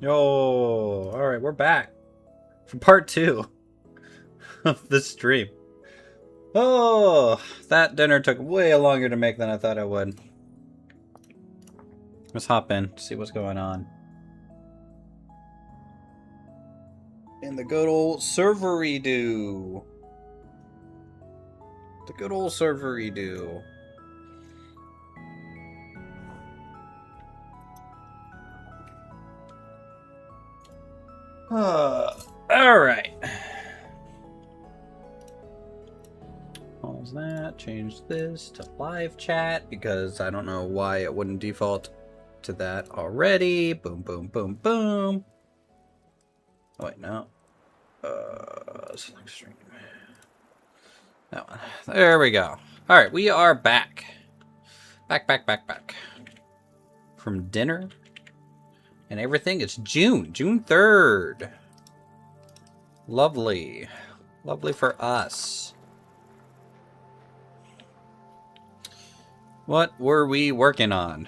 Yo, alright, we're back for part 2 of this stream. Oh, that dinner took way longer to make than I thought it would. Let's hop in, see what's going on. In the good old servery-doo. The good old servery-doo. Alright. Pause that, change this to live chat because I don't know why it wouldn't default to that already. Boom, boom, boom, boom. Oh, wait, no. Select stream. That one. There we go. Alright, we are back. Back. From dinner and everything. It's June 3rd. Lovely. Lovely for us. What were we working on?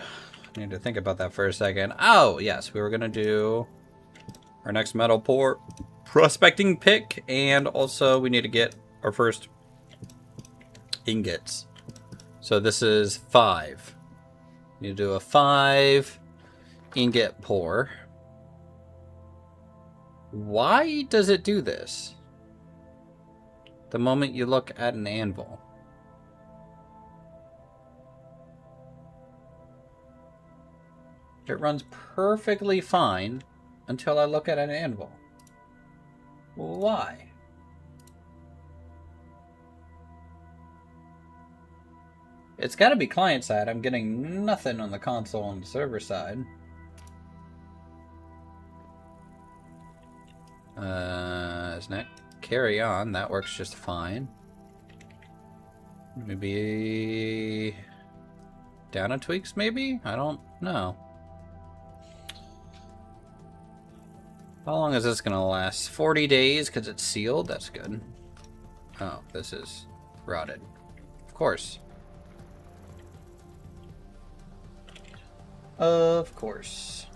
I need to think about that for a second. Oh, yes, we were going to do our next metal pour prospecting pick, and also we need to get our first ingots. So this is 5. You do a 5 ingot pour. Why does it do this? The moment you look at an anvil. It runs perfectly fine until I look at an anvil. Why? It's got to be client side. I'm getting nothing on the console and the server side. Isn't it? Carry on. That works just fine. Maybe data tweaks, maybe? I don't know. How long is this going to last? 40 days because it's sealed? That's good. Oh, this is rotted. Of course. Of course.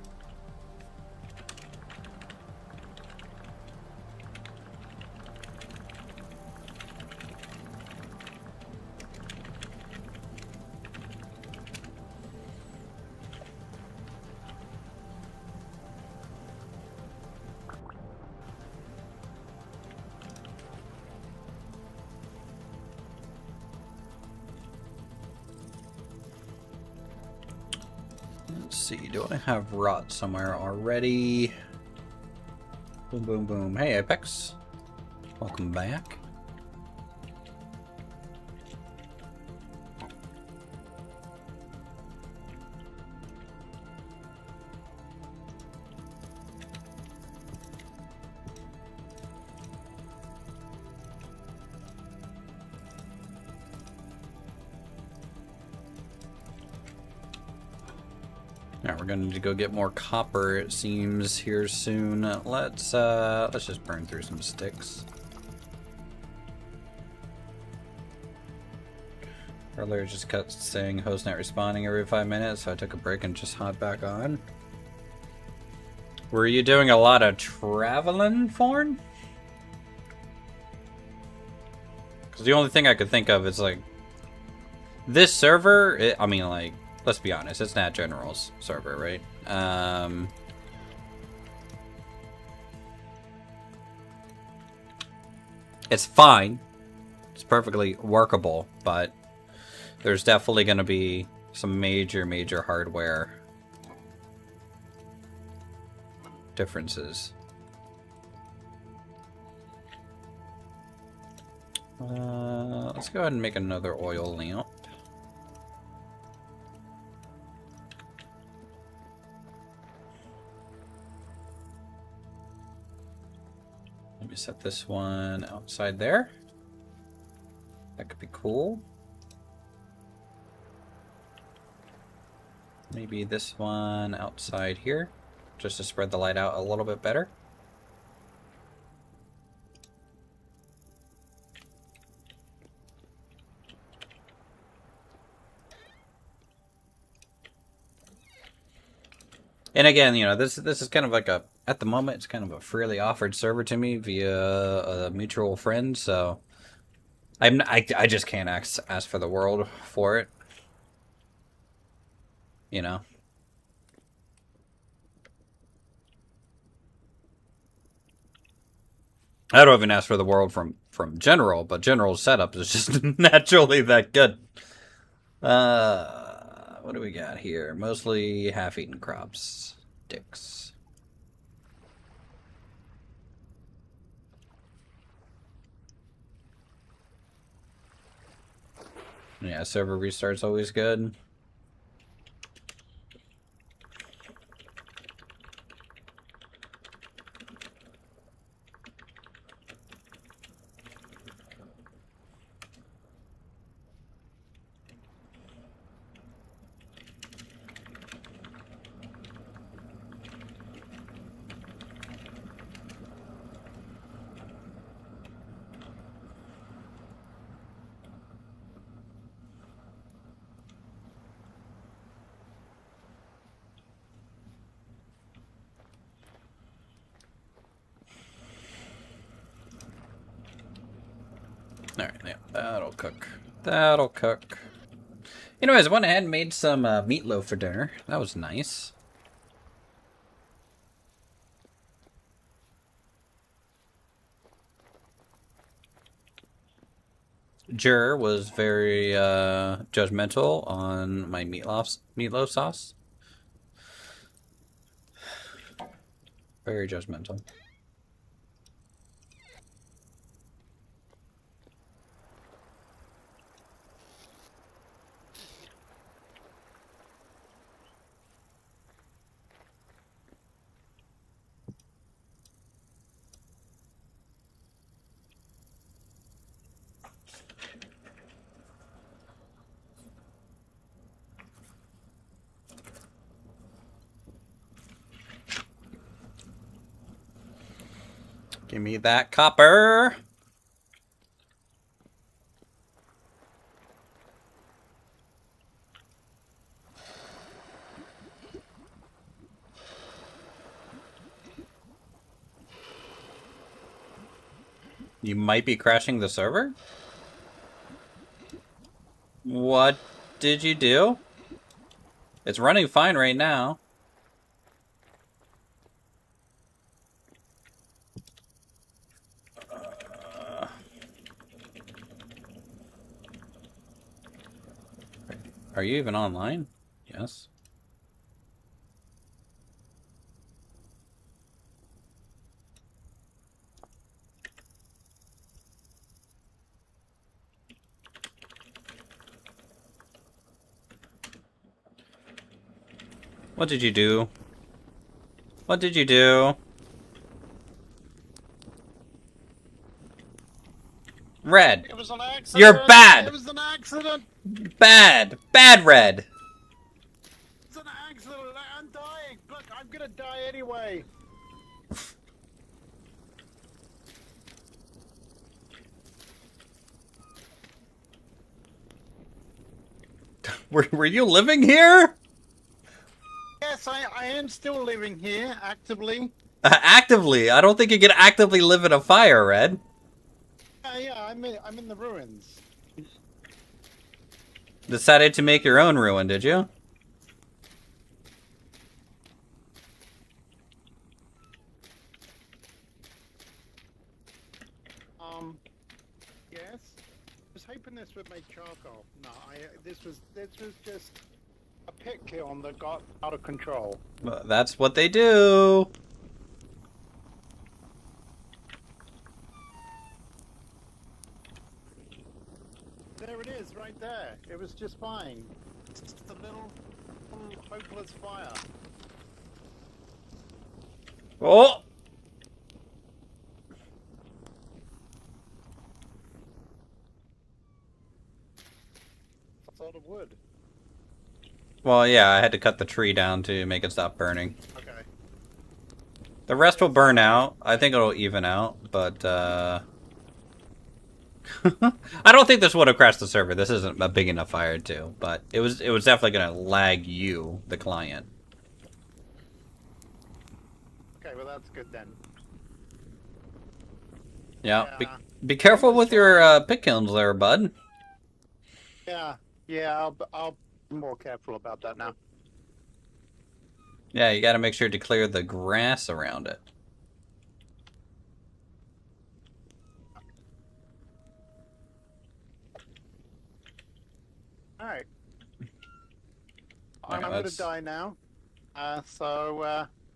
Let's see, do I have rot somewhere already? Boom, boom, boom. Hey, Apex. Welcome back. Now we're going to go get more copper, it seems, here soon. Let's just burn through some sticks. Earlier just kept saying host not responding every 5 minutes, so I took a break and just hopped back on. Were you doing a lot of traveling, Forn? Because the only thing I could think of is, like, this server, I mean, like, let's be honest, it's not General's server, right? It's fine. It's perfectly workable, but there's definitely going to be some major hardware differences. Let's go ahead and make another oil lamp. Let me set this one outside there. That could be cool. Maybe this one outside here, just to spread the light out a little bit better. And again, you know, this is kind of like a, at the moment, it's kind of a freely offered server to me via a mutual friend, so I just can't ask for the world for it. You know. I don't even ask for the world from General, but General's setup is just naturally that good. What do we got here? Mostly half-eaten crops. Dicks. Yeah, server restart's always good. Alright, yeah, that'll cook. That'll cook. Anyways, I went ahead and made some meatloaf for dinner. That was nice. Jur was very judgmental on my meatloaf sauce. Very judgmental. Give me that copper. You might be crashing the server? What did you do? It's running fine right now. Are you even online? Yes. What did you do? What did you do? Red. It was an accident. You're bad. It was an accident. Bad. Bad Red. It's an accident. I'm dying. Look, I'm gonna die anyway. Were you living here? Yes, I am still living here actively. Actively. I don't think you can actively live in a fire, Red. Yeah, I'm in the ruins. Decided to make your own ruin, did you? Yes. I was hoping this would make charcoal. No, this was just a pit kiln that got out of control. Well, that's what they do. There it is, right there. It was just fine. It's just a little hopeless fire. Oh! It's out of wood. Well, yeah, I had to cut the tree down to make it stop burning. Okay. The rest will burn out. I think it'll even out, but, I don't think this would have crashed the server. This isn't a big enough fire to, but it was definitely gonna lag you, the client. Okay, well that's good then. Yeah. Yeah. Be careful with your pit kilns there, bud. Yeah, I'll be more careful about that now. Yeah, you got to make sure to clear the grass around it. All right. Okay, I'm gonna die now.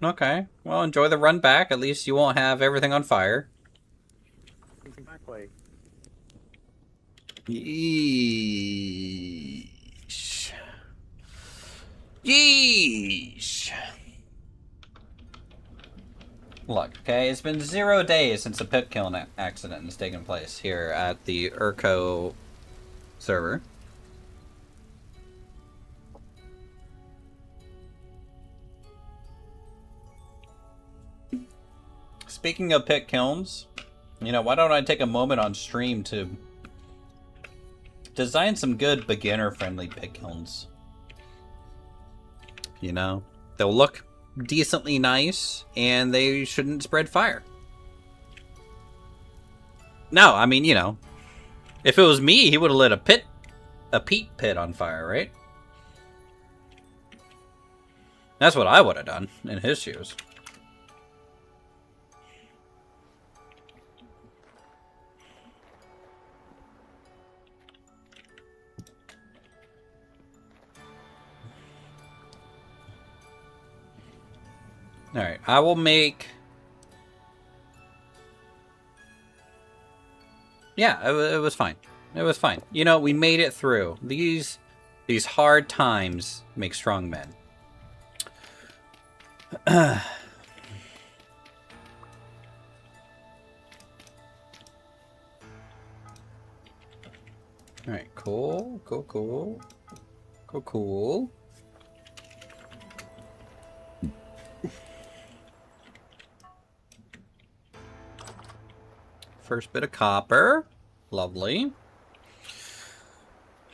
Okay. Well, enjoy the run back. At least you won't have everything on fire. Exactly. Yeesh. Yeesh. Look, okay, it's been 0 days since a pit kiln accident has taken place here at the Urco server. Speaking of pit kilns, you know, why don't I take a moment on stream to design some good beginner-friendly pit kilns? You know, they'll look decently nice, and they shouldn't spread fire. No, I mean, you know, if it was me, he would have lit a peat pit on fire, right? That's what I would have done in his shoes. Alright, I will make... Yeah, it was fine. It was fine. You know, we made it through. These hard times make strong men. Alright, cool. Cool. First bit of copper. Lovely.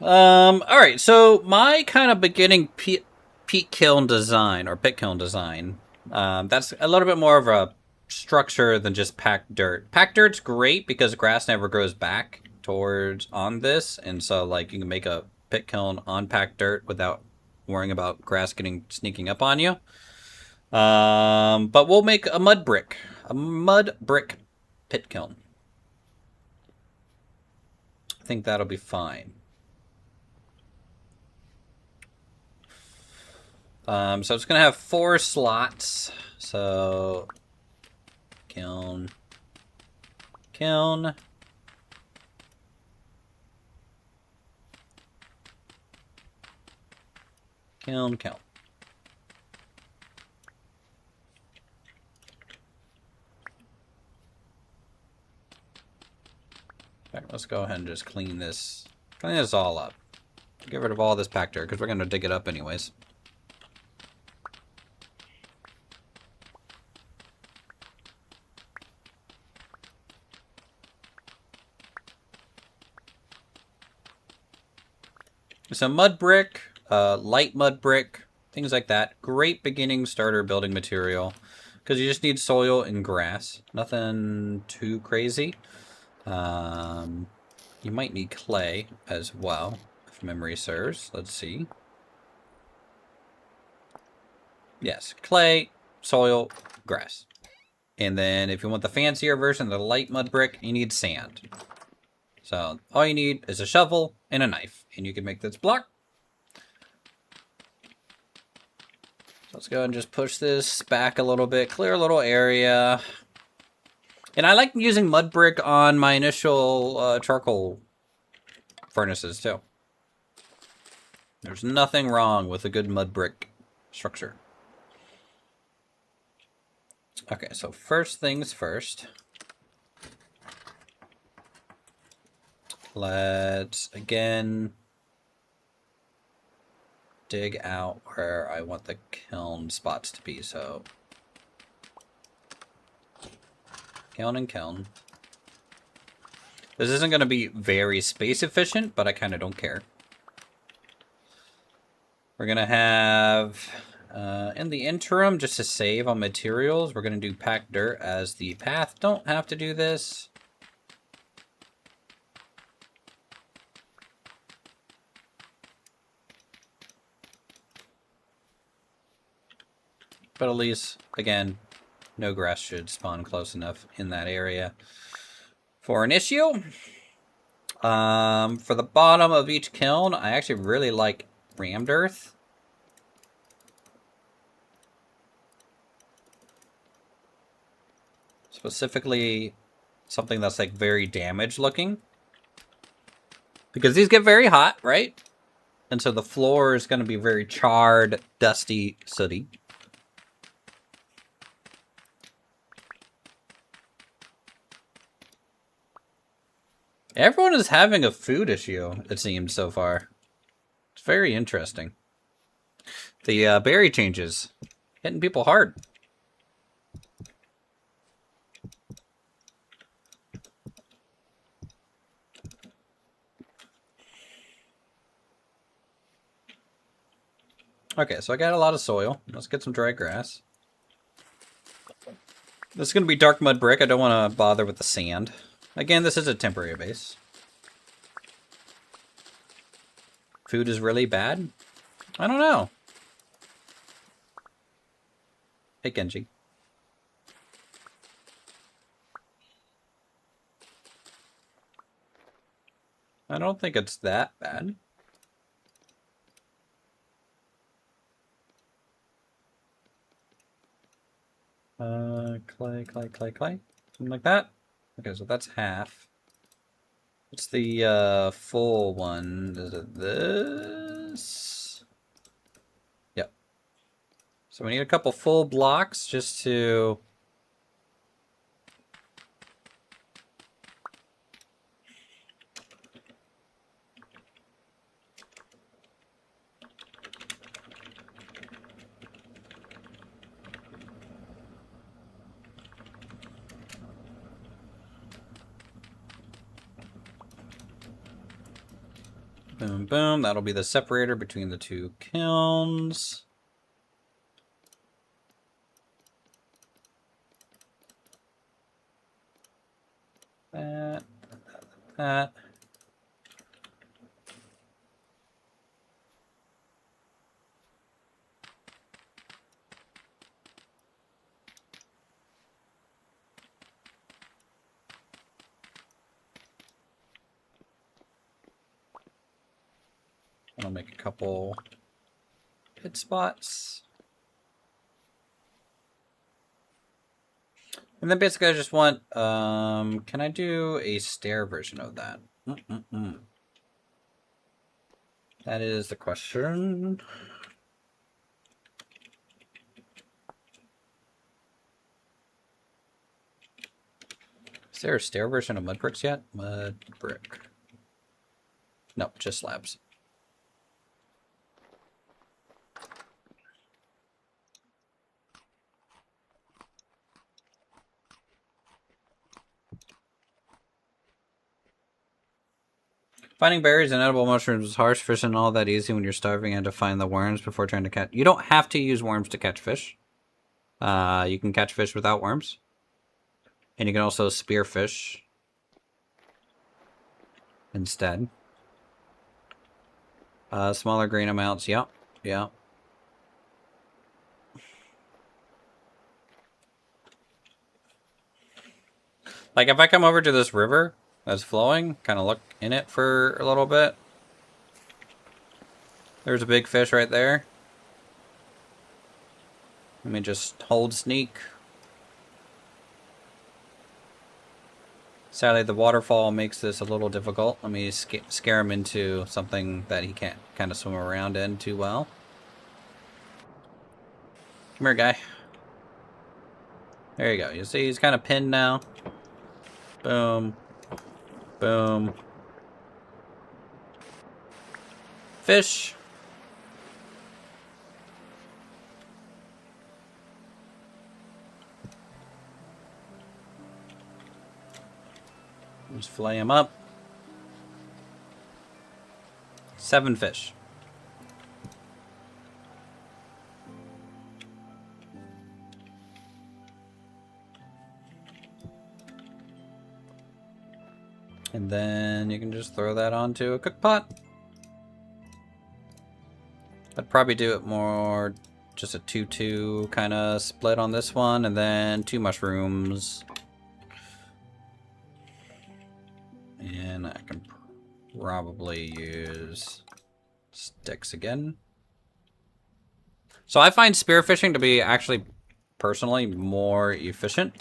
Alright, so my kind of beginning peat kiln design, or pit kiln design, that's a little bit more of a structure than just packed dirt. Packed dirt's great because grass never grows back towards on this, and so like you can make a pit kiln on packed dirt without worrying about grass sneaking up on you. But we'll make a mud brick pit kiln. I think that'll be fine. So it's gonna have 4 slots. So kiln. Right, let's go ahead and just clean this all up. Get rid of all this packed dirt because we're gonna dig it up anyways. So mud brick, light mud brick, things like that. Great beginning starter building material because you just need soil and grass. Nothing too crazy. You might need clay as well, if memory serves. Let's see. Yes, clay, soil, grass. And then if you want the fancier version, the light mud brick, you need sand. So all you need is a shovel and a knife, and you can make this block. So let's go ahead and just push this back a little bit, clear a little area. And I like using mud brick on my initial charcoal furnaces too. There's nothing wrong with a good mud brick structure. Okay, so first things first. Let's, again, dig out where I want the kiln spots to be. So, kiln and kiln. This isn't going to be very space efficient, but I kind of don't care. We're going to have In the interim, just to save on materials, we're going to do packed dirt as the path. Don't have to do this. But at least, again, no grass should spawn close enough in that area for an issue. For the bottom of each kiln, I actually really like rammed earth. Specifically, something that's like very damaged looking. Because these get very hot, right? And so the floor is going to be very charred, dusty, sooty. Everyone is having a food issue, it seems, so far. It's very interesting. The berry changes. Hitting people hard. Okay, so I got a lot of soil. Let's get some dry grass. This is going to be dark mud brick. I don't want to bother with the sand. Again, this is a temporary base. Food is really bad? I don't know. Hey, Genji. I don't think it's that bad. Clay. Something like that. Okay, so that's half. What's the full one? Is it this? Yep. So we need a couple full blocks just to... Boom, boom. That'll be the separator between the two kilns. That. I'll make a couple pit spots. And then basically I just want, can I do a stair version of that? That is the question. Is there a stair version of mud bricks yet? Mud brick. No, just slabs. Finding berries and edible mushrooms is harsh. Fish isn't all that easy when you're starving and to find the worms before trying to catch. You don't have to use worms to catch fish. You can catch fish without worms. And you can also spear fish instead. Smaller grain amounts. Yep. Like if I come over to this river that's flowing, kind of look in it for a little bit. There's a big fish right there. Let me just hold sneak. Sadly, the waterfall makes this a little difficult. Let me scare him into something that he can't kind of swim around in too well. Come here, guy. There you go. You see, he's kind of pinned now. Boom. Boom. Fish. Just fillet him up. 7 fish. And then you can just throw that onto a cook pot. I'd probably do it more just a 2-2 kind of split on this one, and then 2 mushrooms. And I can probably use sticks again. So I find spearfishing to be actually, personally, more efficient.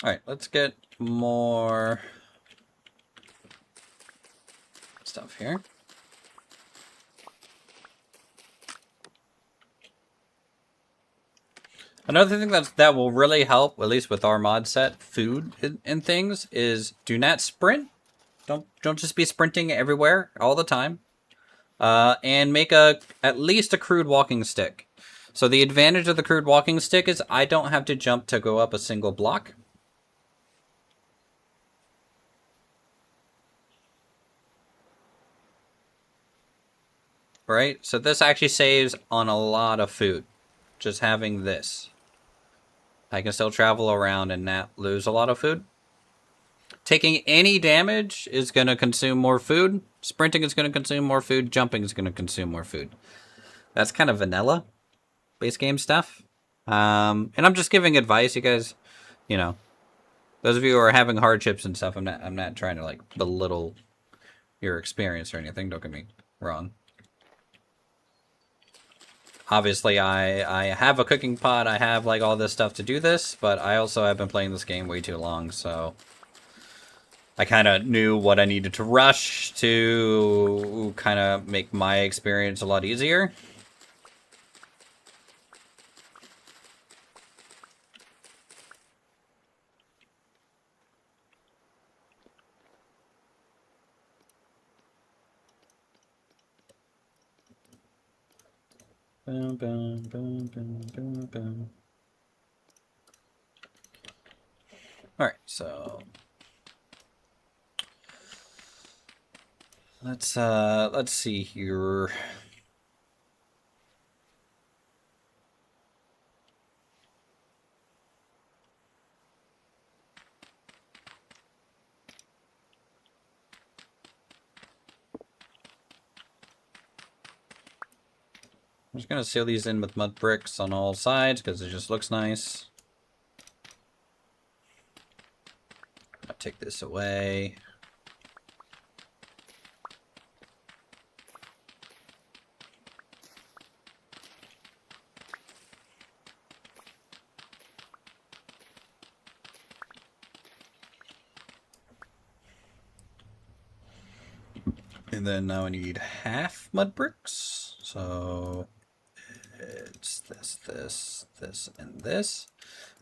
Alright, let's get more stuff here. Another thing that will really help, at least with our mod set, food and things, is do not sprint. Don't just be sprinting everywhere all the time. And make at least a crude walking stick. So the advantage of the crude walking stick is I don't have to jump to go up a single block. Right? So this actually saves on a lot of food. Just having this. I can still travel around and not lose a lot of food. Taking any damage is going to consume more food. Sprinting is going to consume more food. Jumping is going to consume more food. That's kind of vanilla base game stuff. And I'm just giving advice, you guys, you know. Those of you who are having hardships and stuff, I'm not trying to like belittle your experience or anything, don't get me wrong. Obviously, I have a cooking pot, I have like all this stuff to do this, but I also have been playing this game way too long, so I kind of knew what I needed to rush to kind of make my experience a lot easier. Boom, boom, boom, boom, boom, boom. Alright, so let's see here. I'm just gonna seal these in with mud bricks on all sides because it just looks nice. I'll take this away. And then now I need half mud bricks. So it's this, and this.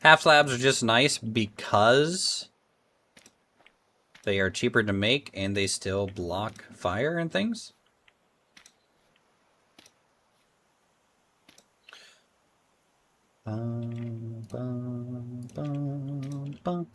Half slabs are just nice because they are cheaper to make and they still block fire and things. Bum, bum, bum, bum.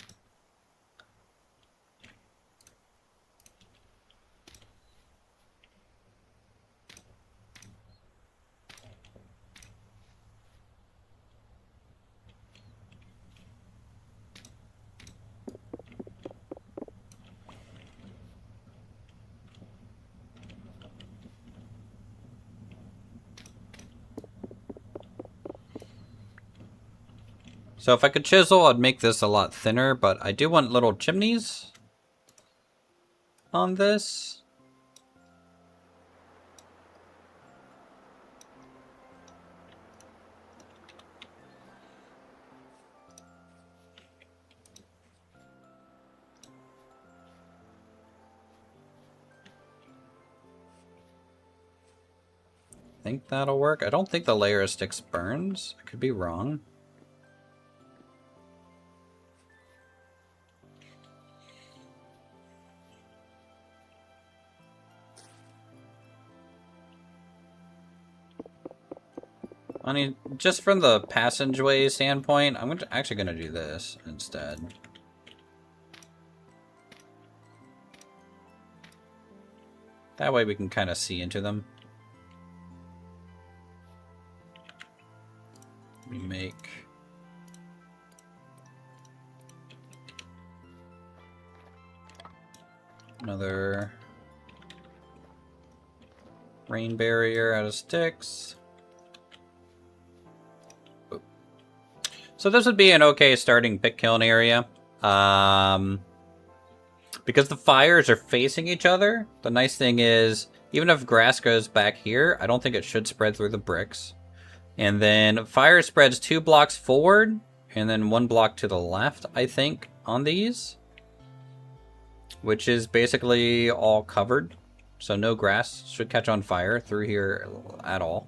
So if I could chisel, I'd make this a lot thinner, but I do want little chimneys on this. I think that'll work. I don't think the layer of sticks burns. I could be wrong. I mean, just from the passageway standpoint, I'm actually gonna do this instead. That way we can kind of see into them. We make another rain barrier out of sticks. So this would be an okay starting pit kiln area. Because the fires are facing each other, the nice thing is, even if grass goes back here, I don't think it should spread through the bricks. And then fire spreads 2 blocks forward, and then 1 block to the left, I think, on these. Which is basically all covered. So no grass should catch on fire through here at all.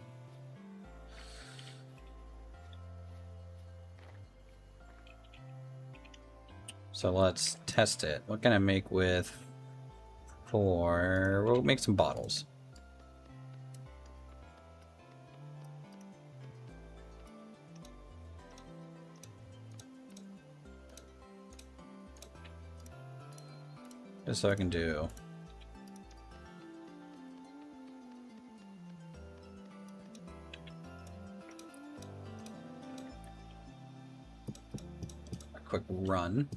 So let's test it. What can I make with 4? We'll make some bottles. Just so I can do. A quick run.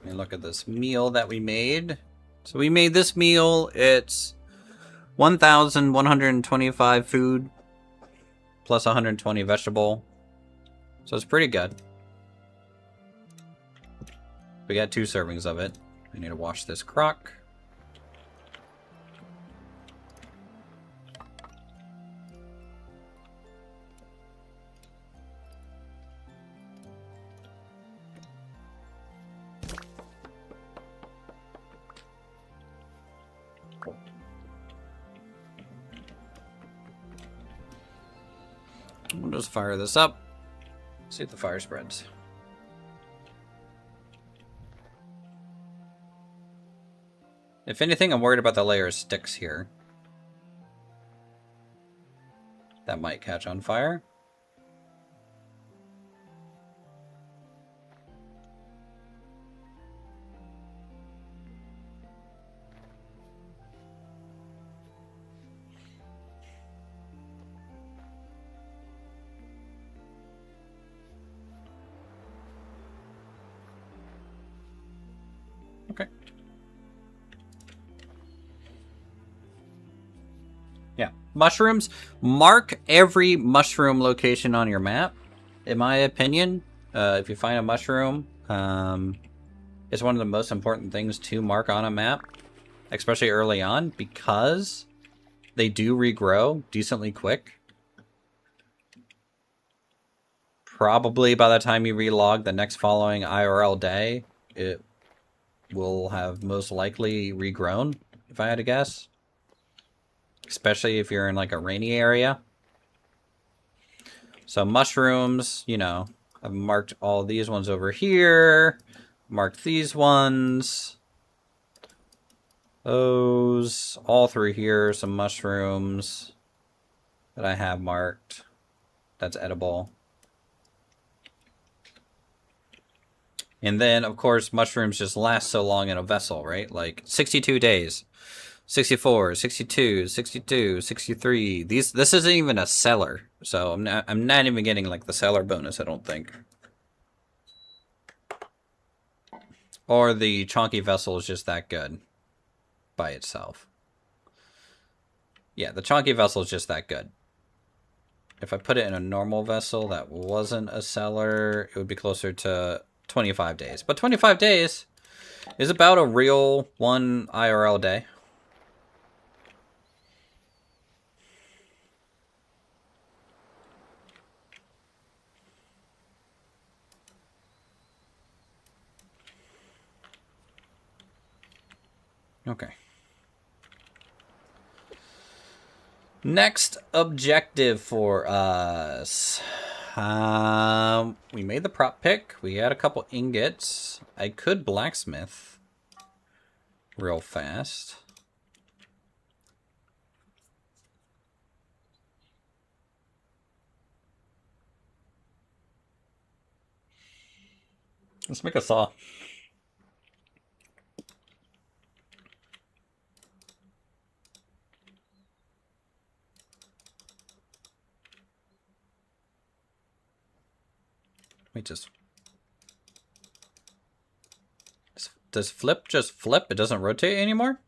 Look at this meal that we made. So we made this meal. It's 1,125 food plus 120 vegetable. So it's pretty good. We got 2 servings of it. I need to wash this crock. We'll just fire this up. See if the fire spreads. If anything, I'm worried about the layer of sticks here. That might catch on fire. Okay. Yeah. Mushrooms. Mark every mushroom location on your map. In my opinion, if you find a mushroom, it's one of the most important things to mark on a map, especially early on, because they do regrow decently quick. Probably by the time you relog the next following IRL day, it will have most likely regrown, if I had to guess. Especially if you're in like a rainy area. So mushrooms, you know, I've marked all these ones over here. Marked these ones. Those, all through here, some mushrooms that I have marked. That's edible. And then, of course, mushrooms just last so long in a vessel, right? Like 62 days, 64, 62, 62, 63. This isn't even a cellar, so I'm not even getting like the cellar bonus, I don't think. Or the chonky vessel is just that good by itself. Yeah, the chonky vessel is just that good. If I put it in a normal vessel that wasn't a cellar, it would be closer to 25 days. But 25 days is about a real 1 IRL day. Okay. Next objective for us. We made the prop pick. We had a couple ingots. I could blacksmith real fast. Let's make a saw. Wait, does flip just flip? It doesn't rotate anymore?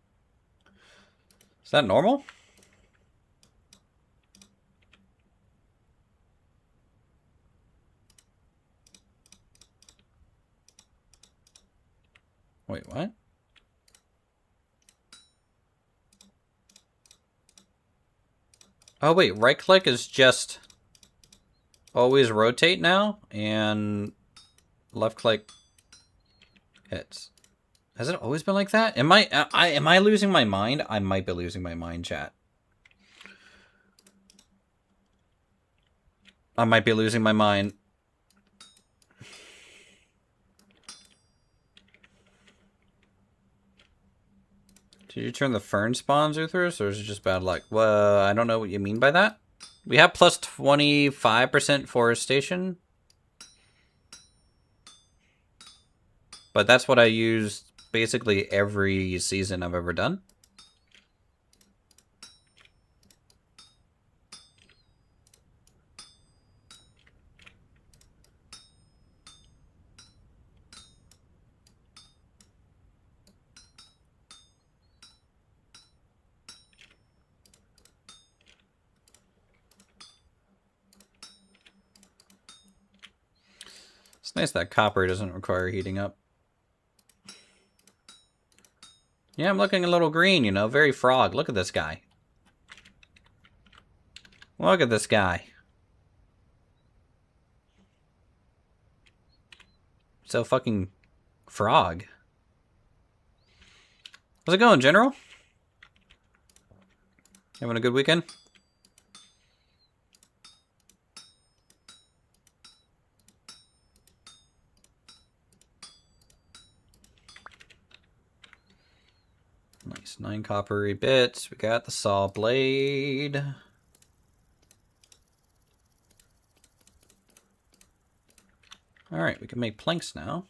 Is that normal? Wait, what? Oh wait, right click is just always rotate now, and left click hits. Has it always been like that? Am I losing my mind? I might be losing my mind, chat. I might be losing my mind. Did you turn the fern spawns, Uthris, or is it just bad luck? Well, I don't know what you mean by that. We have plus 25% forestation. But that's what I use basically every season I've ever done. It's nice that copper doesn't require heating up. Yeah, I'm looking a little green, you know, very frog. Look at this guy. Look at this guy. So fucking frog. How's it going, General? Having a good weekend? Nice, 9 coppery bits. We got the saw blade. Alright, we can make planks now.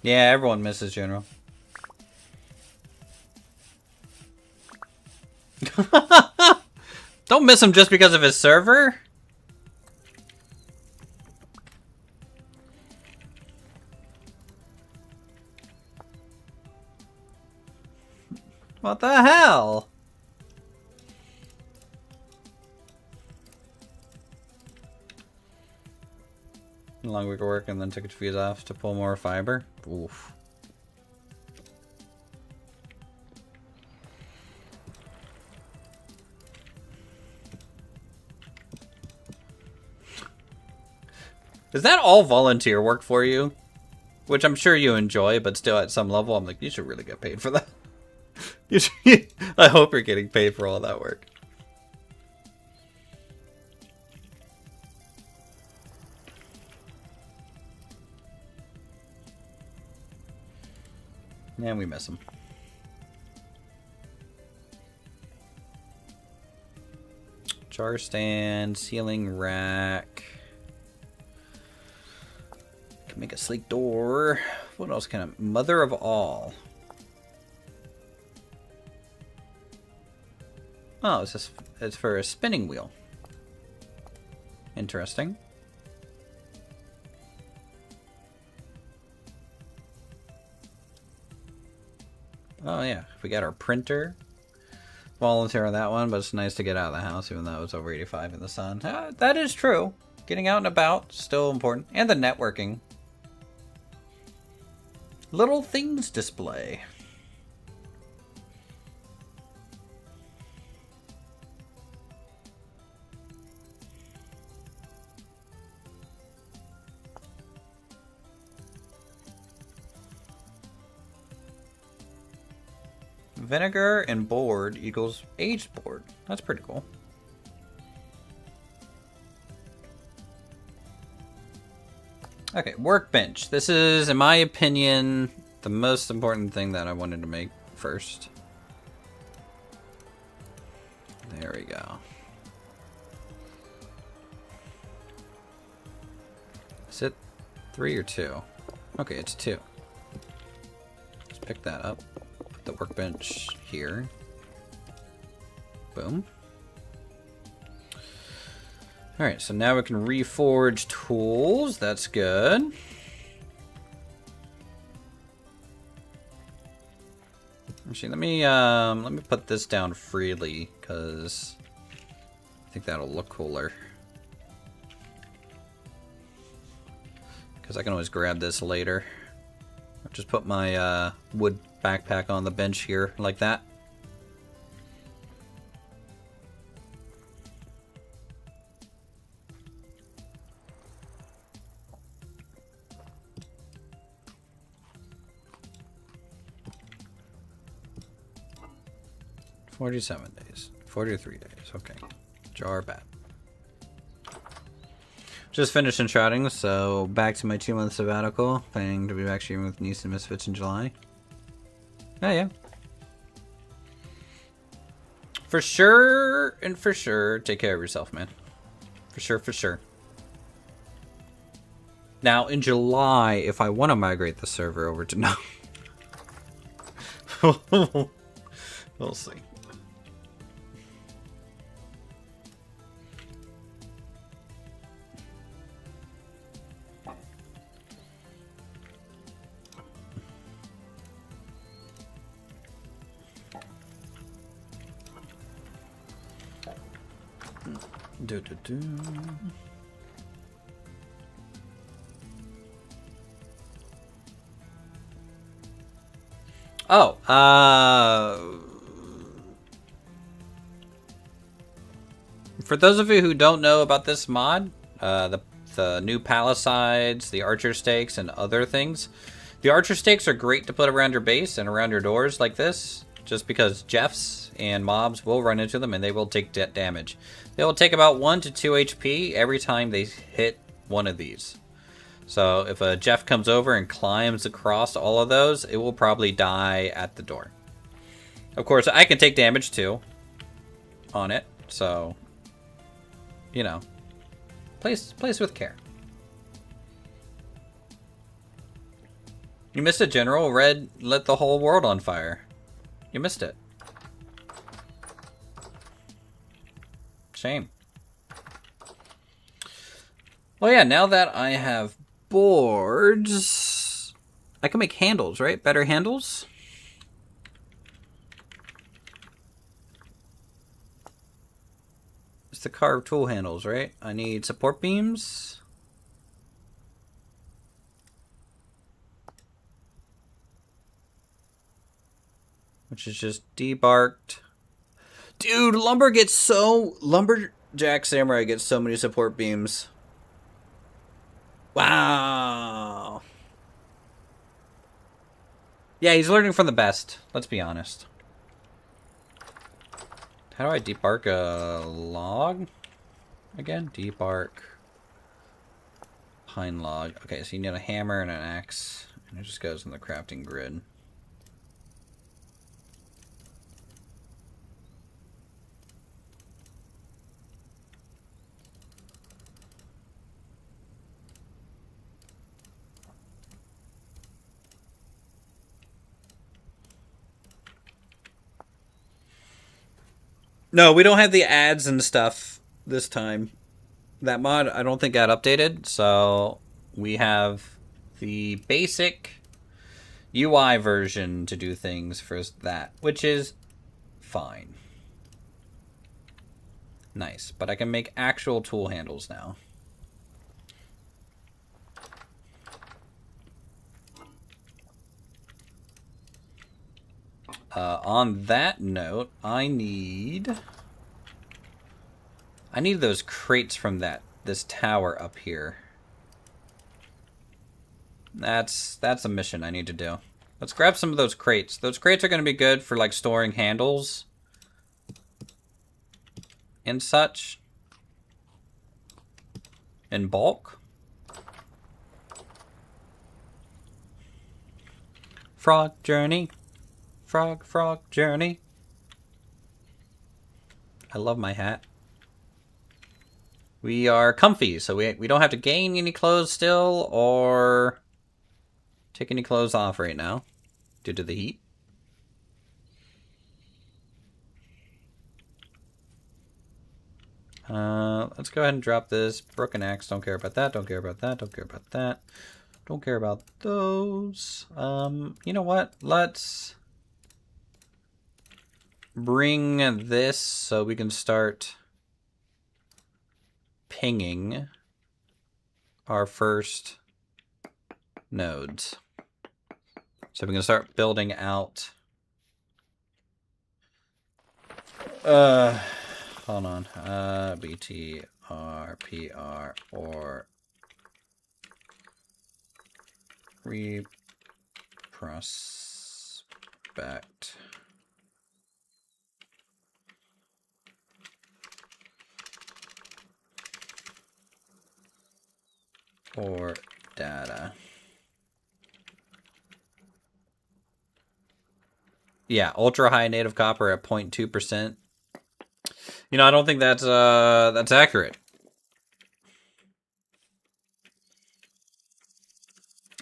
Yeah, everyone misses General. Don't miss him just because of his server. What the hell? Long week of work and then took a few days off to pull more fiber. Oof. Is that all volunteer work for you? Which I'm sure you enjoy, but still at some level, I'm like, you should really get paid for that. You should, I hope you're getting paid for all that work. And we miss him. Jar stand, ceiling rack. Can make a sleek door. What else can I? Mother of all. Oh, it's for a spinning wheel. Interesting. Oh yeah, we got our printer. Volunteer on that one, but it's nice to get out of the house even though it's over 85 in the sun. That is true. Getting out and about, still important. And the networking. Little things display. vinegar and board equals aged board. That's pretty cool. Okay, workbench. This is, in my opinion, the most important thing that I wanted to make first. There we go. Is it 3 or 2? Okay, it's 2. Let's pick that up. Put the workbench here. Boom. Alright, so now we can reforge tools. That's good. Actually, let me put this down freely, because I think that'll look cooler. Because I can always grab this later. I'll just put my wood backpack on the bench here, like that. $47 days. 43 days. Okay. Jar bad. Just finished enshrouding, so back to my 2-month sabbatical. Planning to be back streaming with Niece and Misfits in July. Oh, yeah. For sure, and for sure, take care of yourself, man. For sure, for sure. Now, in July, if I want to migrate the server over to... No. We'll see. Oh, for those of you who don't know about this mod, the new palisades, the archer stakes, and other things, the archer stakes are great to put around your base and around your doors like this, just because Jeffs and mobs will run into them and they will take damage. They will take about 1 to 2 HP every time they hit one of these. So if a Jeff comes over and climbs across all of those, it will probably die at the door. Of course, I can take damage too on it, so, you know, place with care. You missed it, General. Red lit the whole world on fire. You missed it. Shame. Well, yeah, now that I have boards, I can make handles, right? Better handles? It's the carved tool handles, right? I need support beams. Which is just debarked. Dude, Lumberjack Samurai gets so many support beams. Wow. Yeah, he's learning from the best. Let's be honest. How do I debark a log? Again, debark pine log. Okay, so you need a hammer and an axe. And it just goes in the crafting grid. No, we don't have the ads and stuff this time. That mod, I don't think got updated, so we have the basic UI version to do things for that, which is fine. Nice, but I can make actual tool handles now. On that note, I need those crates from this tower up here. That's a mission I need to do. Let's grab some of those crates. Those crates are going to be good for, like, storing handles and such in bulk. Frog journey. Frog journey. I love my hat. We are comfy, so we don't have to gain any clothes still or take any clothes off right now due to the heat. Let's go ahead and drop this. Broken axe. Don't care about that. Don't care about that. Don't care about that. Don't care about those. You know what? Let's bring this so we can start pinging our first nodes. So we can start building out. Hold on. BT, RPR, or reprospect. Or data. Yeah, ultra high native copper at 0.2%. You know, I don't think that's accurate.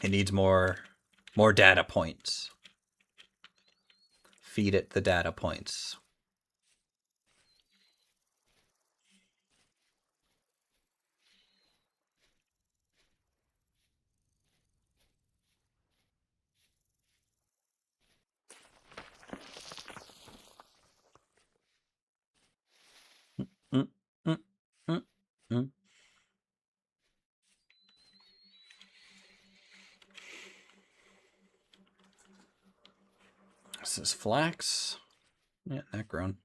It needs more data points. Feed it the data points. Mm, mm, mm, mm. This is flax. Yeah, not grown.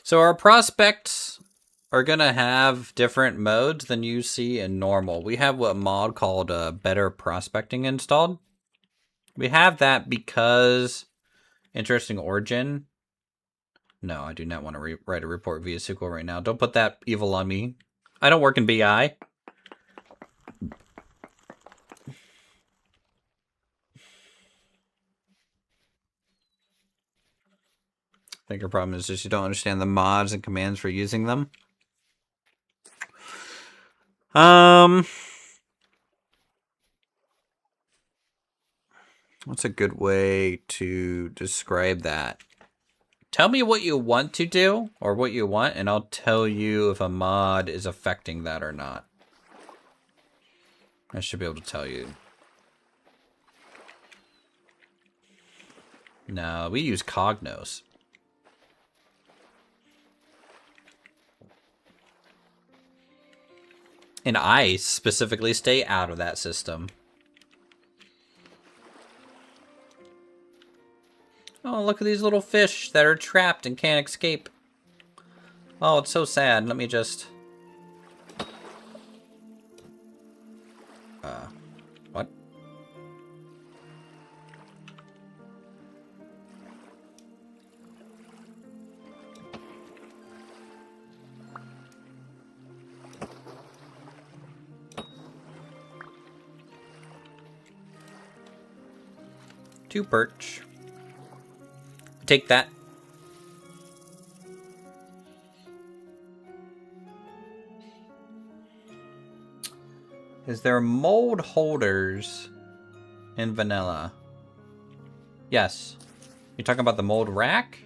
So our prospects are going to have different modes than you see in normal. We have a mod called Better Prospecting installed. We have that because interesting origin. No, I do not want to write a report via SQL right now. Don't put that evil on me. I don't work in BI. I think your problem is just you don't understand the mods and commands for using them. What's a good way to describe that? Tell me what you want to do, or what you want, and I'll tell you if a mod is affecting that or not. I should be able to tell you. No, we use Cognos. And I specifically stay out of that system. Oh, look at these little fish that are trapped and can't escape. Oh, it's so sad. Let me just... what? Two perch. Take that. Is there mold holders in vanilla? Yes. You're talking about the mold rack?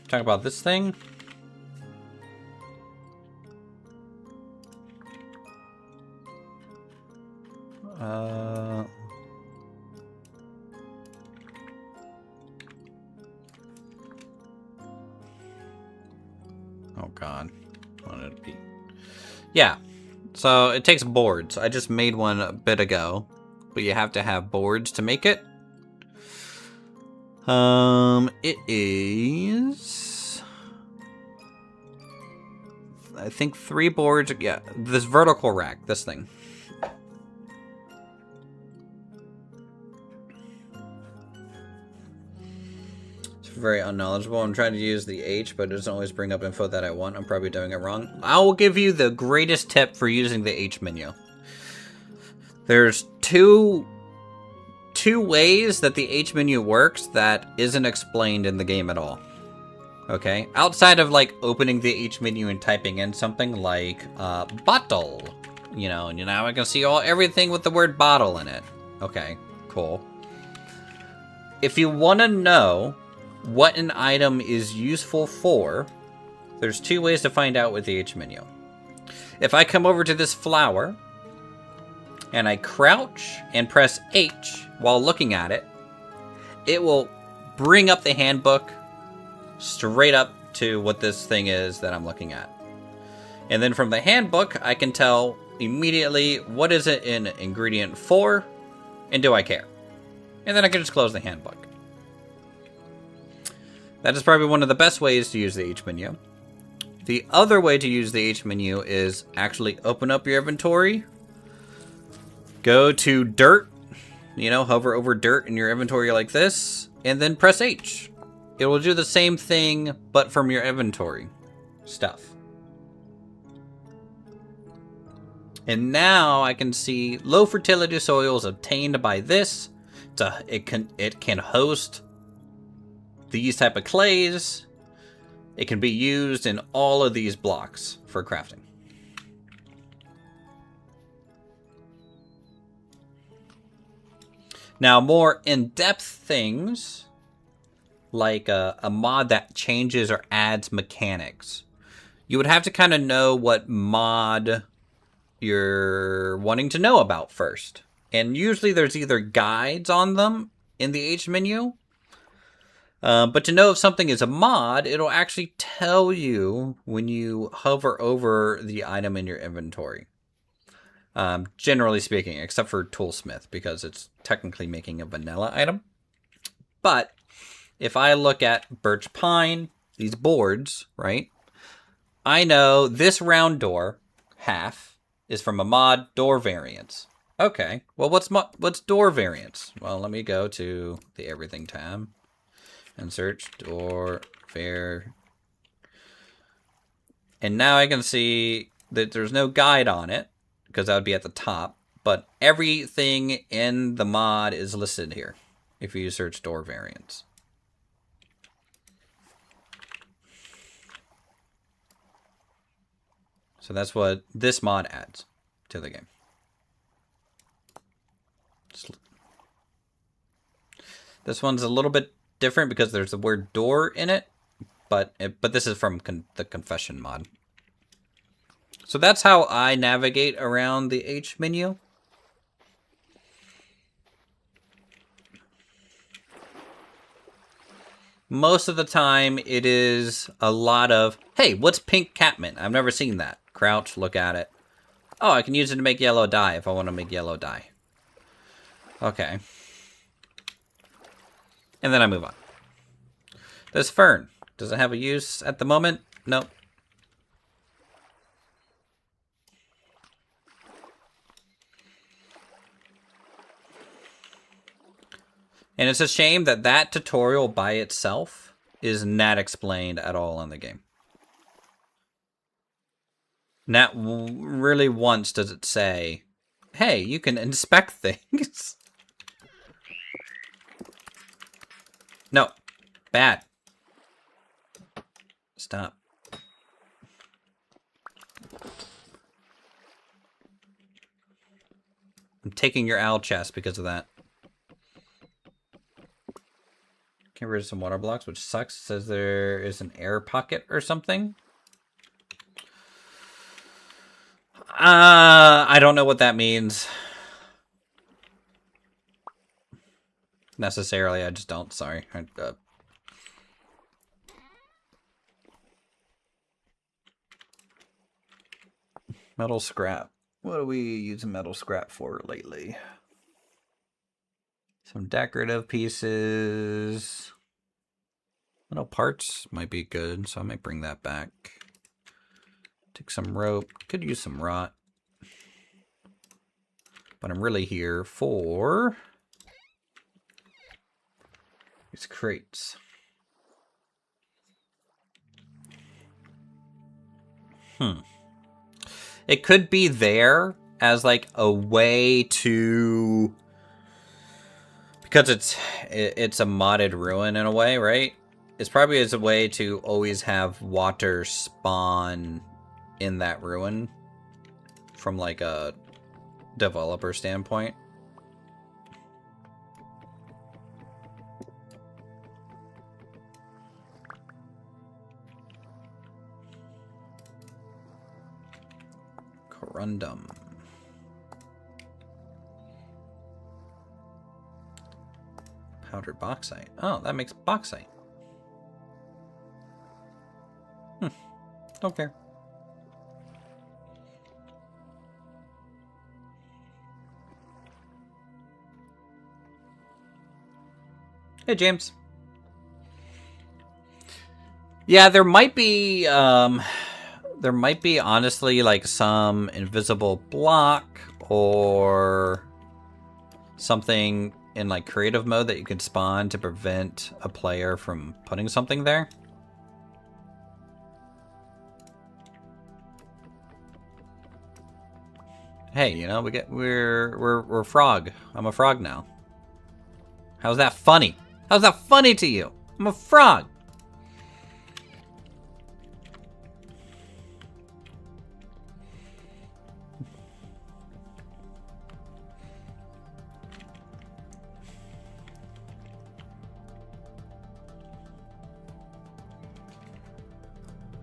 Talking about this thing? Oh god. Wanted to be... Yeah. So it takes boards. I just made one a bit ago, but you have to have boards to make it. It is I think 3 boards. Yeah, this vertical rack, this thing. It's very unknowledgeable. I'm trying to use the H, but it doesn't always bring up info that I want. I'm probably doing it wrong. I will give you the greatest tip for using the H menu. There's two ways that the H menu works that isn't explained in the game at all. Okay, outside of like opening the H menu and typing in something like bottle, you know, and now I can see everything with the word bottle in it. Okay, cool. If you want to know what an item is useful for, there's 2 ways to find out with the H menu. If I come over to this flower and I crouch and press H while looking at it, it will bring up the handbook straight up to what this thing is that I'm looking at. And then from the handbook, I can tell immediately what is it in ingredient 4 and do I care. And then I can just close the handbook. That is probably one of the best ways to use the H menu. The other way to use the H menu is actually open up your inventory, go to dirt, you know, hover over dirt in your inventory like this, and then press H. It will do the same thing, but from your inventory stuff. And now I can see low fertility soils obtained by this. It can host these type of clays. It can be used in all of these blocks for crafting. Now, more in-depth things, like a mod that changes or adds mechanics, you would have to kind of know what mod you're wanting to know about first. And usually there's either guides on them in the H menu, but to know if something is a mod, it'll actually tell you when you hover over the item in your inventory. Generally speaking, except for Toolsmith, because it's technically making a vanilla item. But if I look at birch pine, these boards, right? I know this round door, half, is from a mod door variants. Okay, well, what's door variants? Well, let me go to the everything tab and search door var. And now I can see that there's no guide on it, because that would be at the top, but everything in the mod is listed here if you search door variants. So that's what this mod adds to the game. This one's a little bit different because there's the word door in it, but this is from the confession mod. So that's how I navigate around the H menu. Most of the time, it is a lot of, hey, what's pink catmint? I've never seen that. Crouch, look at it. Oh, I can use it to make yellow dye if I want to make yellow dye. Okay. And then I move on. This fern. Does it have a use at the moment? Nope. And it's a shame that that tutorial by itself is not explained at all in the game. Not really once does it say, hey, you can inspect things. No. Bad. Stop. I'm taking your owl chest because of that. Get rid of some water blocks, which sucks. It says there is an air pocket or something. I don't know what that means. Necessarily, I just don't. Sorry. Metal scrap. What are we using metal scrap for lately? Some decorative pieces. Metal parts might be good, so I might bring that back Take some rope. Could use some rot. But I'm really here for these crates. It could be there as like a way to, because it's a modded ruin in a way, right? It's probably as a way to always have water spawn in that ruin from like a developer standpoint. Corundum. Powdered bauxite. Oh, that makes bauxite. Don't care. Hey, James. Yeah, there might be honestly like some invisible block or something in like creative mode that you could spawn to prevent a player from putting something there. Hey, you know, we're frog. I'm a frog now. How's that funny? How's that funny to you? I'm a frog.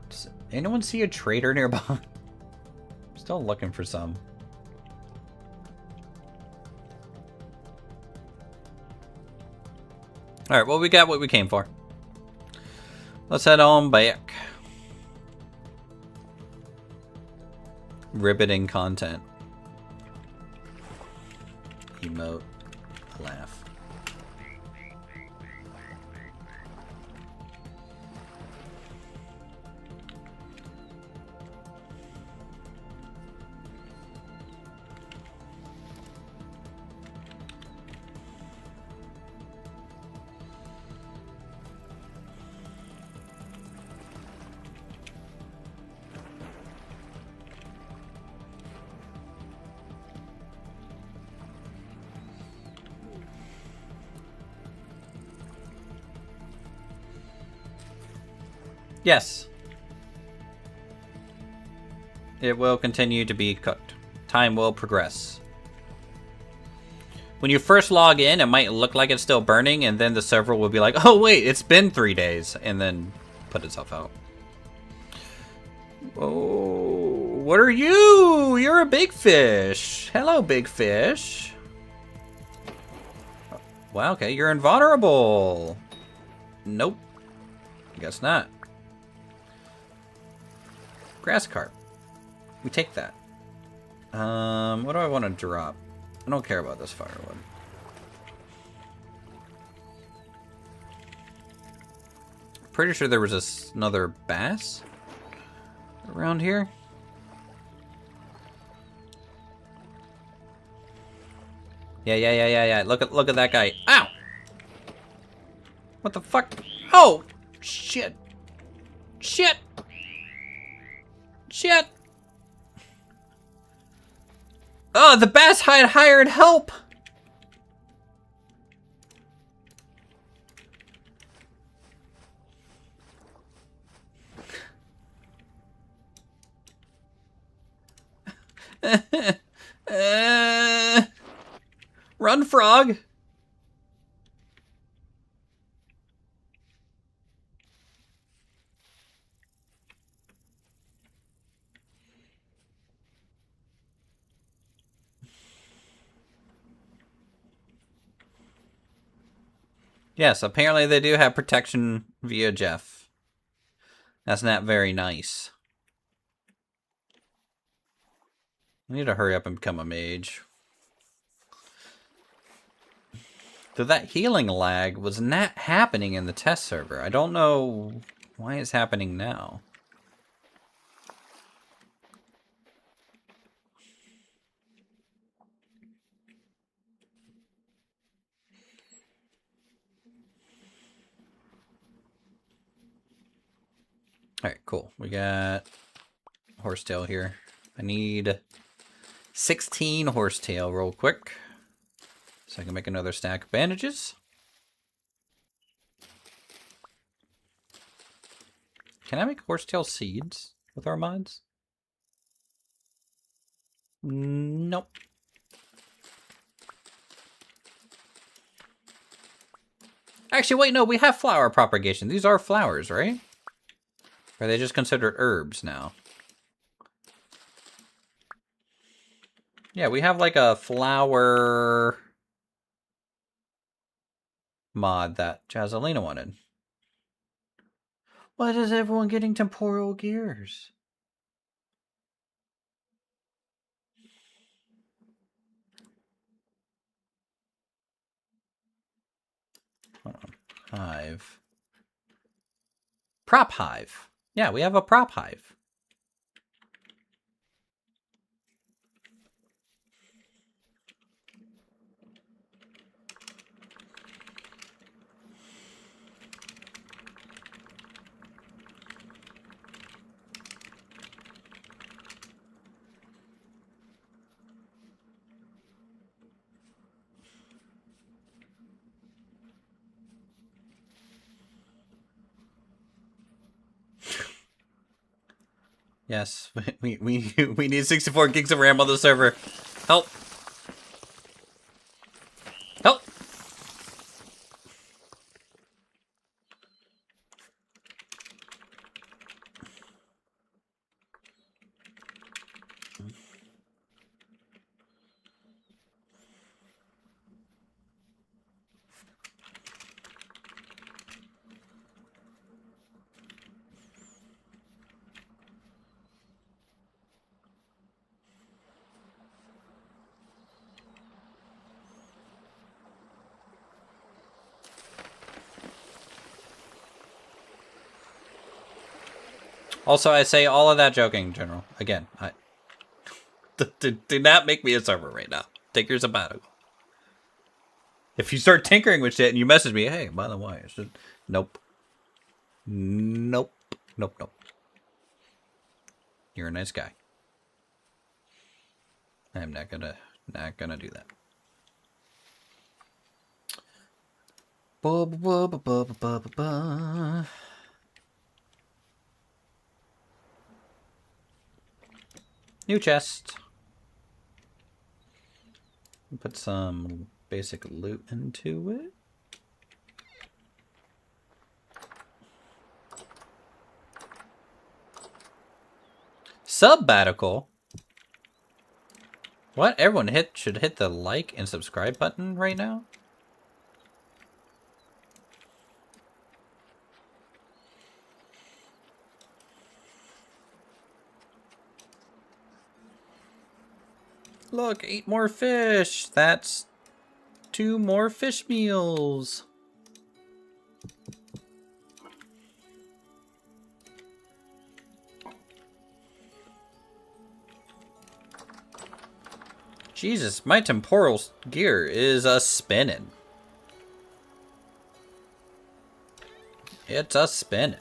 Does anyone see a trader nearby? I'm still looking for some. Alright, well, we got what we came for. Let's head on back. Riveting content. Emote. Laugh. Yes. It will continue to be cooked. Time will progress. When you first log in, it might look like it's still burning, and then the server will be like, oh wait, it's been 3 days, and then put itself out. Oh, what are you? You're a big fish. Hello, big fish. Wow, okay, you're invulnerable. Nope. Guess not. Grass carp. We take that. What do I want to drop? I don't care about this firewood. Pretty sure there was another bass around here. Yeah. Look at that guy. Ow! What the fuck? Oh! Shit! Shit! Shit! Oh, the bass had hired help! Run, frog! Yes, apparently they do have protection via Jeff. That's not very nice. I need to hurry up and become a mage. So that healing lag was not happening in the test server. I don't know why it's happening now. Alright, cool. We got horsetail here. I need 16 horsetail real quick, so I can make another stack of bandages. Can I make horsetail seeds with our mods? Nope. Actually, wait, no, we have flower propagation. These are flowers, right? Or are they just considered herbs now? Yeah, we have like a flower mod that Jazzalina wanted. Why is everyone getting temporal gears? Hold on. Hive. Prop hive. Yeah, we have a prop hive. Yes, we need 64 gigs of RAM on the server. Help! Help! Also, I say all of that joking, General. Again, do not make me a server right now. Take your sabbatical. If you start tinkering with shit and you message me, hey, by the way, nope. Nope. Nope, nope. You're a nice guy. I'm not gonna do that. Ba, ba, ba, ba, ba, ba, ba. New chest. Put some basic loot into it. Sabbatical? What? Everyone should hit the like and subscribe button right now? Look, 8 more fish. That's 2 more fish meals. Jesus, my temporal gear is a-spinning. It's a-spinning.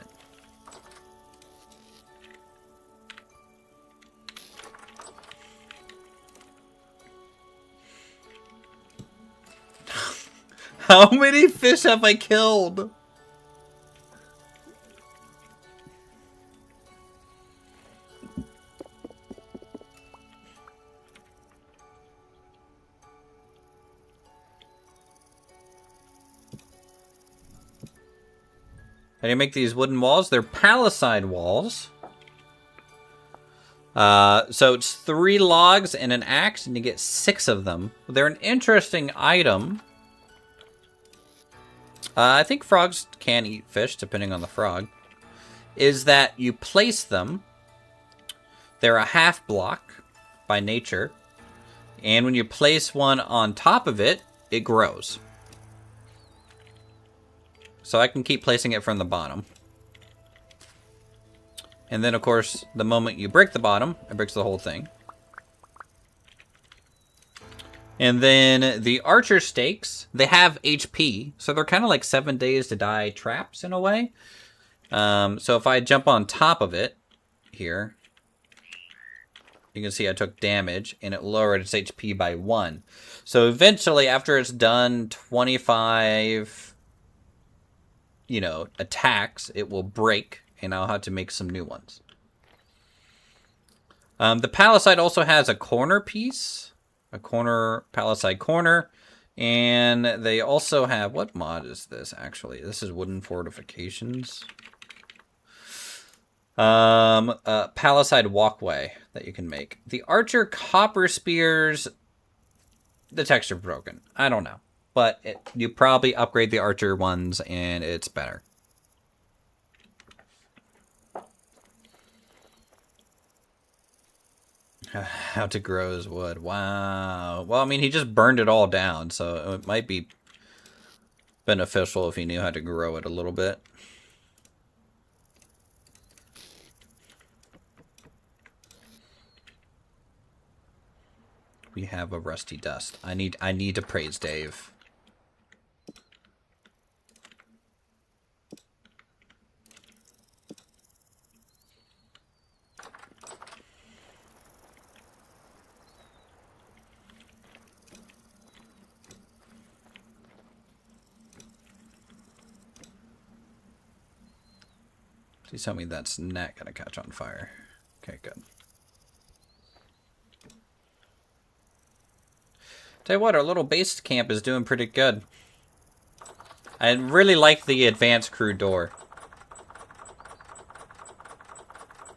How many fish have I killed? How do you make these wooden walls? They're palisade walls. So it's 3 logs and an axe, and you get 6 of them. They're an interesting item. I think frogs can eat fish, depending on the frog. Is that you place them. They're a half block by nature. And when you place one on top of it, it grows. So I can keep placing it from the bottom. And then, of course, the moment you break the bottom, it breaks the whole thing. And then the archer stakes, they have HP. So they're kind of like 7 days to die traps in a way. So if I jump on top of it here, you can see I took damage, and it lowered its HP by 1. So eventually, after it's done 25, attacks, it will break, and I'll have to make some new ones. The Palisade also has a corner piece, Palisade corner, and they also have, what mod is this, actually? This is wooden fortifications. Palisade walkway that you can make. The archer copper spears, the texture broken. I don't know, but you probably upgrade the archer ones and it's better. How to grow his wood. Wow. Well, I mean, he just burned it all down, so it might be beneficial if he knew how to grow it a little bit. We have a rusty dust. I need to praise Dave. Please tell me that's not gonna catch on fire. Okay, good. Tell you what, our little base camp is doing pretty good. I really like the advanced crew door.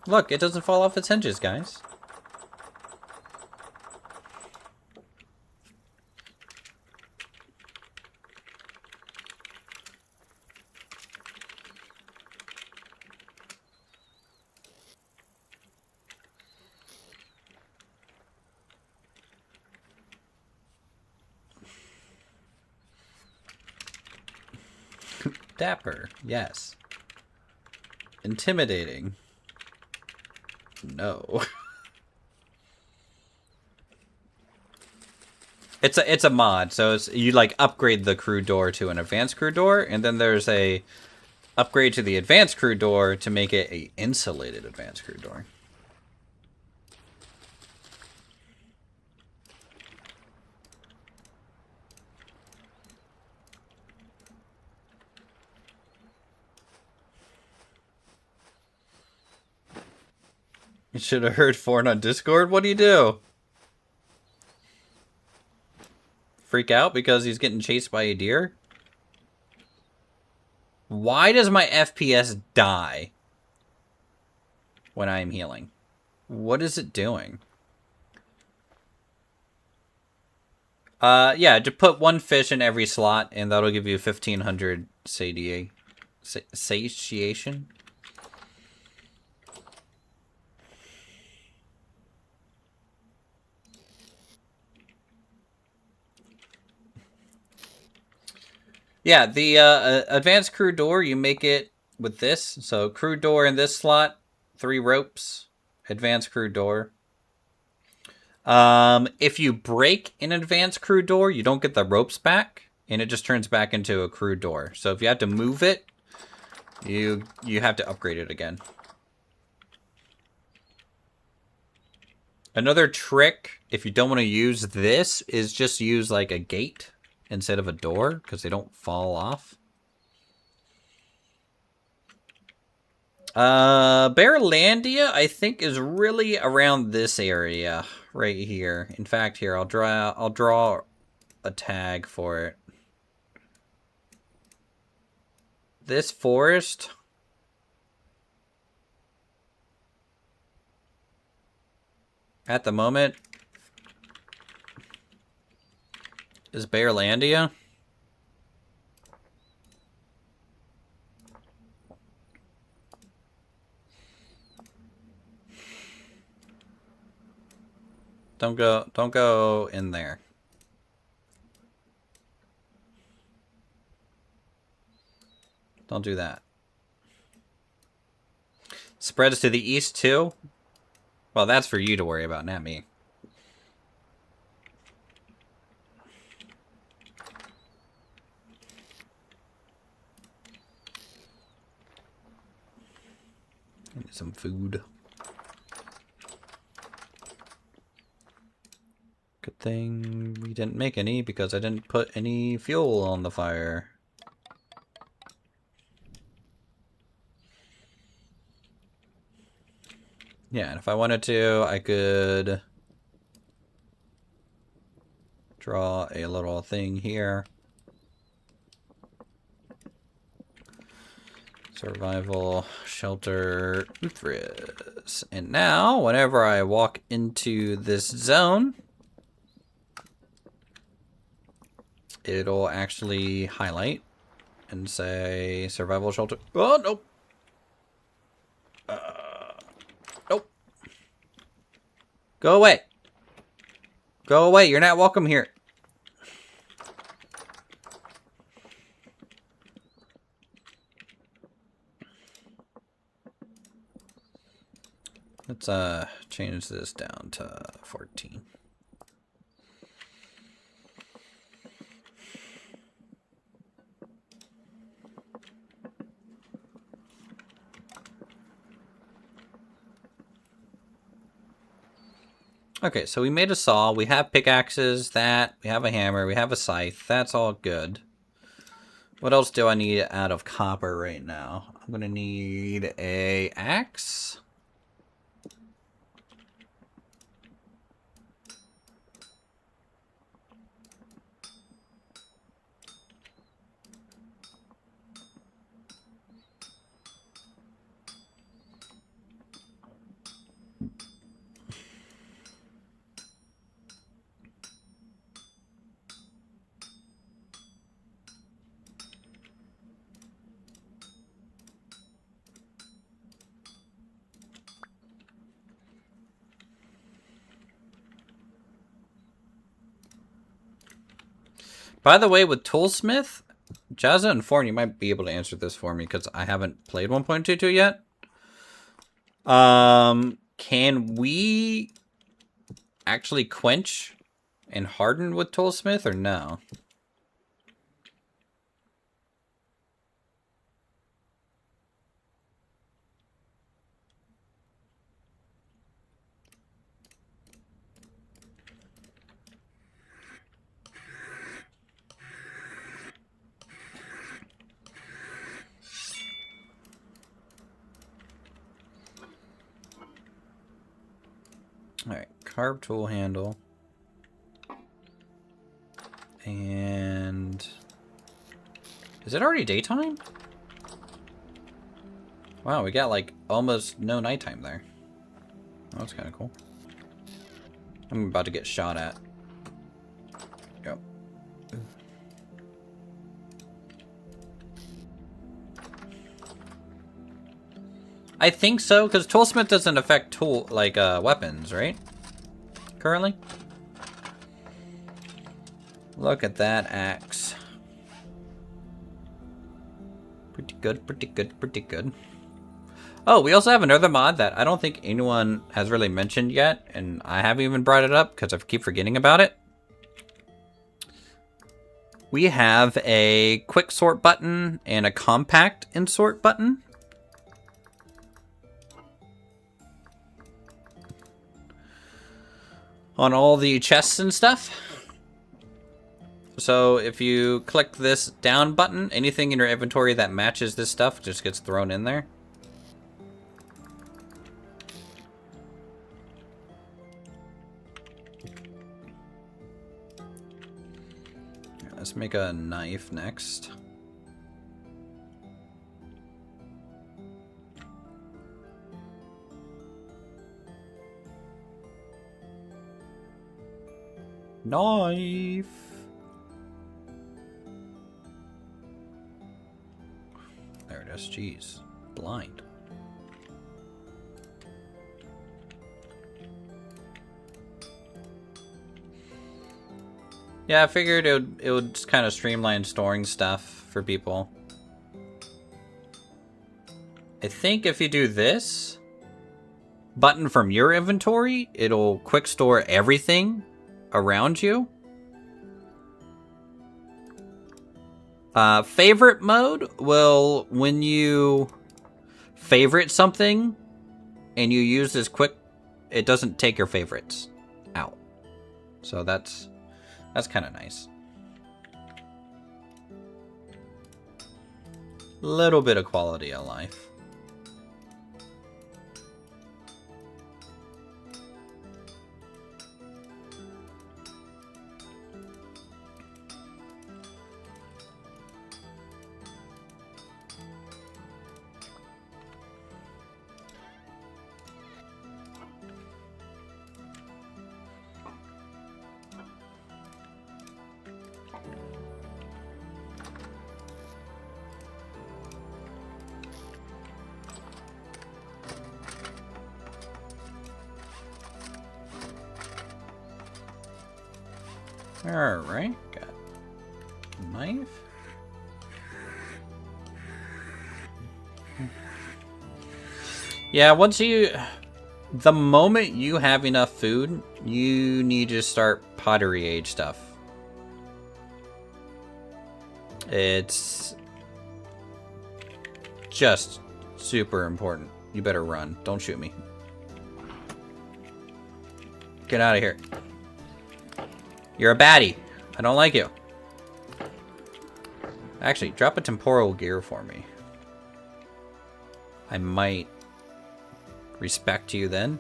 Look, it doesn't fall off its hinges, guys. Dapper, yes. Intimidating. No. It's a mod, so you like upgrade the crew door to an advanced crew door, and then there's a upgrade to the advanced crew door to make it a insulated advanced crew door. You should have heard Forn on Discord. What do you do? Freak out because he's getting chased by a deer? Why does my FPS die when I am healing? What is it doing? Yeah, to put one fish in every slot, and that'll give you 1500 satiation. Yeah, the advanced crew door, you make it with this. So crew door in this slot, 3 ropes, advanced crew door. If you break an advanced crew door, you don't get the ropes back, and it just turns back into a crew door. So if you have to move it, you have to upgrade it again. Another trick, if you don't want to use this, is just use like a gate instead of a door, because they don't fall off. Bearlandia, I think, is really around this area right here. In fact, here I'll draw a tag for it. This forest at the moment is Bearlandia. Don't go in there. Don't do that. Spreads to the east too? Well, that's for you to worry about, not me. Some food. Good thing we didn't make any because I didn't put any fuel on the fire. Yeah, and if I wanted to, I could draw a little thing here. Survival shelter Uthris. And now, whenever I walk into this zone, it'll actually highlight and say survival shelter. Oh, nope. Nope. Go away. Go away. You're not welcome here. Let's change this down to 14. Okay, so we made a saw. We have pickaxes, we have a hammer, we have a scythe. That's all good. What else do I need out of copper right now? I'm gonna need a axe. By the way, with Toolsmith, Jazza and Forn, you might be able to answer this for me because I haven't played 1.22 yet. Can we actually quench and harden with Toolsmith or no? Alright, carved tool handle. And... is it already daytime? Wow, we got like almost no nighttime there. Oh, that's kind of cool. I'm about to get shot at. Yep. I think so, because Toolsmith doesn't affect weapons, right? Currently? Look at that axe. Pretty good, pretty good, pretty good. Oh, we also have another mod that I don't think anyone has really mentioned yet, and I haven't even brought it up because I keep forgetting about it. We have a quick sort button and a compact insort button. On all the chests and stuff. So if you click this down button, anything in your inventory that matches this stuff just gets thrown in there. Let's make a knife next. Knife. There it is. Jeez. Blind. Yeah, I figured it would just kind of streamline storing stuff for people. I think if you do this button from your inventory, it'll quick store everything around you. Favorite mode will, when you favorite something, and you use this quick, it doesn't take your favorites out. So that's kind of nice. Little bit of quality of life. Alright, got a knife. Yeah, the moment you have enough food, you need to start pottery age stuff. It's just super important. You better run. Don't shoot me. Get out of here. You're a baddie. I don't like you. Actually, drop a temporal gear for me. I might respect you then.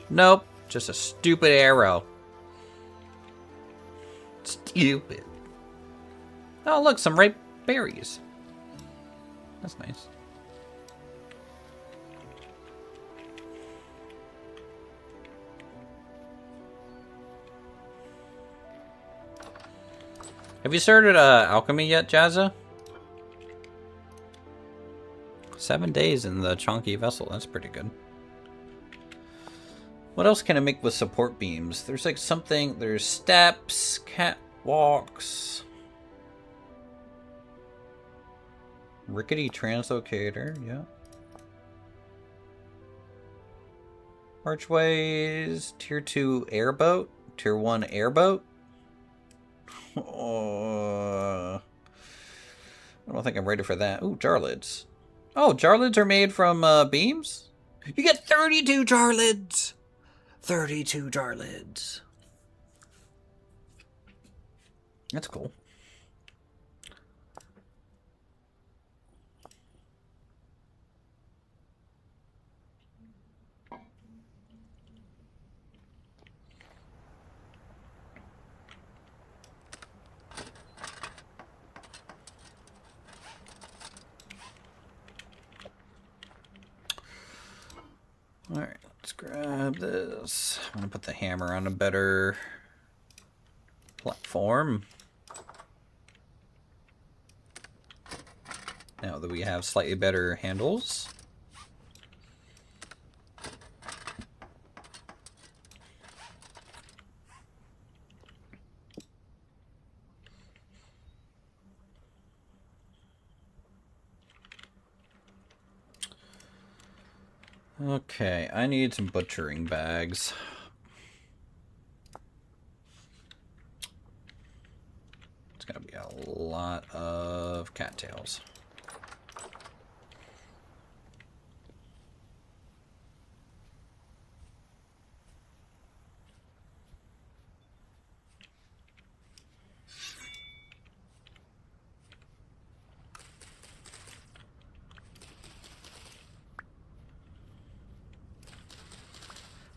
Nope. Just a stupid arrow. Stupid. Oh, look, some ripe berries. That's nice. Have you started alchemy yet, Jazza? 7 days in the chonky vessel. That's pretty good. What else can I make with support beams? There's like something. There's steps, catwalks, rickety translocator. Yeah. Archways. Tier 2 airboat. Tier 1 airboat. I don't think I'm ready for that. Ooh, jar lids. Oh, jar lids are made from beams? You get 32 jar lids! 32 jar lids. That's cool. Alright, let's grab this. I'm gonna put the hammer on a better platform. Now that we have slightly better handles. Okay, I need some butchering bags. It's gonna be a lot of cattails.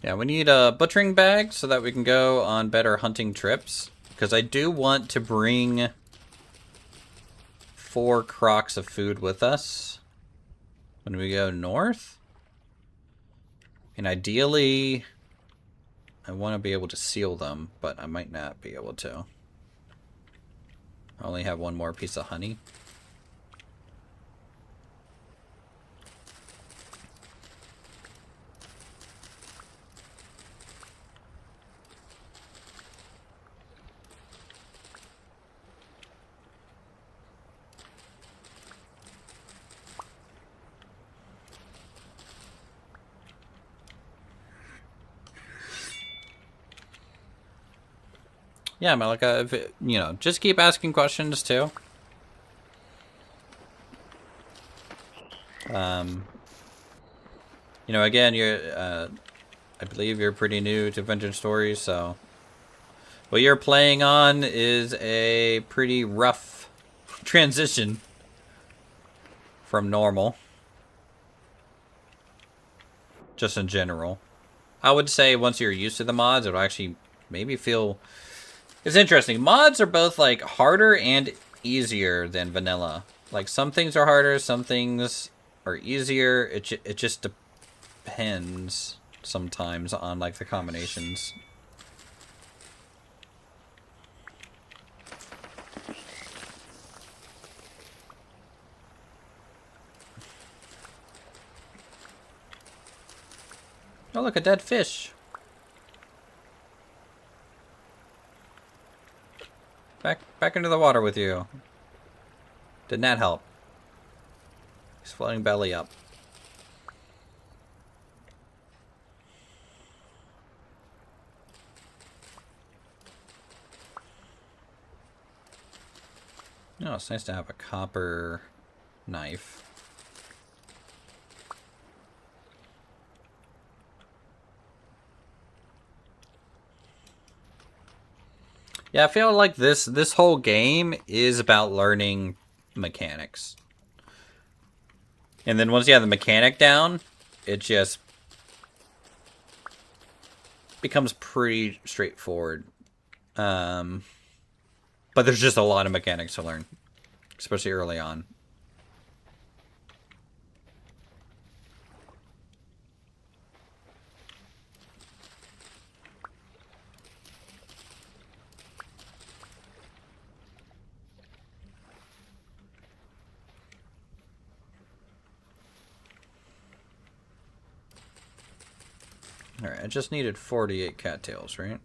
Yeah, we need a butchering bag so that we can go on better hunting trips. Because I do want to bring 4 crocks of food with us when we go north. And ideally, I want to be able to seal them, but I might not be able to. I only have 1 more piece of honey. Yeah, Malika, if it, you know, just keep asking questions too. You know, again, I believe you're pretty new to Adventure Stories, so what you're playing on is a pretty rough transition from normal. Just in general. I would say once you're used to the mods, it'll actually maybe feel... It's interesting. Mods are both, like, harder and easier than vanilla. Like, some things are harder, some things are easier. It just depends sometimes on, like, the combinations. Oh, look, a dead fish. Back into the water with you. Didn't that help? He's floating belly up. Oh, it's nice to have a copper knife. Yeah, I feel like this whole game is about learning mechanics. And then once you have the mechanic down, it just becomes pretty straightforward. But there's just a lot of mechanics to learn, especially early on. Alright, I just needed 48 cattails, right?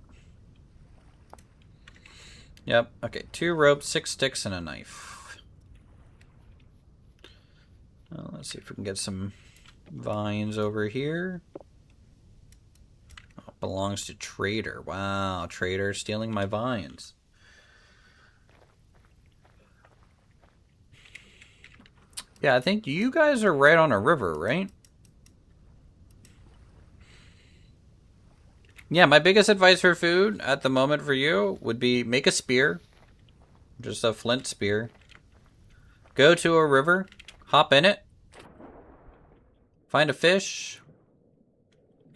Yep, okay. 2 ropes, 6 sticks, and a knife. Well, let's see if we can get some vines over here. Oh, belongs to Trader. Wow, Trader stealing my vines. Yeah, I think you guys are right on a river, right? Yeah, my biggest advice for food at the moment for you would be make a spear. Just a flint spear. Go to a river. Hop in it. Find a fish.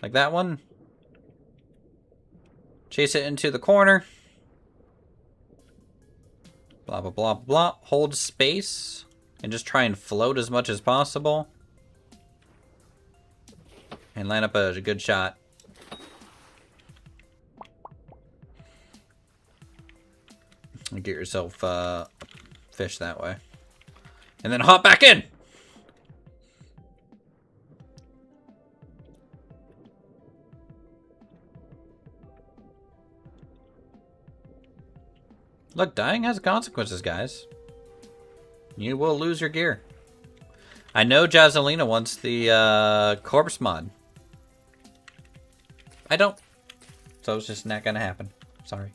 Like that one. Chase it into the corner. Blah, blah, blah, blah. Hold space. And just try and float as much as possible. And line up a good shot. And get yourself fish that way. And then hop back in! Look, dying has consequences, guys. You will lose your gear. I know Jazzalina wants the corpse mod. I don't. So it's just not gonna happen. Sorry.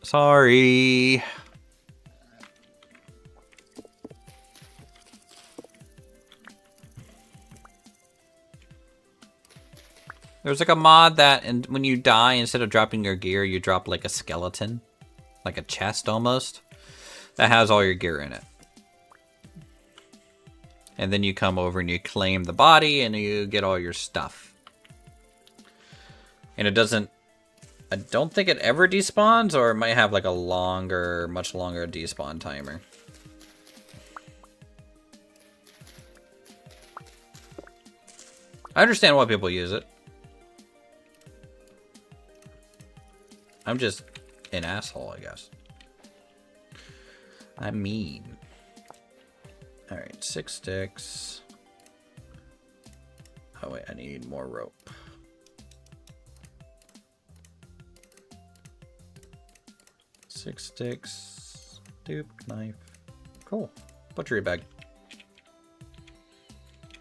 Sorry. There's like a mod that, and when you die, instead of dropping your gear, you drop like a skeleton, like a chest almost, that has all your gear in it. And then you come over and you claim the body and you get all your stuff. And it doesn't, I don't think it ever despawns, or it might have like a longer, much longer despawn timer. I understand why people use it. I'm just an asshole, I guess. I'm mean. Alright, 6 sticks. Oh wait, I need more rope. 6 sticks. Doop, knife. Cool. Butchery bag.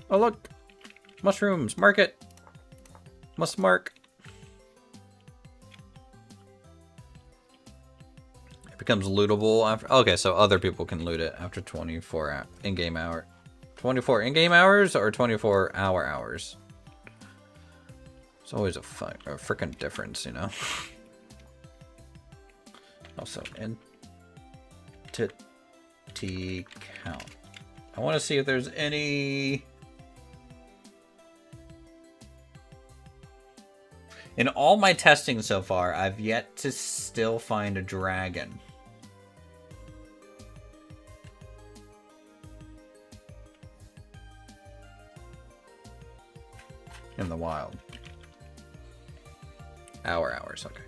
Oh look! Mushrooms! Market! Must mark. It becomes lootable after. Okay, so other people can loot it after 24 in-game hour. 24 in-game hours or 24-hour hours? It's always a freaking difference, you know? Also, entity count. I want to see if there's any... In all my testing so far, I've yet to still find a dragon. In the wild. Hours, okay.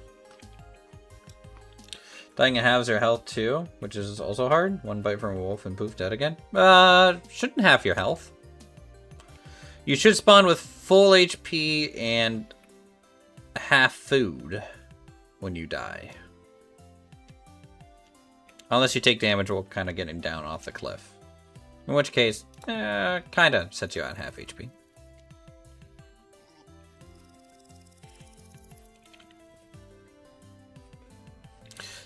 Dying in halves their health too, which is also hard. One bite from a wolf and poof, dead again. Shouldn't half your health. You should spawn with full HP and half food when you die. Unless you take damage while kind of getting down off the cliff. In which case, kind of sets you on half HP.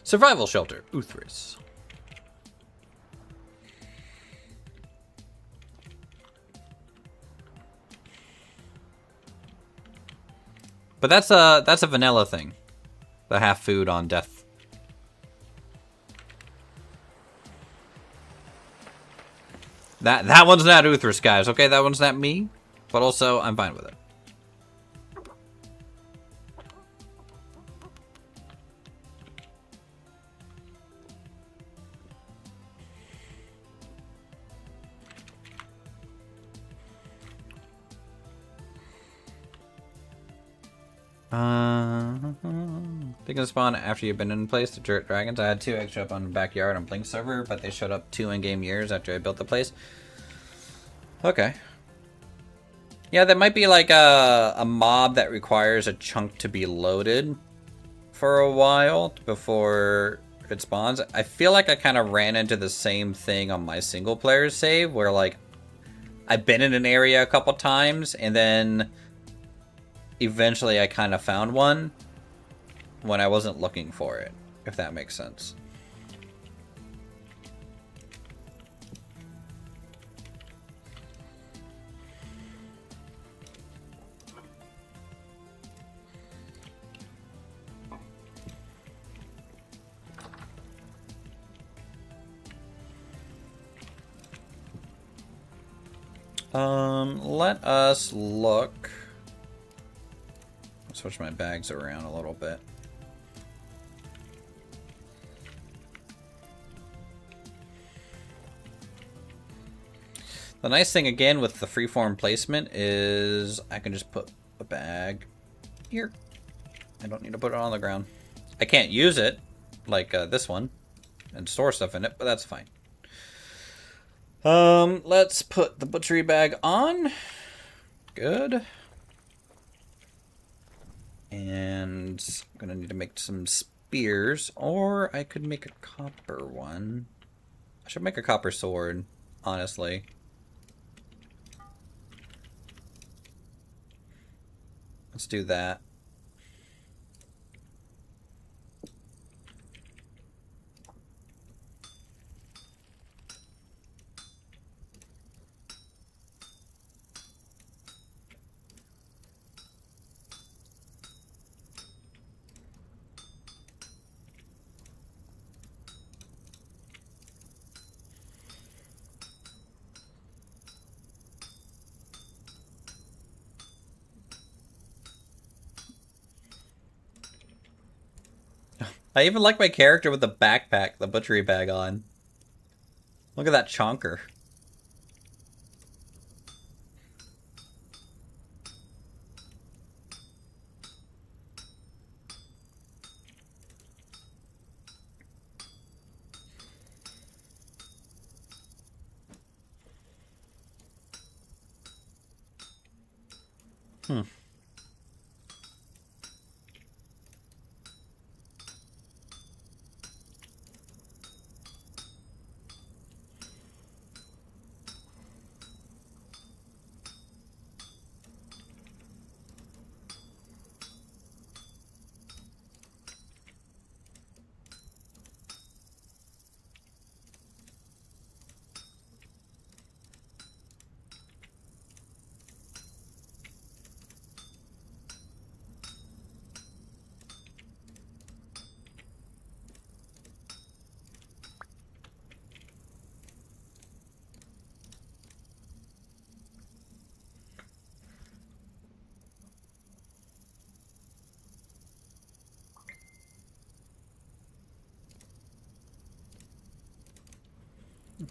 Survival shelter, Uthris. But that's a vanilla thing. The half food on death. That one's not Uthris, guys. Okay, that one's not me. But also, I'm fine with it. They can spawn after you've been in place. The dirt dragons. I had 2 extra up on the backyard on Blink server, but they showed up 2 in-game years after I built the place. Okay. Yeah, there might be like a mob that requires a chunk to be loaded for a while before it spawns. I feel like I kind of ran into the same thing on my single player save, where like I've been in an area a couple times and then eventually I kind of found one when I wasn't looking for it, if that makes sense. Let us look. I'll switch my bags around a little bit. The nice thing again with the freeform placement is I can just put a bag here. I don't need to put it on the ground. I can't use it like this one and store stuff in it, but that's fine. Let's put the butchery bag on. Good. And I'm gonna need to make some spears, or I could make a copper one. I should make a copper sword, honestly. Let's do that. I even like my character with the backpack, the butchery bag on. Look at that chonker.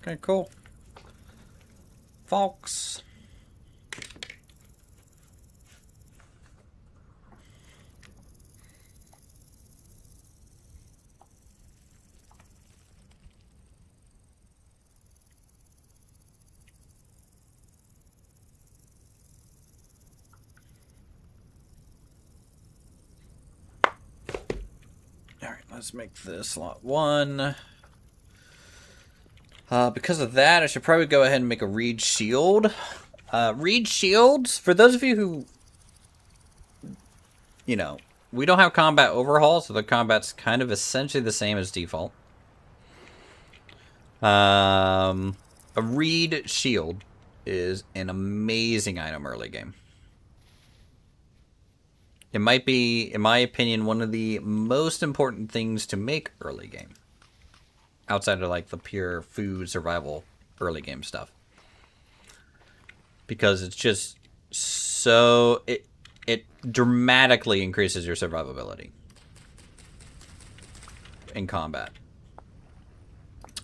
Okay, cool. Folks. Alright, let's make this slot 1. Because of that, I should probably go ahead and make a reed shield. Reed shields, for those of you who, you know, we don't have combat overhaul, so the combat's kind of essentially the same as default. A reed shield is an amazing item early game. It might be, in my opinion, one of the most important things to make early game. Outside of like the pure food survival early game stuff. Because it's just so, it dramatically increases your survivability in combat.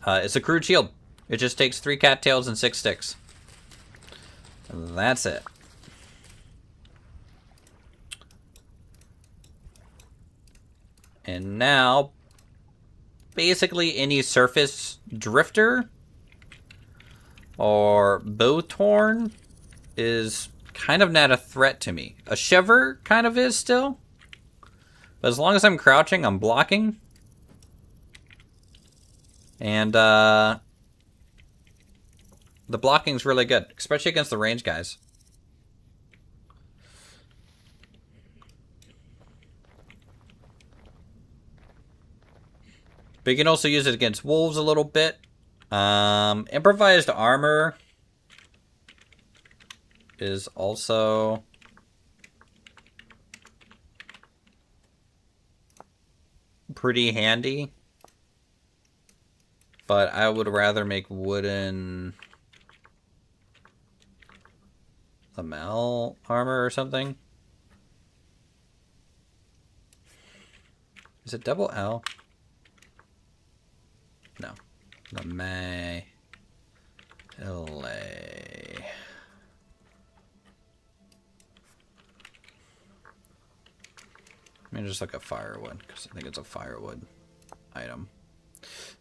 It's a crude shield. It just takes 3 cattails and 6 sticks. That's it. And now, basically any surface drifter or bowthorn is kind of not a threat to me. A shiver kind of is still. But as long as I'm crouching, I'm blocking. And the blocking's really good, especially against the range guys. But you can also use it against wolves a little bit. Improvised armor is also pretty handy. But I would rather make wooden lamel armor or something. Is it double L? No. Lamé. Let me just look at firewood, because I think it's a firewood item.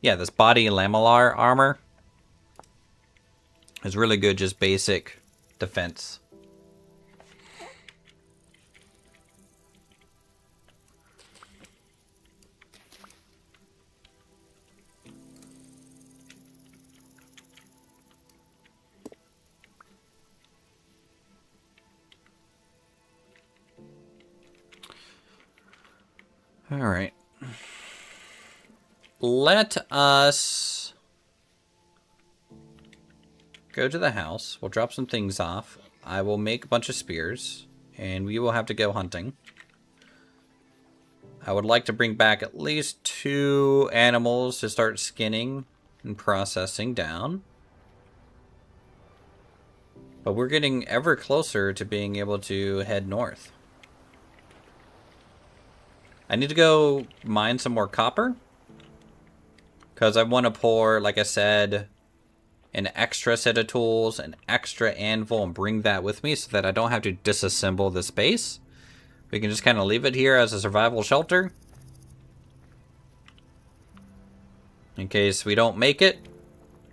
Yeah, this body lamellar armor is really good, just basic defense. All right. Let us go to the house. We'll drop some things off. I will make a bunch of spears, and we will have to go hunting. I would like to bring back at least 2 animals to start skinning and processing down. But we're getting ever closer to being able to head north. I need to go mine some more copper. Because I want to pour, like I said, an extra set of tools, an extra anvil, and bring that with me so that I don't have to disassemble this base. We can just kind of leave it here as a survival shelter. In case we don't make it,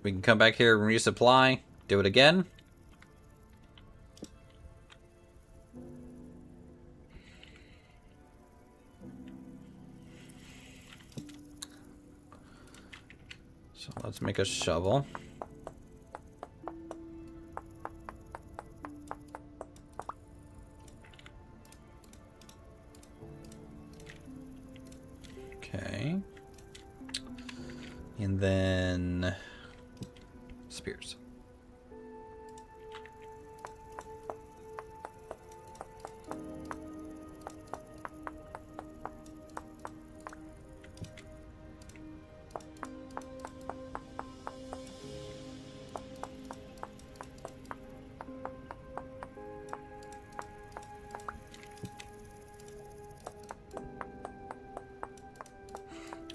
we can come back here and resupply, do it again. So let's make a shovel. Okay. And then spears.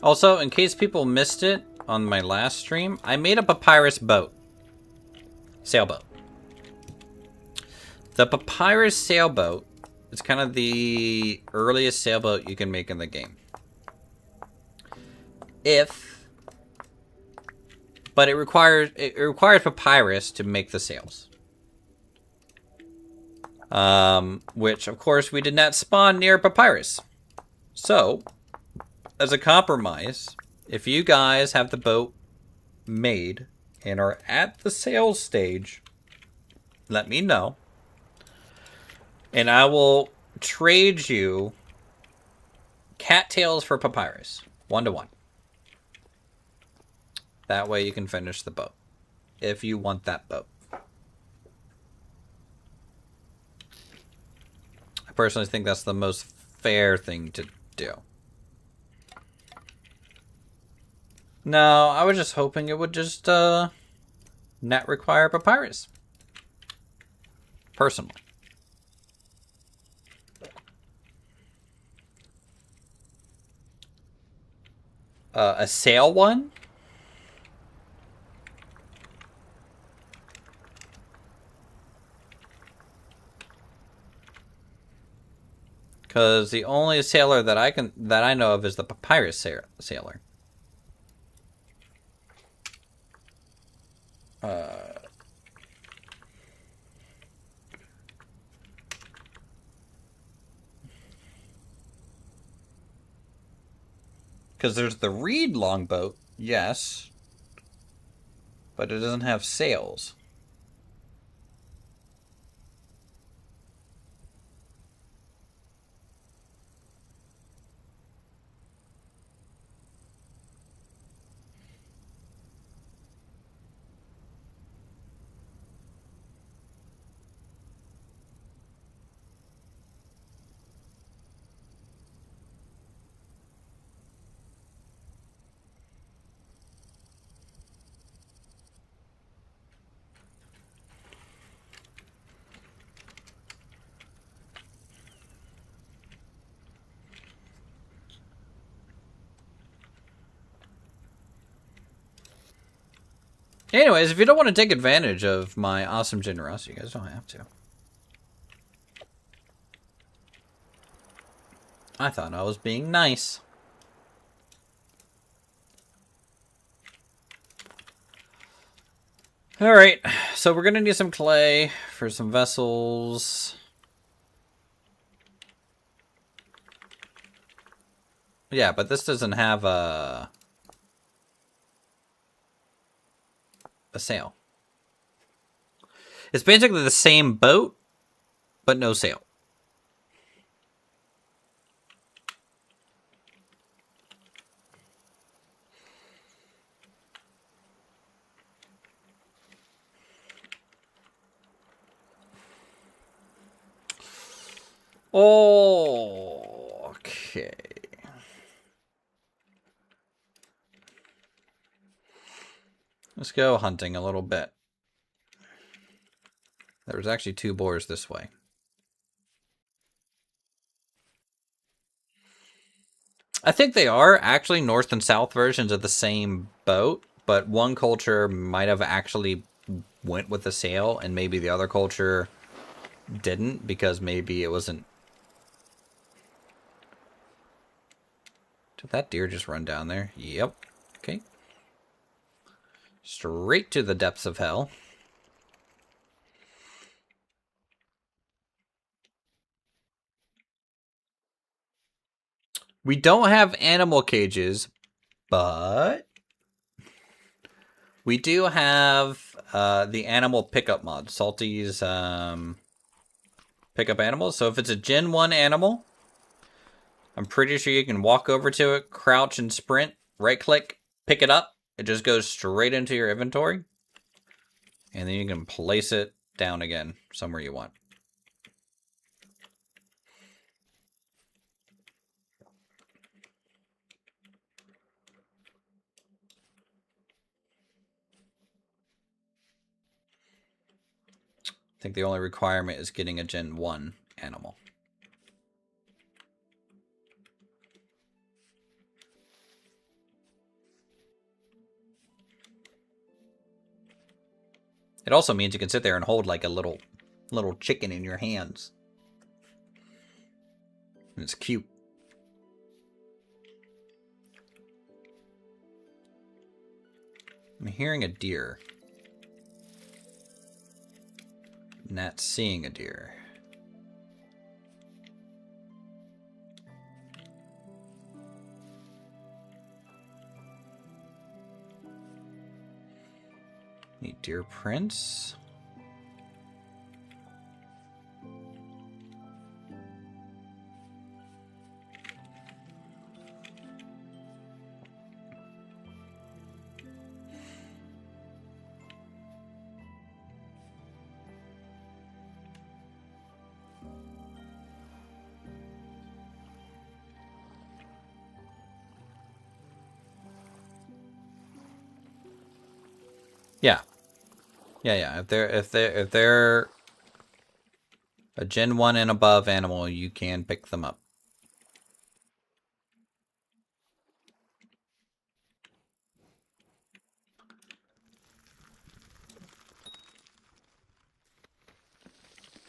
Also, in case people missed it, on my last stream, I made a papyrus boat. Sailboat. The papyrus sailboat is kind of the earliest sailboat you can make in the game. But it requires papyrus to make the sails. Which, of course, we did not spawn near papyrus. So, as a compromise, if you guys have the boat made and are at the sales stage, let me know. And I will trade you cattails for papyrus. 1-to-1. That way you can finish the boat. If you want that boat. I personally think that's the most fair thing to do. No, I was just hoping it would just not require papyrus. Personally. A sail one? Because the only sailor that I know of is the papyrus sailor. Because there's the reed longboat, yes, but it doesn't have sails. Anyways, if you don't want to take advantage of my awesome generosity, you guys don't have to. I thought I was being nice. Alright, so we're gonna need some clay for some vessels. Yeah, but this doesn't have a sail. It's basically the same boat, but no sail. Oh, okay. Let's go hunting a little bit. There's actually 2 boars this way. I think they are actually north and south versions of the same boat, but one culture might have actually went with the sail, and maybe the other culture didn't, because maybe it wasn't. Did that deer just run down there? Yep. Okay. Straight to the depths of hell. We don't have animal cages, but we do have the animal pickup mod. Salty's pickup animals. So if it's a Gen 1 animal, I'm pretty sure you can walk over to it, crouch and sprint, right click, pick it up. It just goes straight into your inventory. And then you can place it down again somewhere you want. I think the only requirement is getting a Gen 1 animal. It also means you can sit there and hold like a little chicken in your hands. And it's cute. I'm hearing a deer. Not seeing a deer. Need deer prints. Yeah. Yeah. If they're a Gen 1 and above animal, you can pick them up.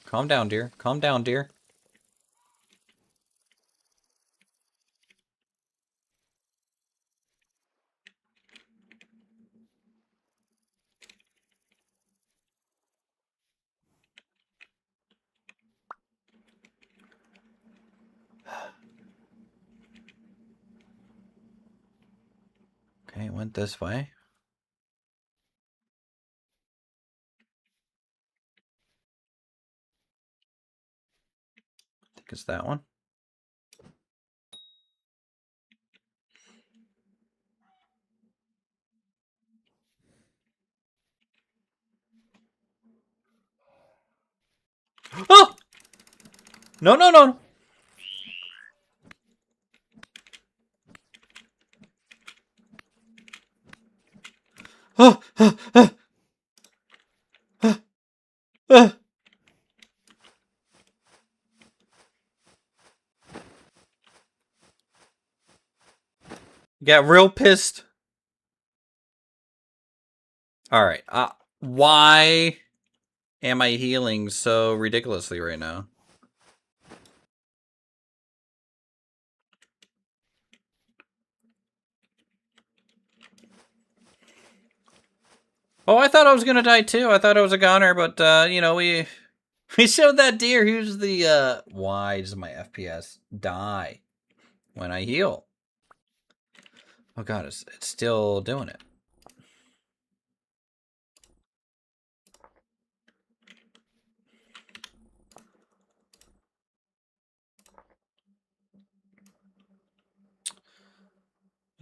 Calm down, dear. Calm down, dear. Okay, it went this way. I think it's that one. Oh! No, no, no. Oh, uh. Got real pissed. All right. Why am I healing so ridiculously right now? Oh, I thought I was gonna die too. I thought I was a goner, but you know, we showed that deer. Here's the why does my FPS die when I heal? Oh god, it's still doing it.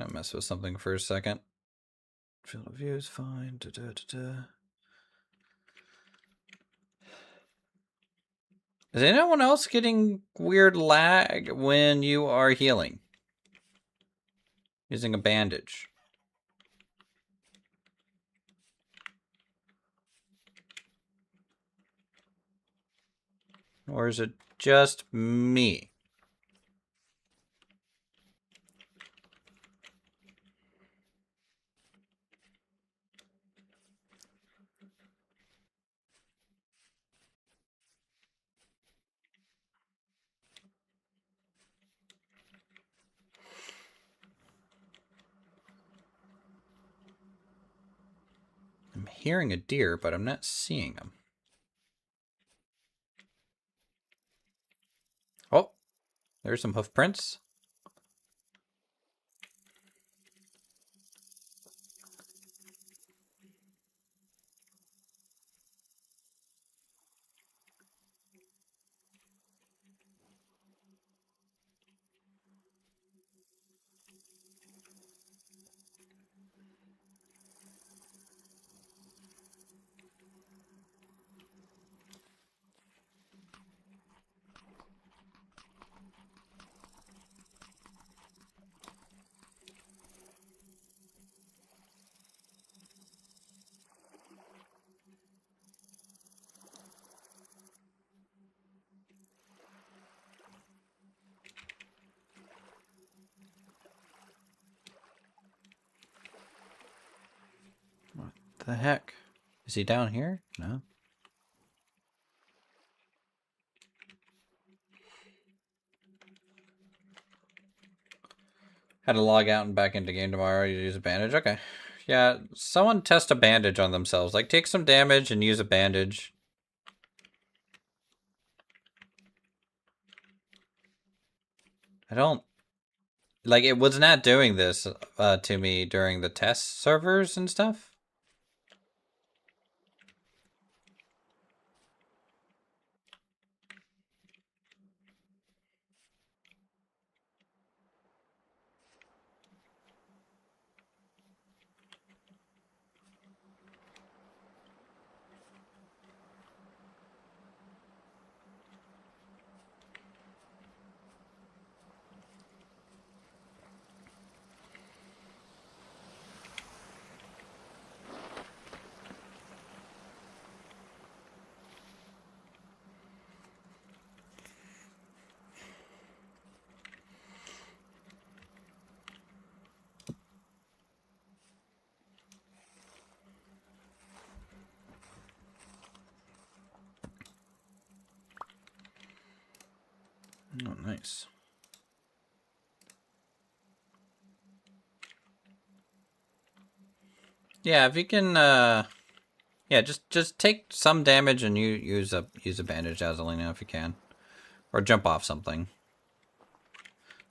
I mess with something for a second. Field of view is fine. Is anyone else getting weird lag when you are healing? Using a bandage. Or is it just me? I'm hearing a deer, but I'm not seeing him. Oh, there's some hoof prints. What the heck? Is he down here? No. Had to log out and back into game tomorrow. You use a bandage? Okay. Yeah, someone test a bandage on themselves. Like, take some damage and use a bandage. I don't... Like, it was not doing this to me during the test servers and stuff. Oh, nice. Yeah, if you can, yeah, just take some damage and you use a bandage, Azalina, if you can, or jump off something.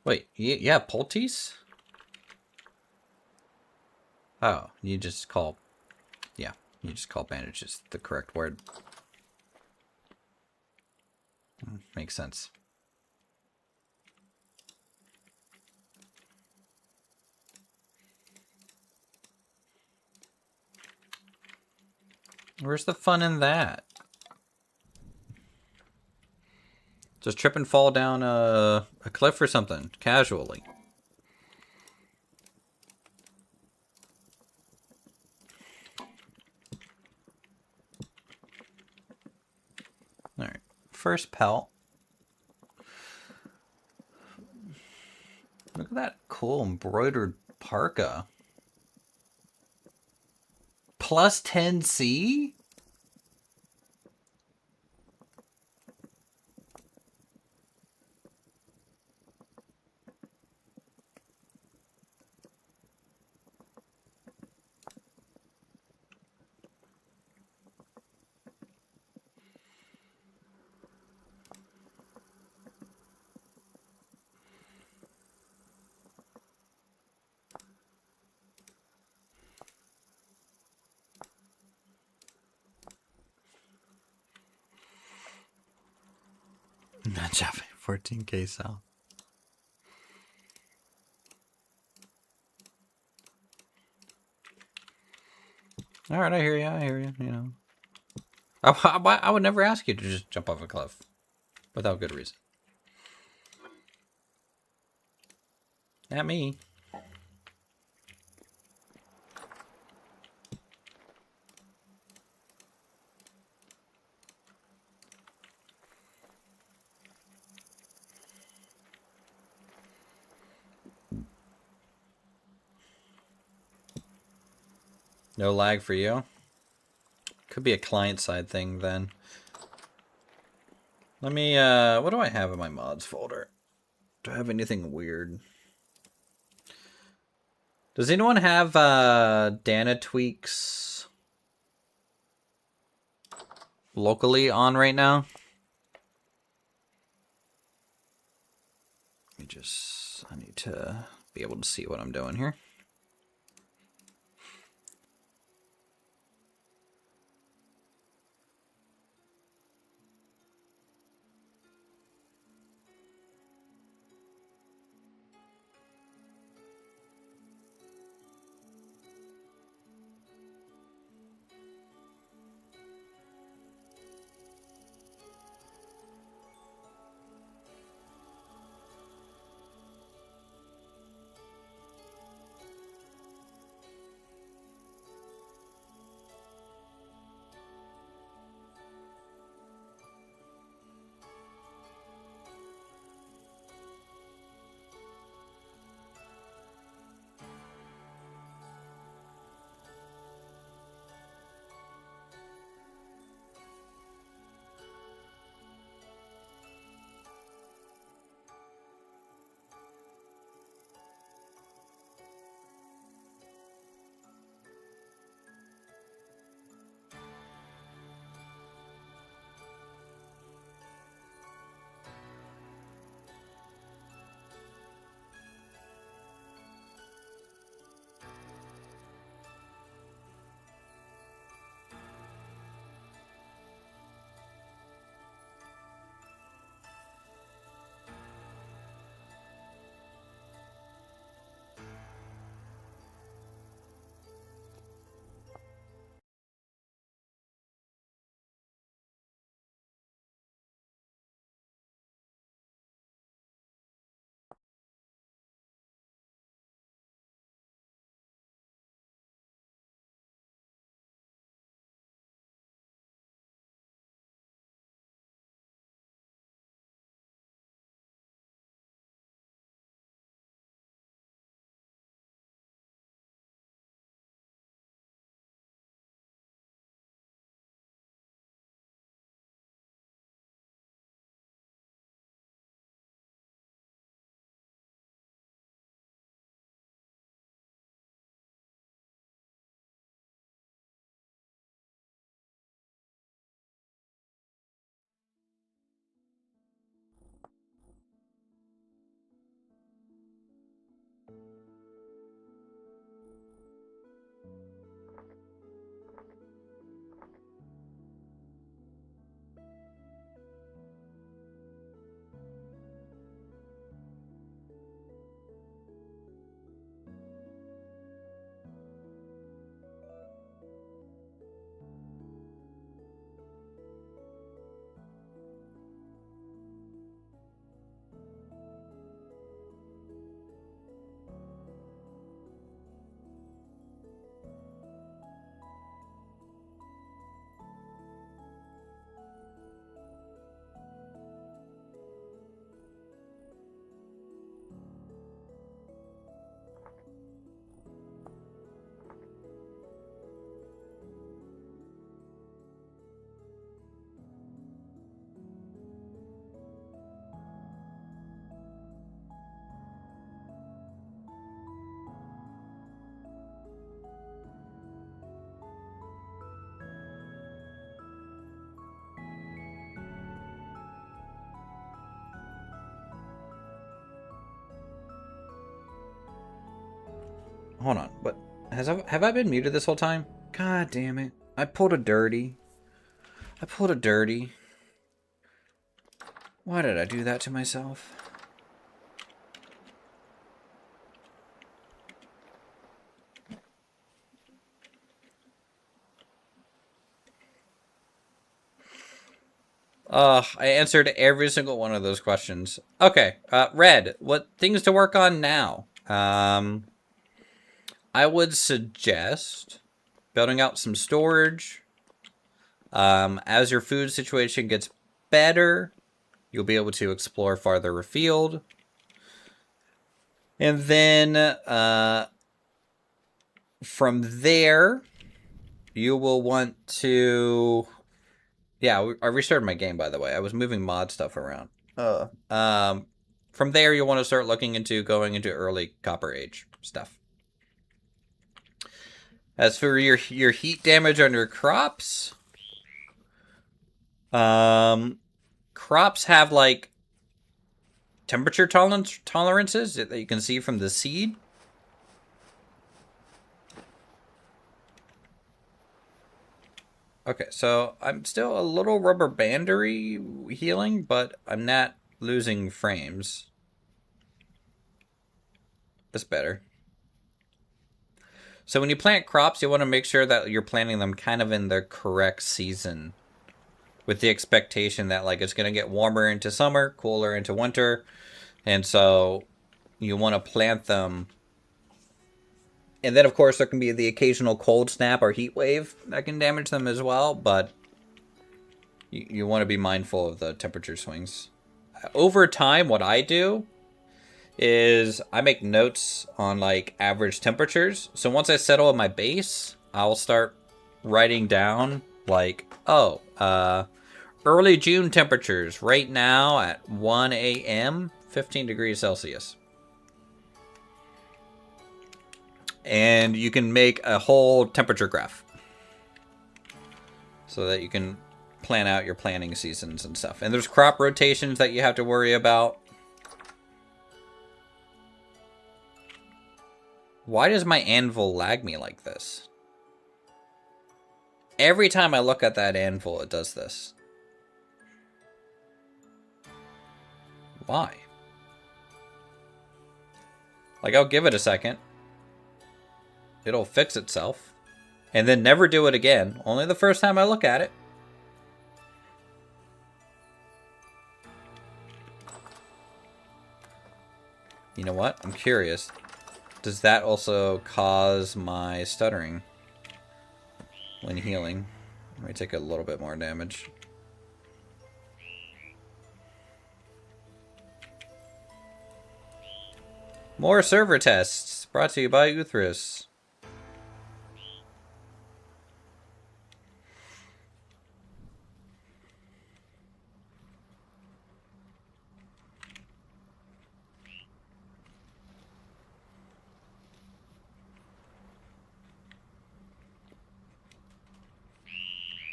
Wait, yeah, poultice? Oh, you just call, yeah, you just call bandages the correct word. Makes sense. Where's the fun in that? Just trip and fall down a cliff or something, casually. Alright, first pelt. Look at that cool embroidered parka. Plus 10C? Not Java, 14K south. All right, I hear you, you know. I would never ask you to just jump off a cliff without good reason. Not me. No lag for you? Could be a client-side thing then. Let me, what do I have in my mods folder? Do I have anything weird? Does anyone have, Dana tweaks locally on right now? Let me I need to be able to see what I'm doing here. hold on. What have I been muted this whole time? God damn it! I pulled a dirty. Why did I do that to myself? I answered every single one of those questions. Okay, Red, what things to work on now? I would suggest building out some storage. As your food situation gets better, you'll be able to explore farther afield. And then from there, you will want to... Yeah, I restarted my game, by the way. I was moving mod stuff around. From there, you'll want to start looking into going into early Copper Age stuff. As for your heat damage on your crops, crops have like temperature tolerances that you can see from the seed. Okay, so I'm still a little rubber bandery healing, but I'm not losing frames. That's better. So when you plant crops, you want to make sure that you're planting them kind of in the correct season, with the expectation that like it's going to get warmer into summer, cooler into winter, and so you want to plant them. And then, of course, there can be the occasional cold snap or heat wave that can damage them as well, but you want to be mindful of the temperature swings. Over time, what I do is I make notes on, like, average temperatures. So once I settle at my base, I'll start writing down, like, early June temperatures right now at 1 a.m., 15 degrees Celsius. And you can make a whole temperature graph so that you can plan out your planting seasons and stuff. And there's crop rotations that you have to worry about. Why does my anvil lag me like this? Every time I look at that anvil, it does this. Why? Like, I'll give it a second. It'll fix itself. And then never do it again. Only the first time I look at it. You know what? I'm curious. Does that also cause my stuttering when healing? Let me take a little bit more damage. More server tests brought to you by Uthris.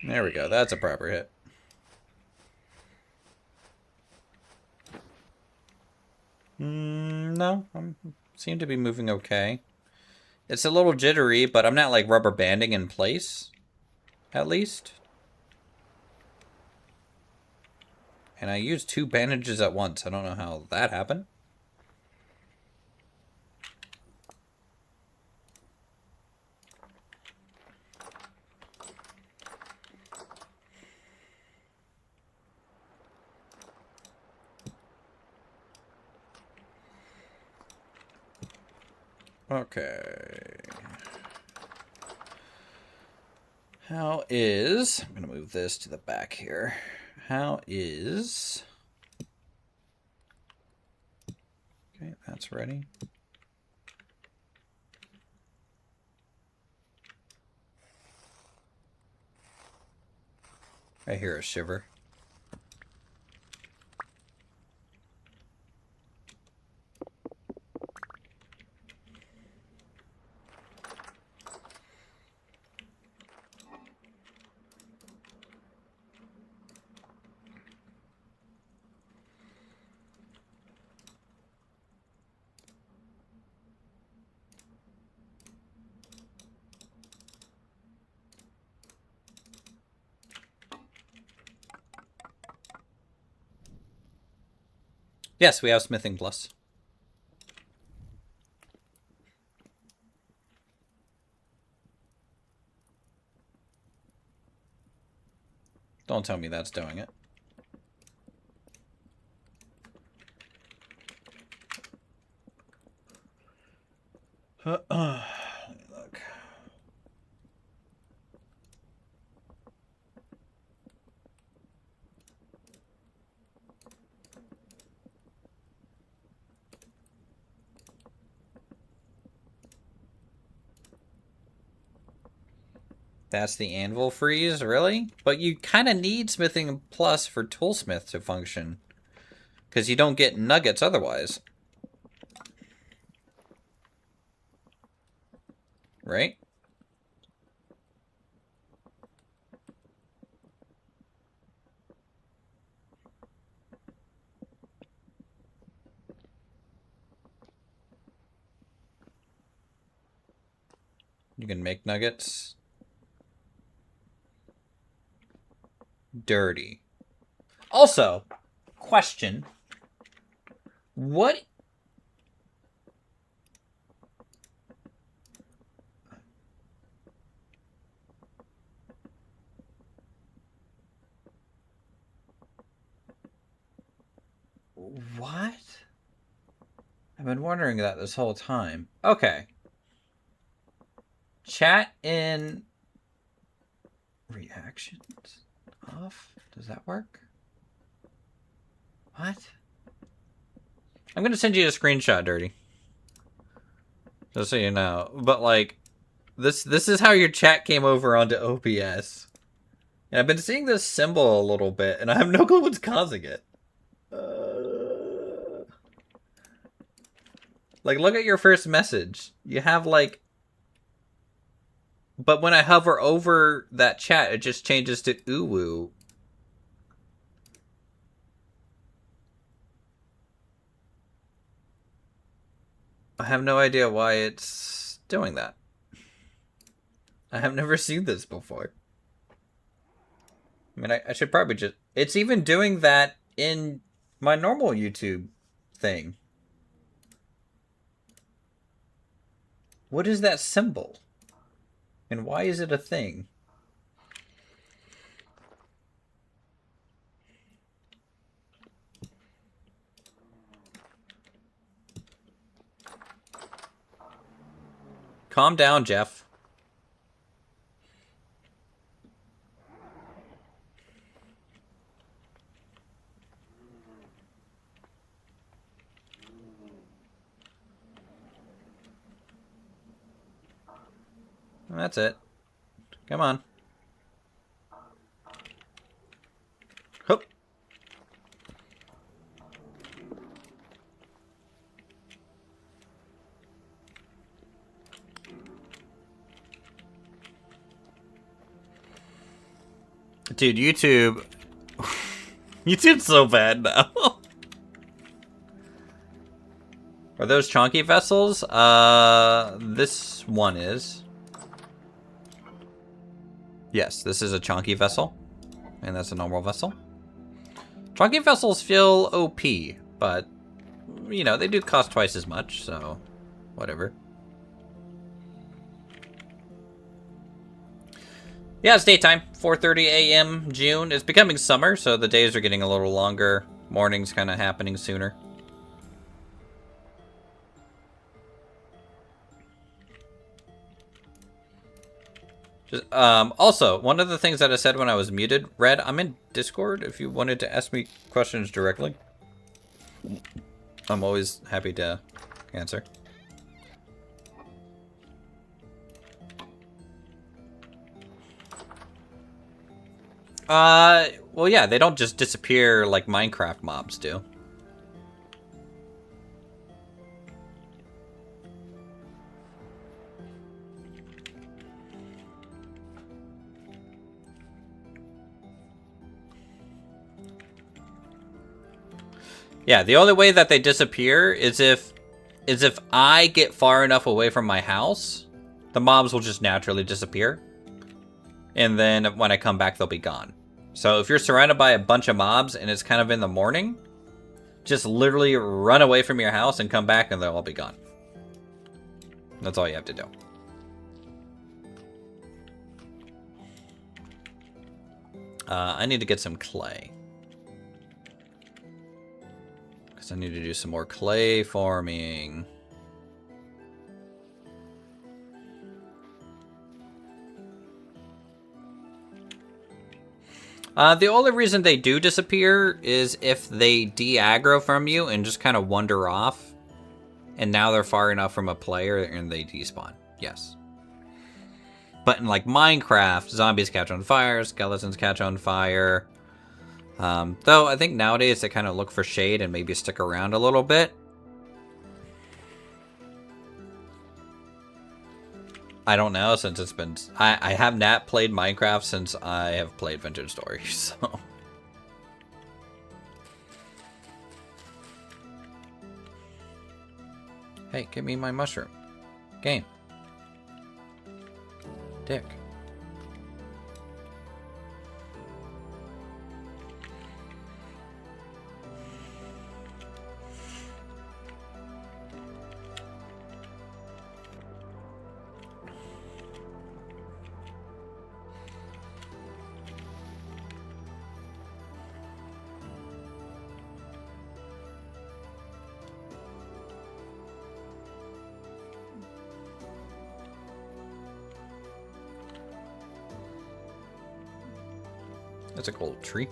There we go. That's a proper hit. No, I seem to be moving okay. It's a little jittery, but I'm not like rubber banding in place, at least. And I used 2 bandages at once. I don't know how that happened. Okay. How is... I'm going to move this to the back here. How is... Okay, that's ready. I hear a shiver. Yes, we have smithing plus. Don't tell me that's doing it. Look. That's the anvil freeze, really? But you kind of need smithing plus for toolsmith to function. Because you don't get nuggets otherwise. Right? You can make nuggets. Dirty. Also, question. What? What? I've been wondering that this whole time. Okay. Chat in reactions off. Does that work? What? I'm gonna send you a screenshot, Dirty. Just so you know. But like, this is how your chat came over onto OBS. And I've been seeing this symbol a little bit, and I have no clue what's causing it. Like, look at your first message. You have like, but when I hover over that chat, it just changes to uwu. I have no idea why it's doing that. I have never seen this before. I mean, I should probably just... It's even doing that in my normal YouTube thing. What is that symbol? And why is it a thing? Calm down, Jeff. That's it. Come on. Hoop. Dude, YouTube... YouTube's so bad now. Are those chunky vessels? This one is. Yes, this is a chunky vessel. And that's a normal vessel. Chunky vessels feel OP, but, you know, they do cost twice as much, so whatever. Yeah, it's daytime, 4:30 a.m. June. It's becoming summer, so the days are getting a little longer. Morning's kind of happening sooner. Just, also, one of the things that I said when I was muted, Red, I'm in Discord if you wanted to ask me questions directly. I'm always happy to answer. Well, yeah, they don't just disappear like Minecraft mobs do. Yeah, the only way that they disappear is if I get far enough away from my house, the mobs will just naturally disappear. And then when I come back, they'll be gone. So if you're surrounded by a bunch of mobs and it's kind of in the morning, Just literally run away from your house and come back and they'll all be gone. That's all you have to do. I need to get some clay. Because I need to do some more clay farming. The only reason they do disappear is if they de-aggro from you and just kind of wander off. And now they're far enough from a player and they despawn. Yes. But in like Minecraft, zombies catch on fire, skeletons catch on fire. Though I think nowadays they kind of look for shade and maybe stick around a little bit. I don't know, since it's been... I have not played Minecraft since I have played Vintage Story, so... Hey, give me my mushroom. Game. Dick. That's a cool tree.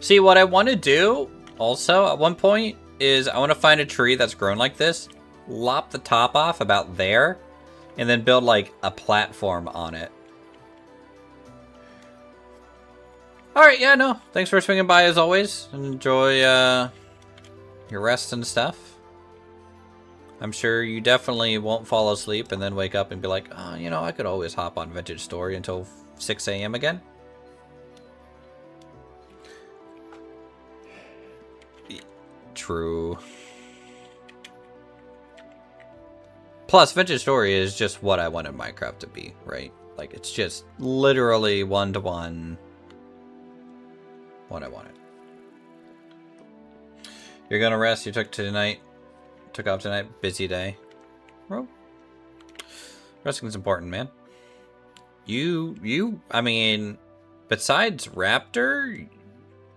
See, what I want to do also at one point is I want to find a tree that's grown like this, lop the top off about there, and then build like a platform on it. Alright, yeah, no. Thanks for swinging by as always. Enjoy your rest and stuff. I'm sure you definitely won't fall asleep and then wake up and be like, oh, you know, I could always hop on Vintage Story until 6 a.m. again. True. Plus, Vintage Story is just what I wanted Minecraft to be, right? Like, it's just literally one-to-one what I wanted. You're gonna rest? You took off tonight? Busy day. Well, resting's important, man. I mean, besides Raptor,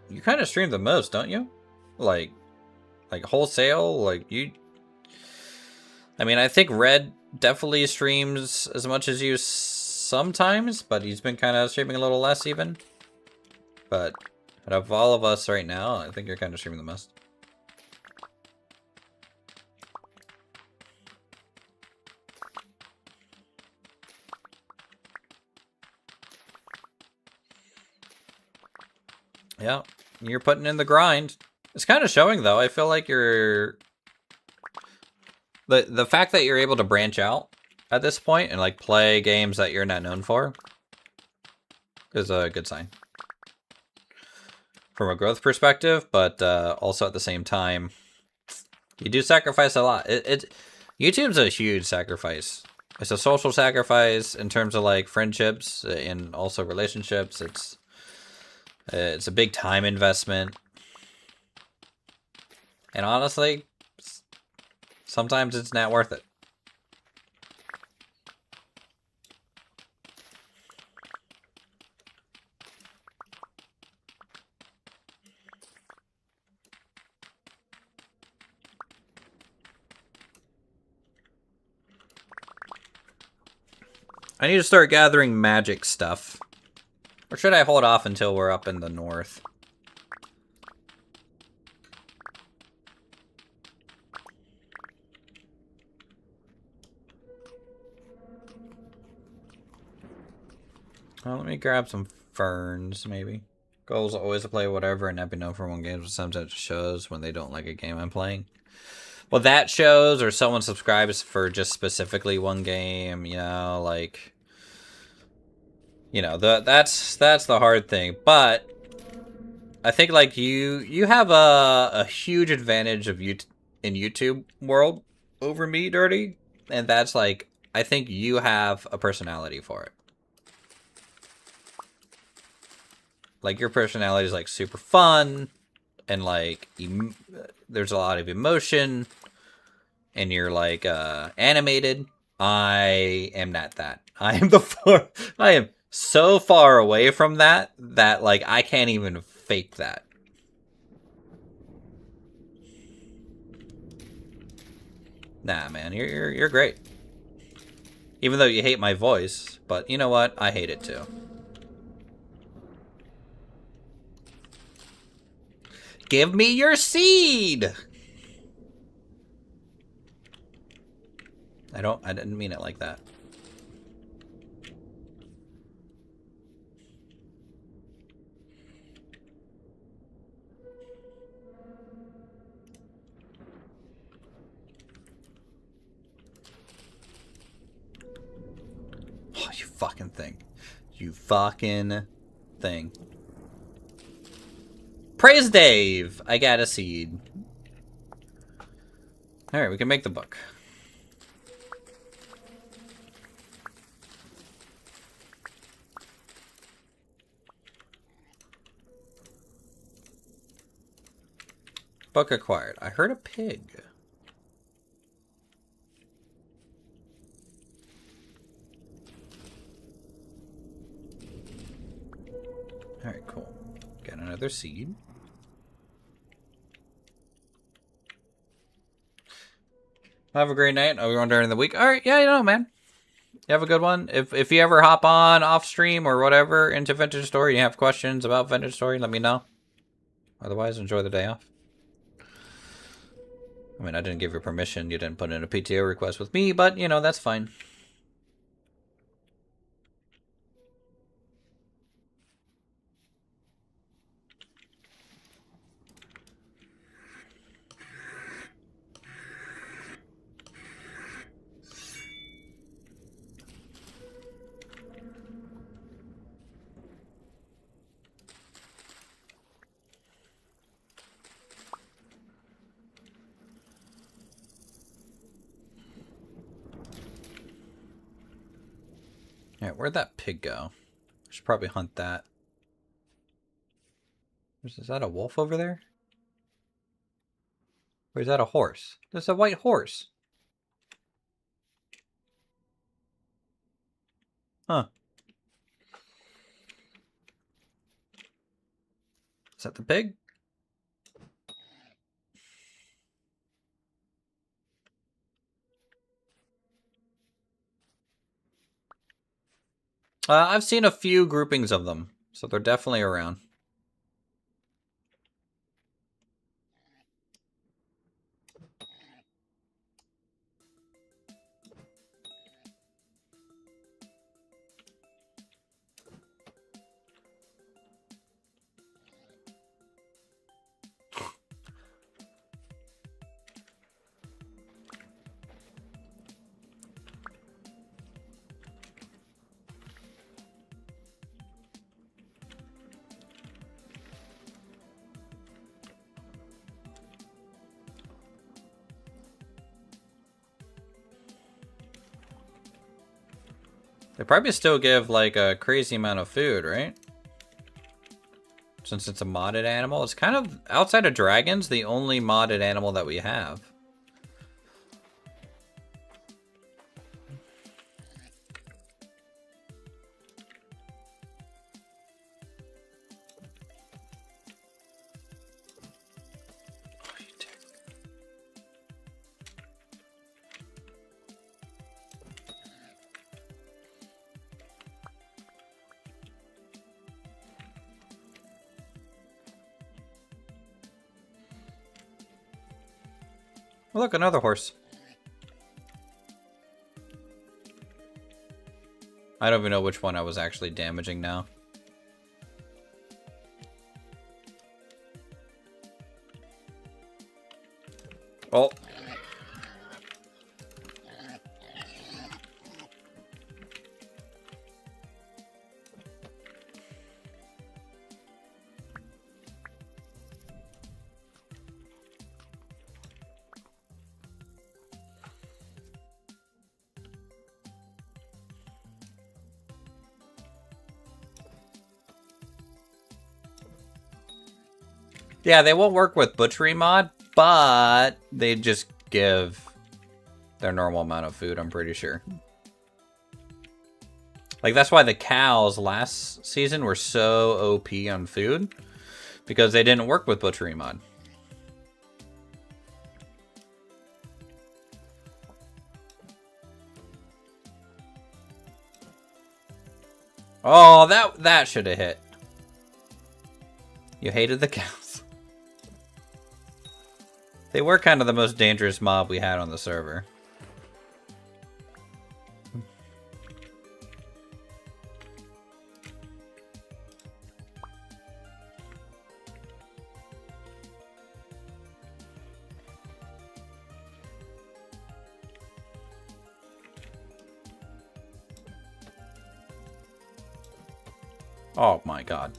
you kind of stream the most, don't you? Like wholesale, like you... I mean, I think Red definitely streams as much as you sometimes, but he's been kind of streaming a little less even. But out of all of us right now, I think you're kind of streaming the most. Yeah, you're putting in the grind. It's kind of showing, though. I feel like you're... The fact that you're able to branch out at this point and, like, play games that you're not known for is a good sign. From a growth perspective, but also at the same time, you do sacrifice a lot. YouTube's a huge sacrifice. It's a social sacrifice in terms of, like, friendships and also relationships. It's a big time investment. And honestly, sometimes it's not worth it. I need to start gathering magic stuff. Or should I hold off until we're up in the north? Well, let me grab some ferns, maybe. Goal is always to play whatever and not be known for one game, but sometimes it shows when they don't like a game I'm playing. Well, that shows, or someone subscribes for just specifically one game, you know, like... You know, that's the hard thing, but I think like you have a huge advantage of in YouTube world over me, Dirty, and that's like I think you have a personality for it. Like your personality is like super fun, and like there's a lot of emotion, and you're like animated. I am not that. I am I am so far away from that like I can't even fake that. Nah, man, you're great. Even though you hate my voice, but you know what? I hate it too. Give me your seed. I didn't mean it like that. Oh, you fucking thing. You fucking thing. Praise Dave! I got a seed. Alright, we can make the book. Book acquired. I heard a pig. Alright, cool. Got another seed. Have a great night. Are we on during the week? Alright, yeah, you know, man. You have a good one. If you ever hop on off stream or whatever into Vintage Story and you have questions about Vintage Story, let me know. Otherwise, enjoy the day off. I mean, I didn't give you permission. You didn't put in a PTO request with me, but, you know, that's fine. Alright, where'd that pig go? I should probably hunt that. Is that a wolf over there? Or is that a horse? There's a white horse. Huh. Is that the pig? I've seen a few groupings of them, so they're definitely around. They probably still give, like, a crazy amount of food, right? Since it's a modded animal. It's kind of, outside of dragons, the only modded animal that we have. Oh, look, another horse. I don't even know which one I was actually damaging now. Oh. Yeah, they won't work with butchery mod, but they just give their normal amount of food, I'm pretty sure. Like, that's why the cows last season were so OP on food, because they didn't work with butchery mod. Oh, that should have hit. You hated the cows. They were kind of the most dangerous mob we had on the server. Oh my god.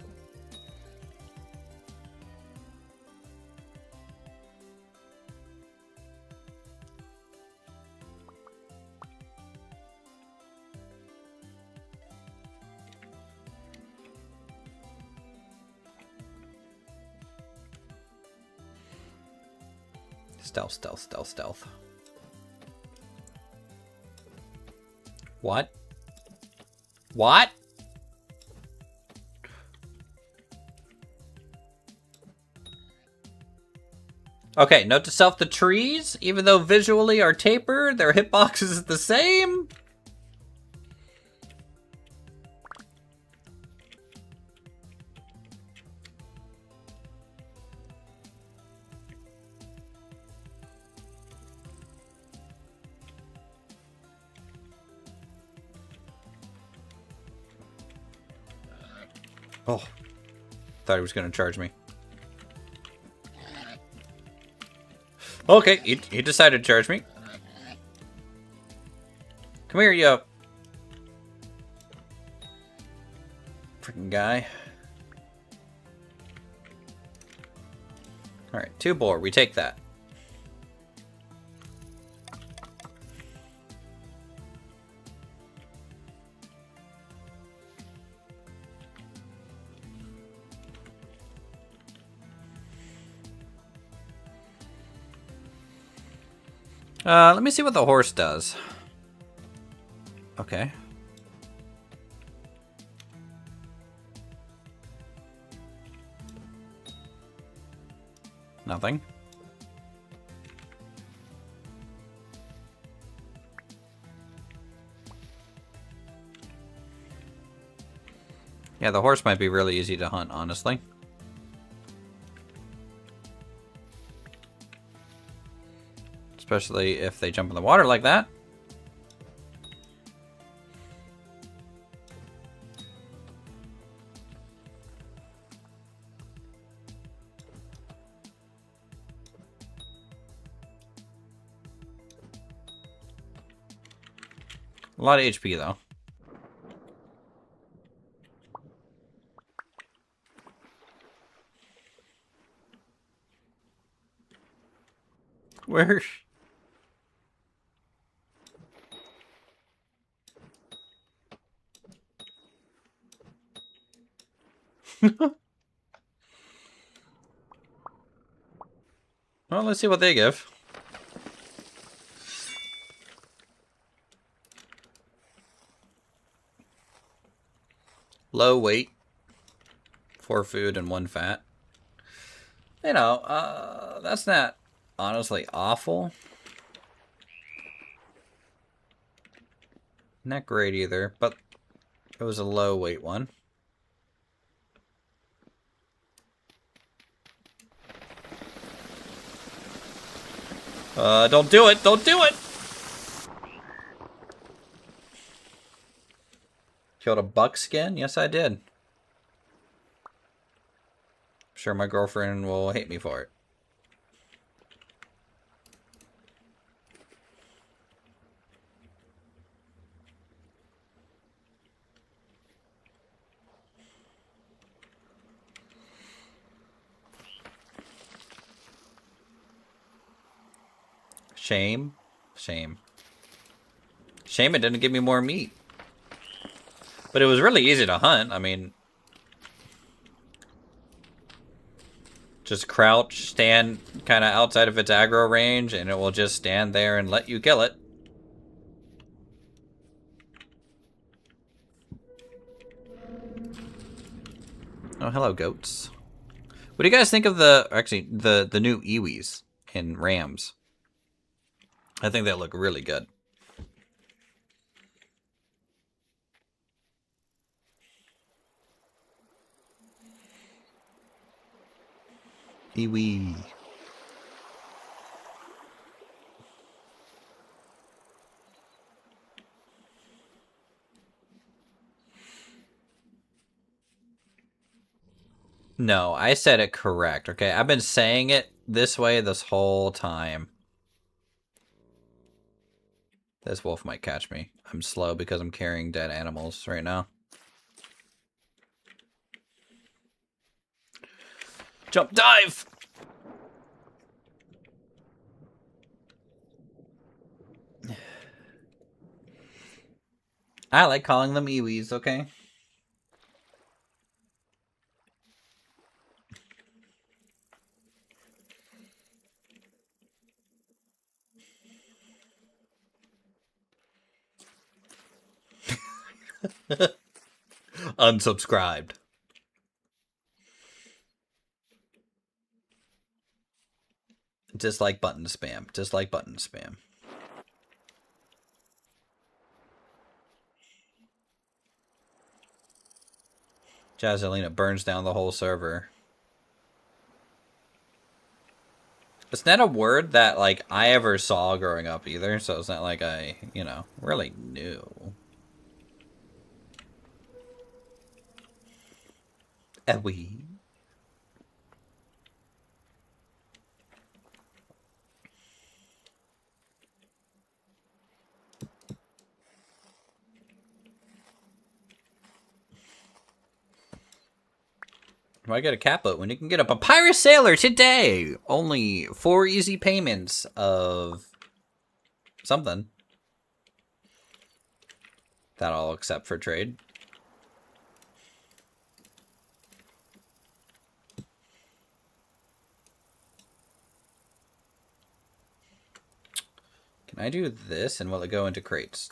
Stealth, stealth, stealth, stealth. What? What? Okay, note to self, the trees, even though visually are tapered, their hitbox is the same. Oh, thought he was going to charge me. Okay, he decided to charge me. Come here, you freaking guy. Alright, 2 boar. We take that. Let me see what the horse does. Okay. Nothing. Yeah, the horse might be really easy to hunt, honestly. Especially if they jump in the water like that. A lot of HP, though. Where? Well, let's see what they give. Low weight, 4 food and 1 fat. You know, that's not honestly awful. Not great either, but it was a low weight one. Don't do it! Don't do it! Killed a buckskin? Yes, I did. I'm sure my girlfriend will hate me for it. Shame. Shame. Shame it didn't give me more meat. But it was really easy to hunt. I mean... Just crouch, stand kind of outside of its aggro range, and it will just stand there and let you kill it. Oh, hello, goats. What do you guys think of the new Iwis in Rams? I think they look really good. Iwi. No, I said it correct, okay? I've been saying it this way this whole time. This wolf might catch me. I'm slow because I'm carrying dead animals right now. Jump dive! I like calling them Iwis, okay? Unsubscribed. Dislike button spam. Dislike button spam. Jazzalina burns down the whole server. It's not a word that, like, I ever saw growing up either, so it's not like I, you know, really knew. Ewie. Why get a cat boat when you can get a papyrus sailor today? Only 4 easy payments of something that I'll accept for trade. Can I do this and will it go into crates?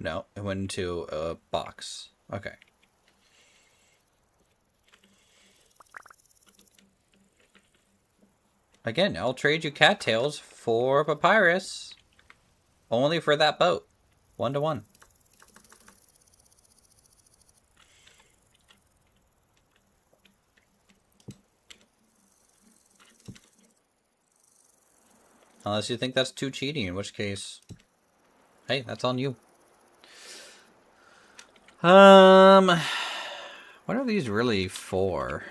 No, it went into a box. Okay. Again, I'll trade you cattails for papyrus. Only for that boat. 1-to-1. Unless you think that's too cheating, in which case, hey, that's on you. What are these really for?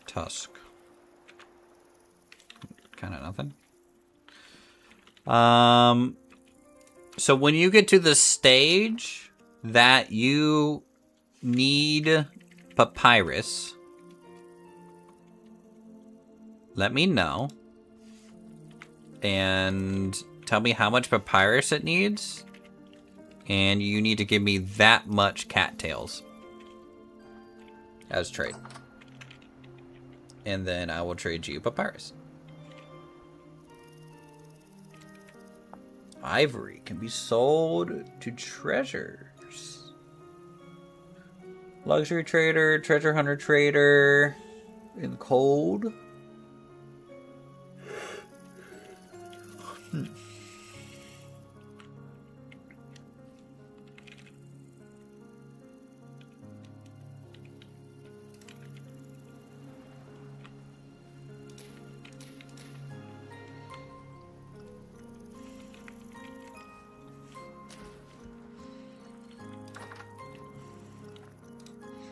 Tusk. Kind of nothing. So when you get to the stage that you need papyrus, let me know. And tell me how much papyrus it needs. And you need to give me that much cattails as trade. And then I will trade you papyrus. Ivory can be sold to treasures. Luxury trader, treasure hunter trader, in cold.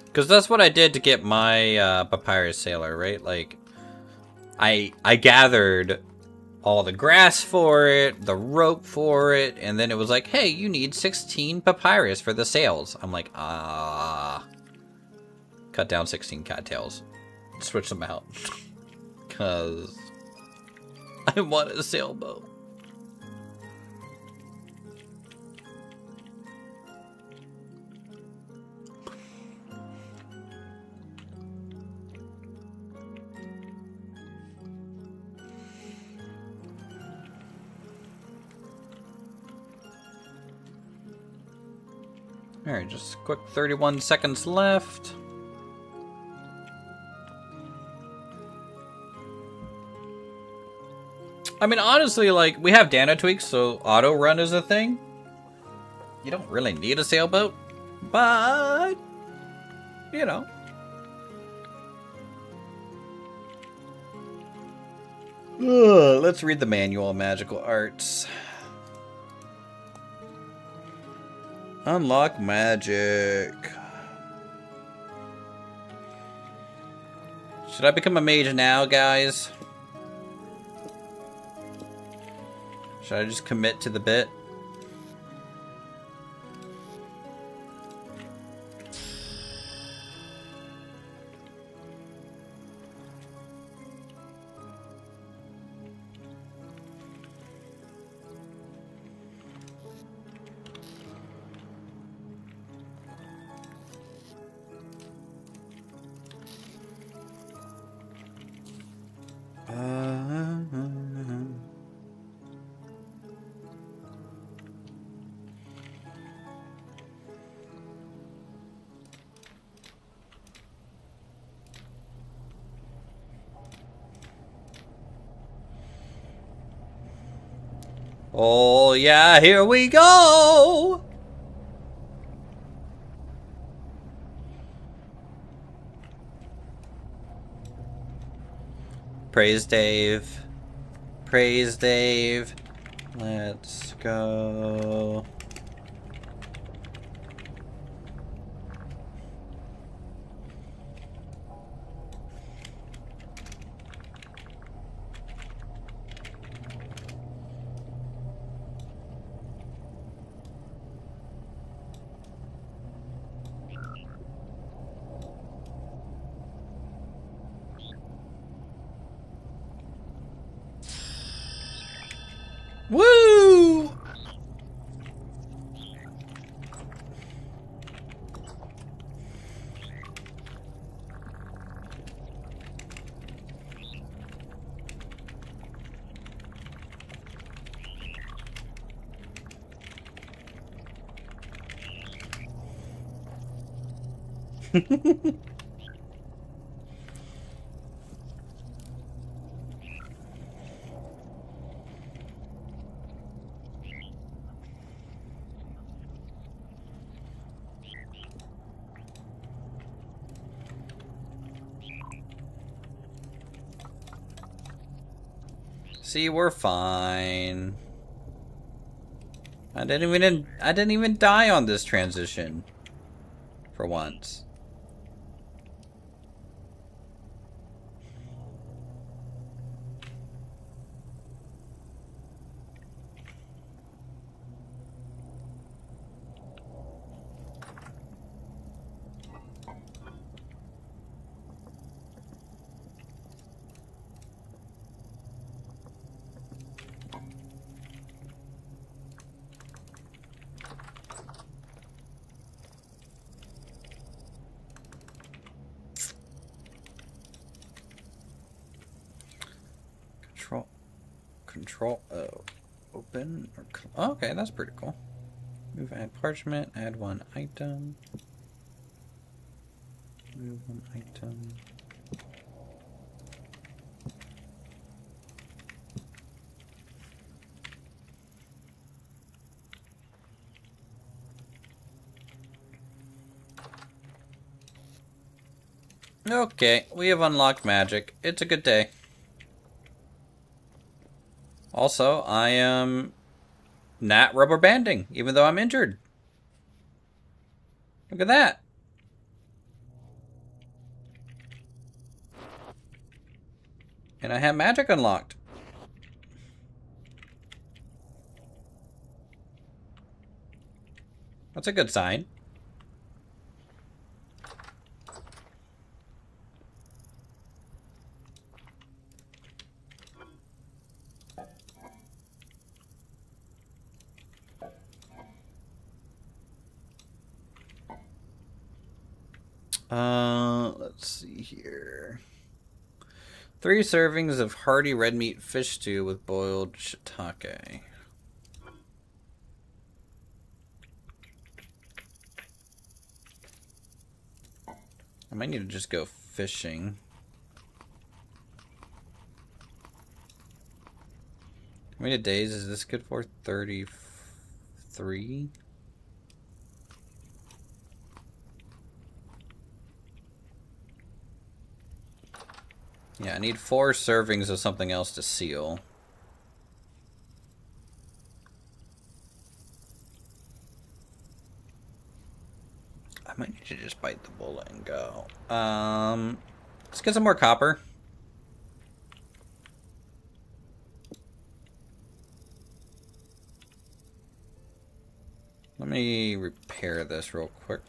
Because that's what I did to get my papyrus sailor, right? Like, I gathered all the grass for it, the rope for it, and then it was like, hey, you need 16 papyrus for the sails. I'm like, cut down 16 cattails. Switch them out. Because I want a sailboat. Alright, just a quick 31 seconds left. I mean, honestly, like, we have Dana tweaks, so auto run is a thing. You don't really need a sailboat, but, you know. Ugh, let's read the manual of magical arts. Unlock magic. Should I become a mage now, guys? Should I just commit to the bit? Oh yeah, here we go! Praise Dave. Praise Dave. Let's go. Woo! See, we're fine. I didn't even die on this transition. For once. Control, open, or, oh, okay, that's pretty cool. Move, add parchment, add one item. Move one item. Okay, we have unlocked magic. It's a good day. Also, I am not rubber banding, even though I'm injured. Look at that. And I have magic unlocked. That's a good sign. Let's see here. 3 servings of hearty red meat fish stew with boiled shiitake. I might need to just go fishing. How many days is this good for? 33? Yeah, I need 4 servings of something else to seal. I might need to just bite the bullet and go. Let's get some more copper. Let me repair this real quick.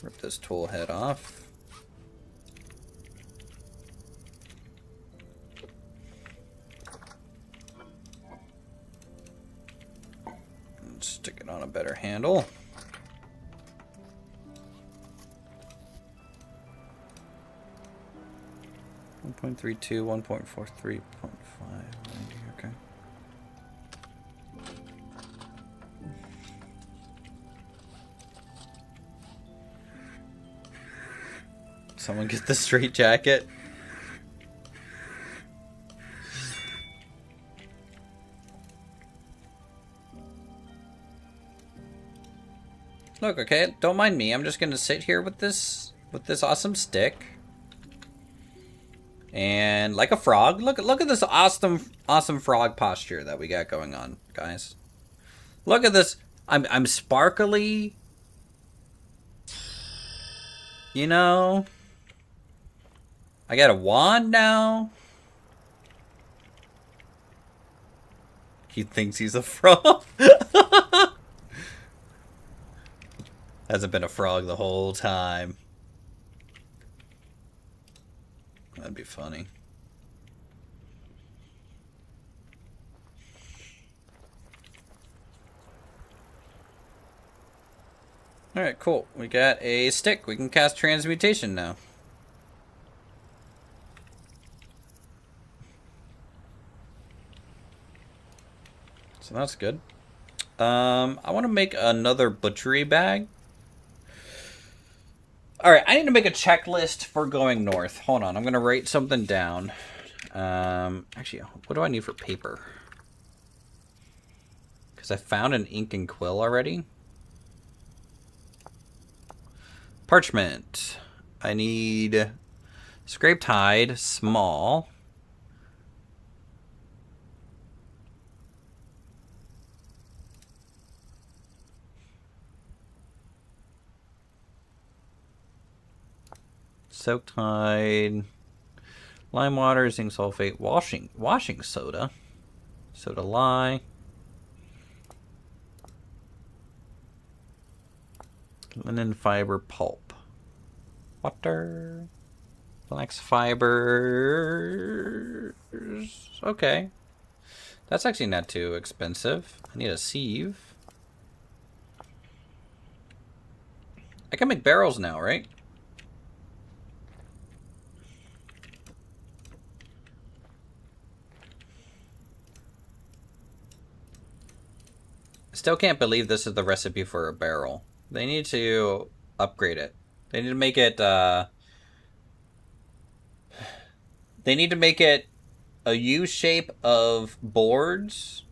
Rip this tool head off. And stick it on a better handle. .32, 1.43, 0.5, okay. Someone get the straight jacket. Look, okay, don't mind me. I'm just gonna sit here with this awesome stick. And like a frog. Look at this awesome frog posture that we got going on, guys. Look at this. I'm sparkly. You know, I got a wand now. He thinks he's a frog. Hasn't been a frog the whole time. That'd be funny. Alright, cool. We got a stick. We can cast transmutation now. So that's good. I want to make another butchery bag. Alright, I need to make a checklist for going north. Hold on, I'm going to write something down. Actually, what do I need for paper? Because I found an ink and quill already. Parchment. I need scraped hide, small. Soaked hide, lime water, zinc sulfate, washing soda, soda lye, linen fiber pulp, water, flax fibers. Okay, that's actually not too expensive. I need a sieve. I can make barrels now, right? Still can't believe this is the recipe for a barrel. They need to upgrade it. They need to make it, they need to make it a U shape of boards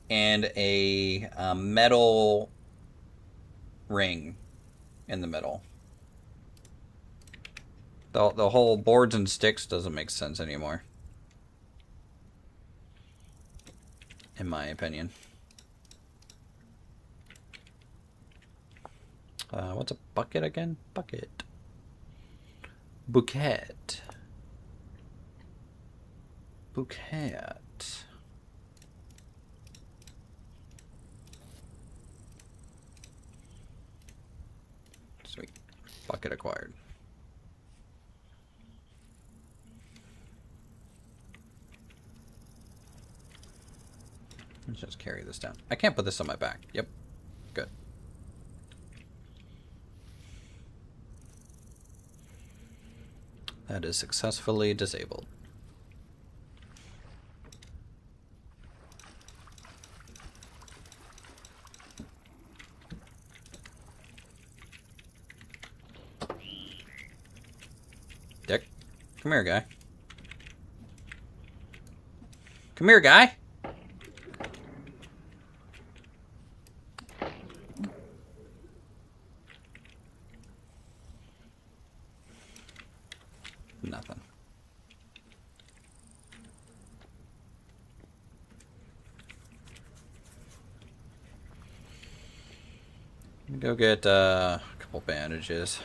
and a metal ring in the middle. The whole boards and sticks doesn't make sense anymore, in my opinion. What's a bucket again? Bucket. Bouquet. Bouquet. Sweet. Bucket acquired. Let's just carry this down. I can't put this on my back. Yep. Good. That is successfully disabled. Come here, guy. Come here, guy. Nothing. Go get a couple bandages.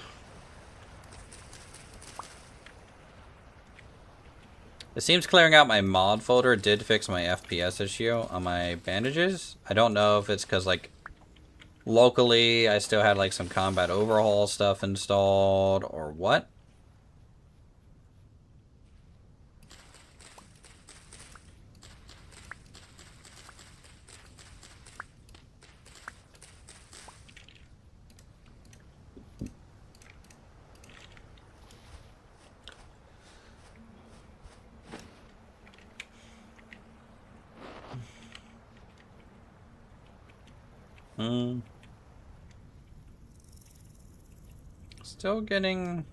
It seems clearing out my mod folder did fix my FPS issue on my bandages. I don't know if it's because, like, locally I still had, like, some combat overhaul stuff installed or what. Still getting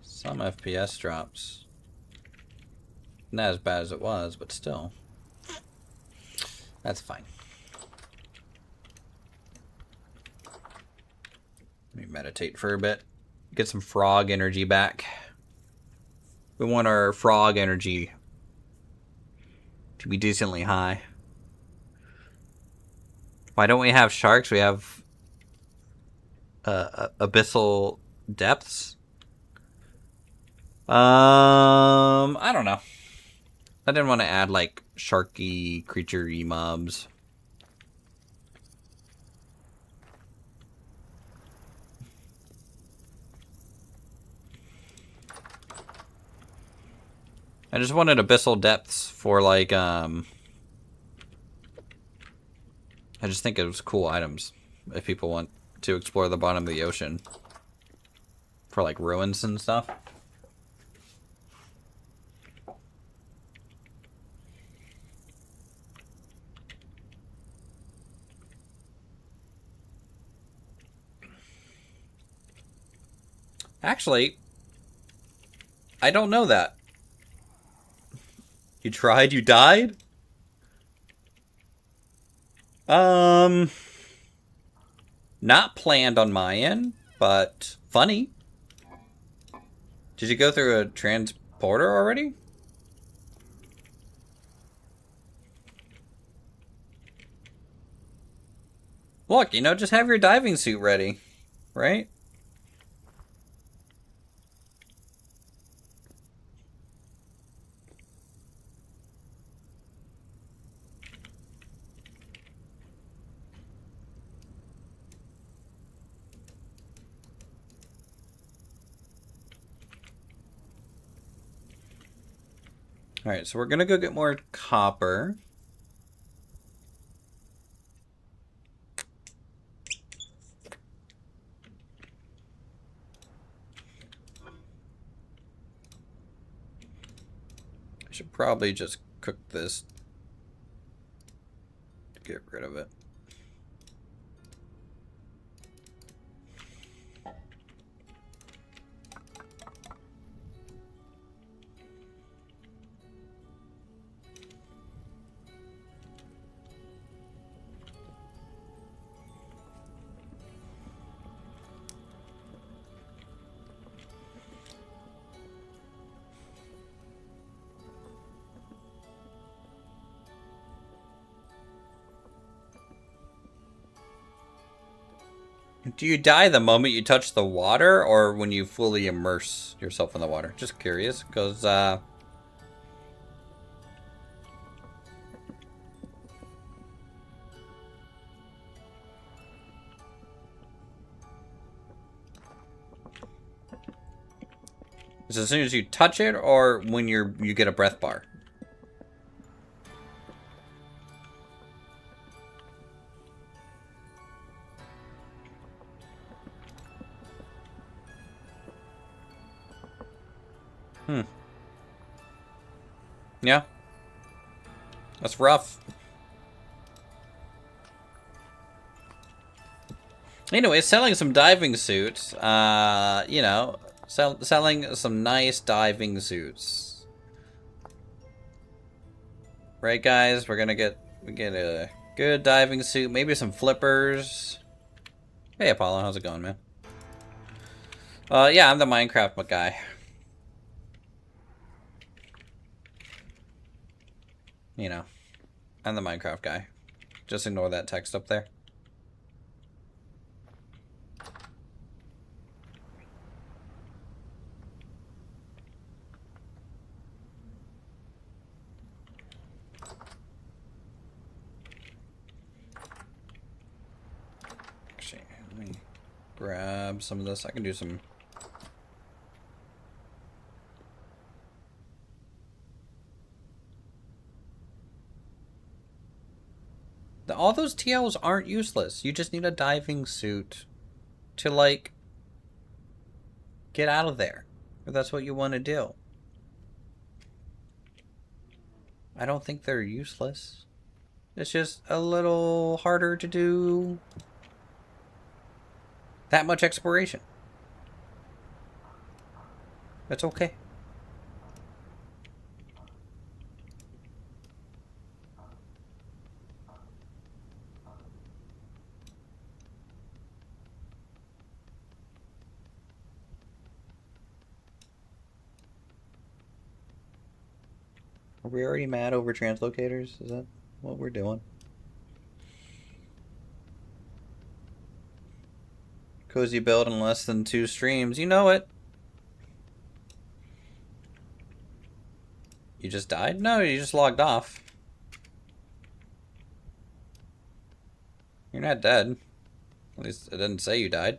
some FPS drops. Not as bad as it was, but still. That's fine. Let me meditate for a bit. Get some frog energy back. We want our frog energy to be decently high. Why don't we have sharks? We have abyssal depths. I don't know. I didn't want to add like sharky creature-y mobs. I just wanted abyssal depths for like I just think it was cool items if people want to explore the bottom of the ocean for like ruins and stuff. Actually, I don't know that. You tried, you died? Not planned on my end, but funny. Did you go through a transporter already? Look, you know, just have your diving suit ready, right? Alright, so we're gonna go get more copper. I should probably just cook this to get rid of it. Do you die the moment you touch the water, or when you fully immerse yourself in the water? Just curious, because, is it as soon as you touch it, or when you get a breath bar? Yeah. That's rough. Anyway, selling some diving suits, you know, Selling some nice diving suits. Right, guys? We get a good diving suit. Maybe some flippers. Hey, Apollo. How's it going, man? Yeah, I'm the Minecraft guy. You know, I'm the Minecraft guy. Just ignore that text up there. Actually, let me grab some of this. I can do some... All those TLs aren't useless. You just need a diving suit to, like, get out of there. If that's what you want to do. I don't think they're useless. It's just a little harder to do that much exploration. That's okay. Are we already mad over translocators? Is that what we're doing? Cozy build in less than 2 streams. You know it. You just died? No, you just logged off. You're not dead. At least it didn't say you died.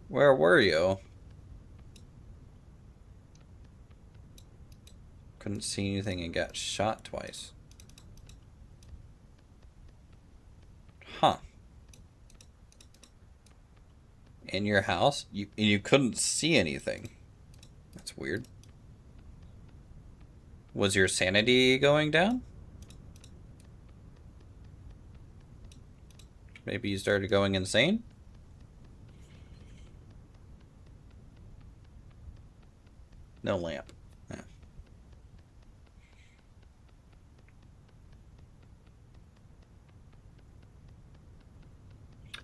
Where were you? Couldn't see anything and got shot twice. Huh. In your house? You couldn't see anything. That's weird. Was your sanity going down? Maybe you started going insane? No lamp. Yeah.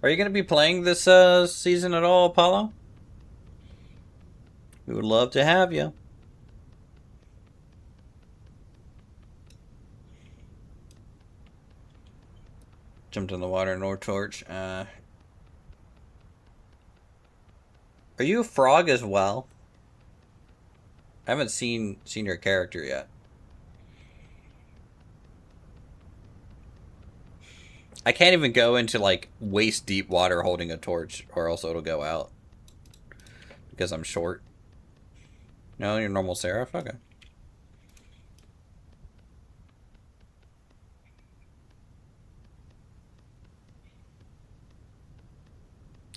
Are you going to be playing this season at all, Apollo? We would love to have you. Jumped in the water, no torch. Are you a frog as well? I haven't seen your character yet. I can't even go into like waist deep water holding a torch, or else it'll go out. Because I'm short. No, you're normal Seraph? Okay.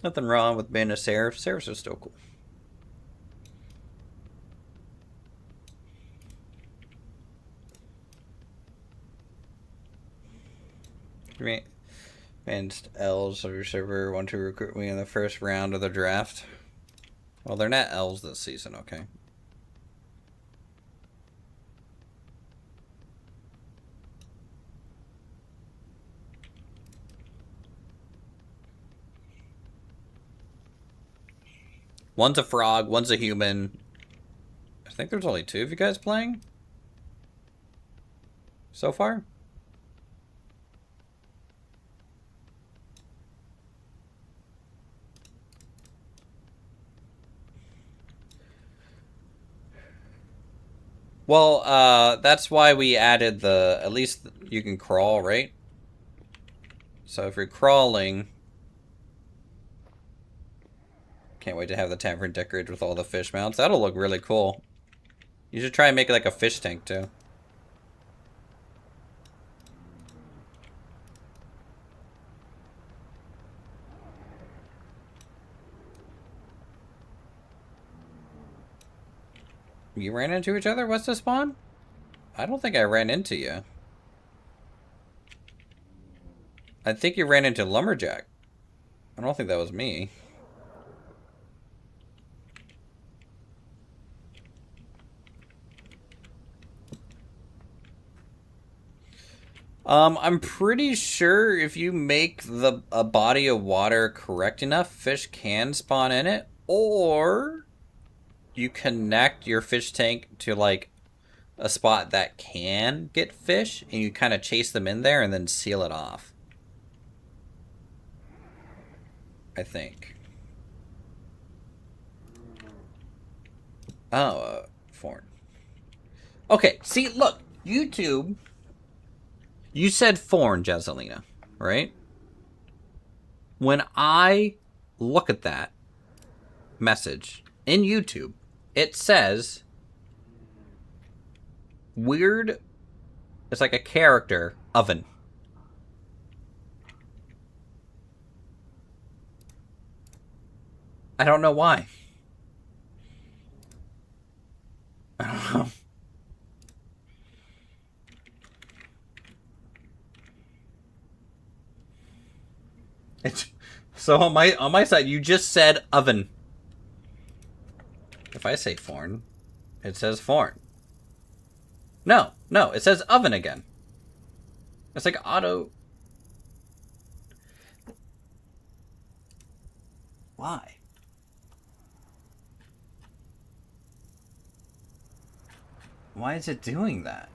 Nothing wrong with being a Seraph. Seraphs are still cool. Advanced elves of your server want to recruit me in the first round of the draft. Well, they're not elves this season, okay? One's a frog, one's a human. I think there's only 2 of you guys playing so far. Well, that's why we added the, at least you can crawl, right? So if you're crawling, can't wait to have the tavern decorated with all the fish mounts. That'll look really cool. You should try and make it like a fish tank too. You ran into each other? What's the spawn? I don't think I ran into you. I think you ran into Lumberjack. I don't think that was me. I'm pretty sure if you make a body of water correct enough, fish can spawn in it, or you connect your fish tank to like a spot that can get fish, and you kind of chase them in there and then seal it off. I think. Oh, foreign. Okay, see, look, YouTube. You said foreign, Jazzelina, right? When I look at that message in YouTube, it says weird. It's like a character oven. I don't know why. I don't know. So on my side, you just said oven. If I say foreign, it says foreign. No, it says oven again. It's like auto. Why? Why is it doing that?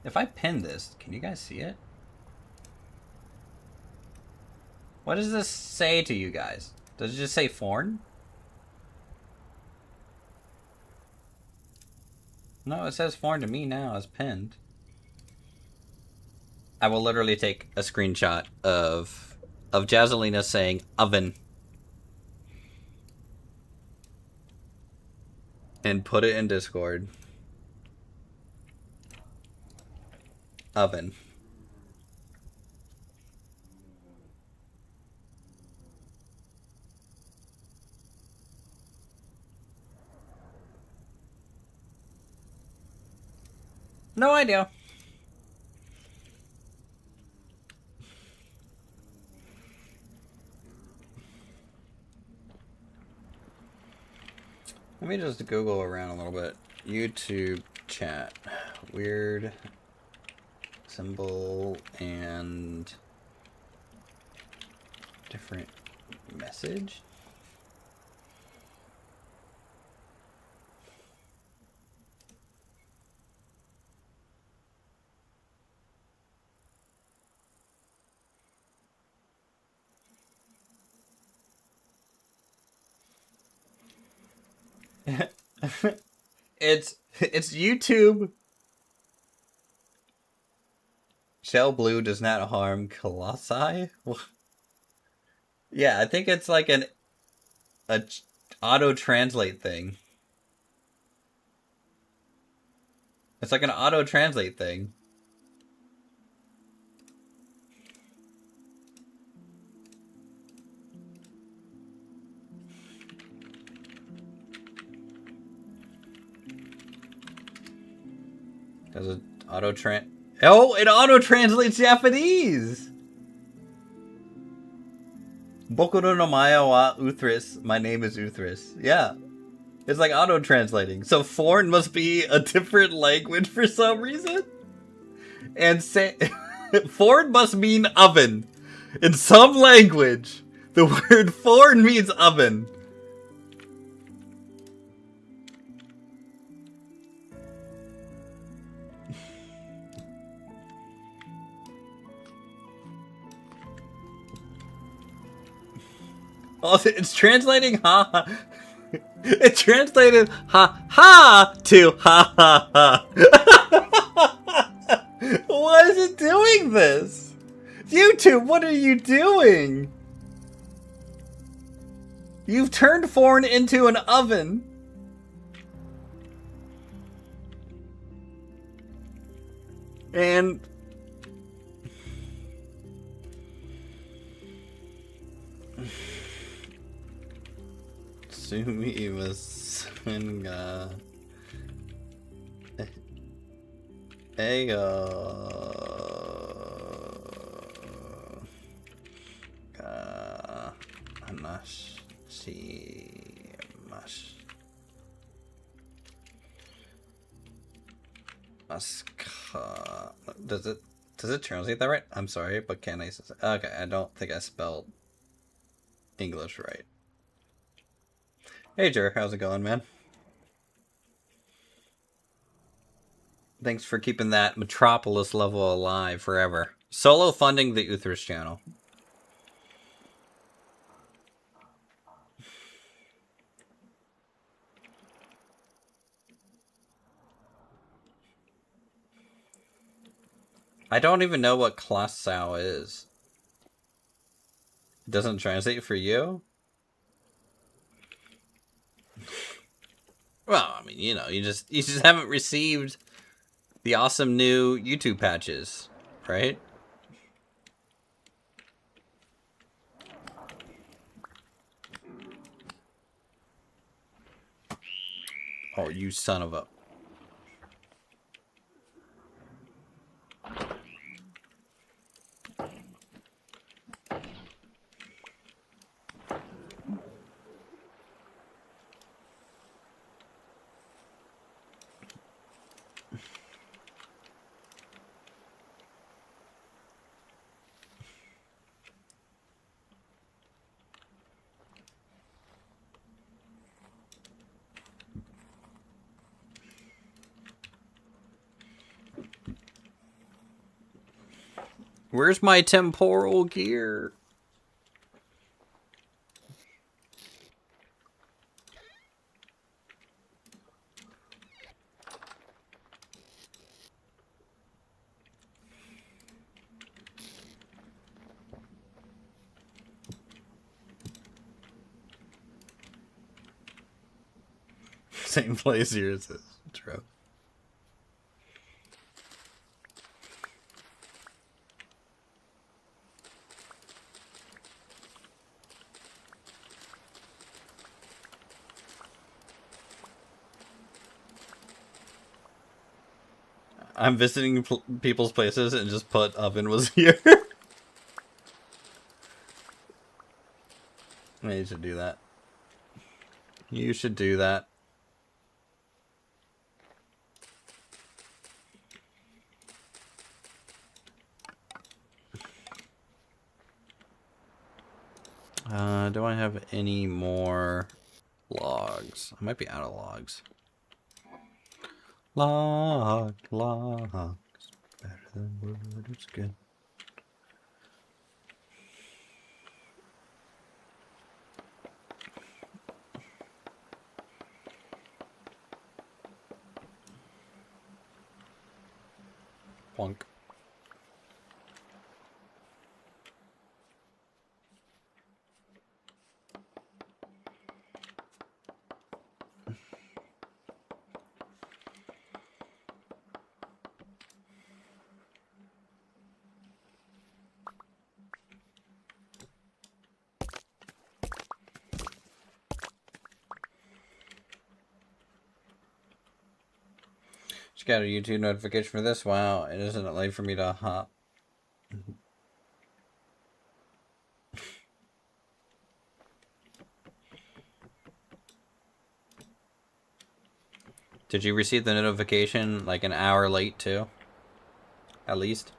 If I pin this, can you guys see it? What does this say to you guys? Does it just say foreign? No, it says foreign to me now as pinned. I will literally take a screenshot of Jazzelina saying oven and put it in Discord. Oven. No idea. Let me just Google around a little bit. YouTube chat. Weird symbol and different message. It's YouTube. Shell blue does not harm colossi. Yeah, I think it's like a auto translate thing. It's like an auto translate thing. Does it auto Oh, it auto translates Japanese. Boku no Maya wa Uthris. My name is Uthris. Yeah. It's like auto translating. So foreign must be a different language for some reason. And foreign must mean oven. In some language, the word foreign means oven. Also, it's translating ha. It translated ha ha to ha ha ha. Why is it doing this? YouTube, what are you doing? You've turned foreign into an oven. And Sumimasenga Hey, Anash, see, mush, muska. Does it translate that right? I'm sorry, but can I say? Okay, I don't think I spelled English right. Hey, Jer, how's it going, man? Thanks for keeping that Metropolis level alive forever. Solo funding the Uthris channel. I don't even know what Klassau is. It doesn't translate for you? Well, I mean, you know, you just haven't received the awesome new YouTube patches, right? Oh, you son of a... Where's my temporal gear? Same place here as this. True. I'm visiting people's places and just put oven was here. You should do that. You should do that. Do I have any more logs? I might be out of logs. Logs. Better than wood, it's good. Plunk. Just got a YouTube notification for this. Wow, it isn't late for me to hop. Did you receive the notification like an hour late too? At least?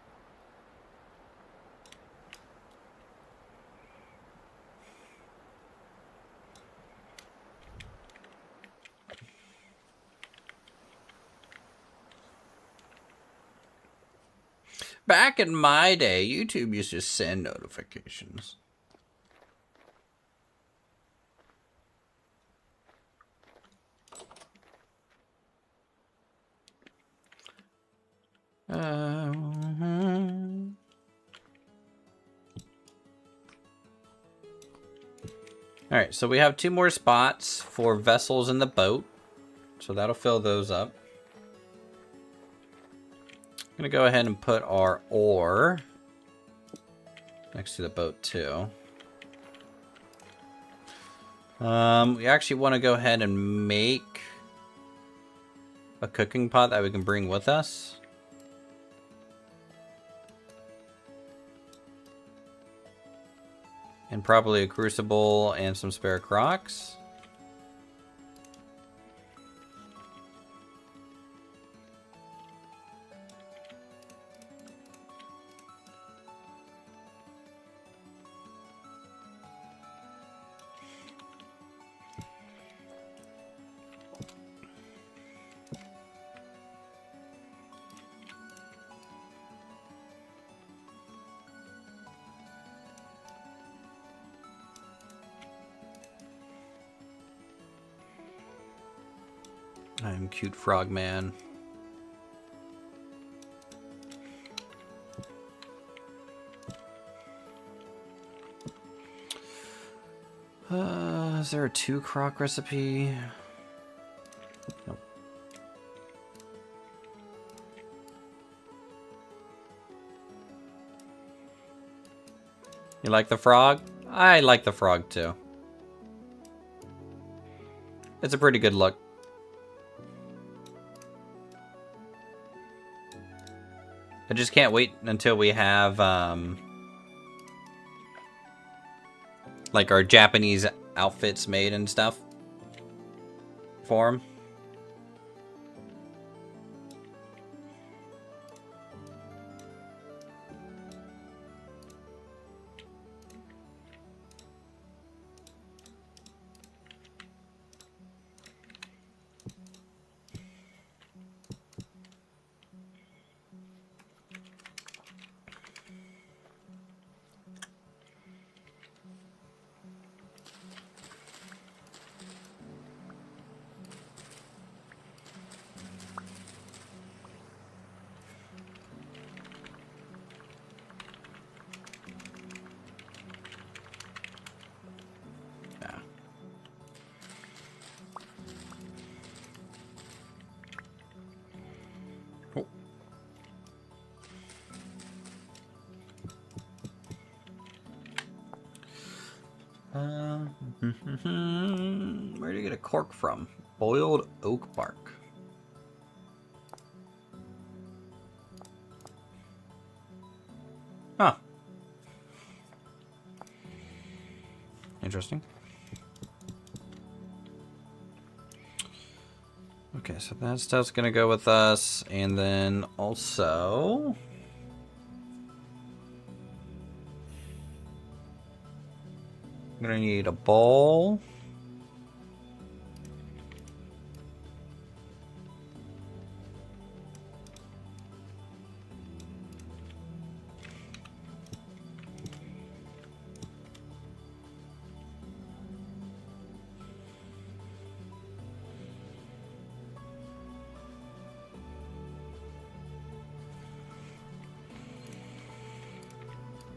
Back in my day, YouTube used to send notifications. Alright, so we have 2 more spots for vessels in the boat. So that'll fill those up. I'm going to go ahead and put our ore next to the boat too. We actually want to go ahead and make a cooking pot that we can bring with us. And probably a crucible and some spare crocs. I'm cute frog man. Is there a 2 croc recipe? Nope. You like the frog? I like the frog too. It's a pretty good look. I just can't wait until we have like our Japanese outfits made and stuff for him. Where do you get a cork from? Boiled oak bark. Huh. Interesting. Okay, so that stuff's gonna go with us, and then also I'm gonna need a bowl.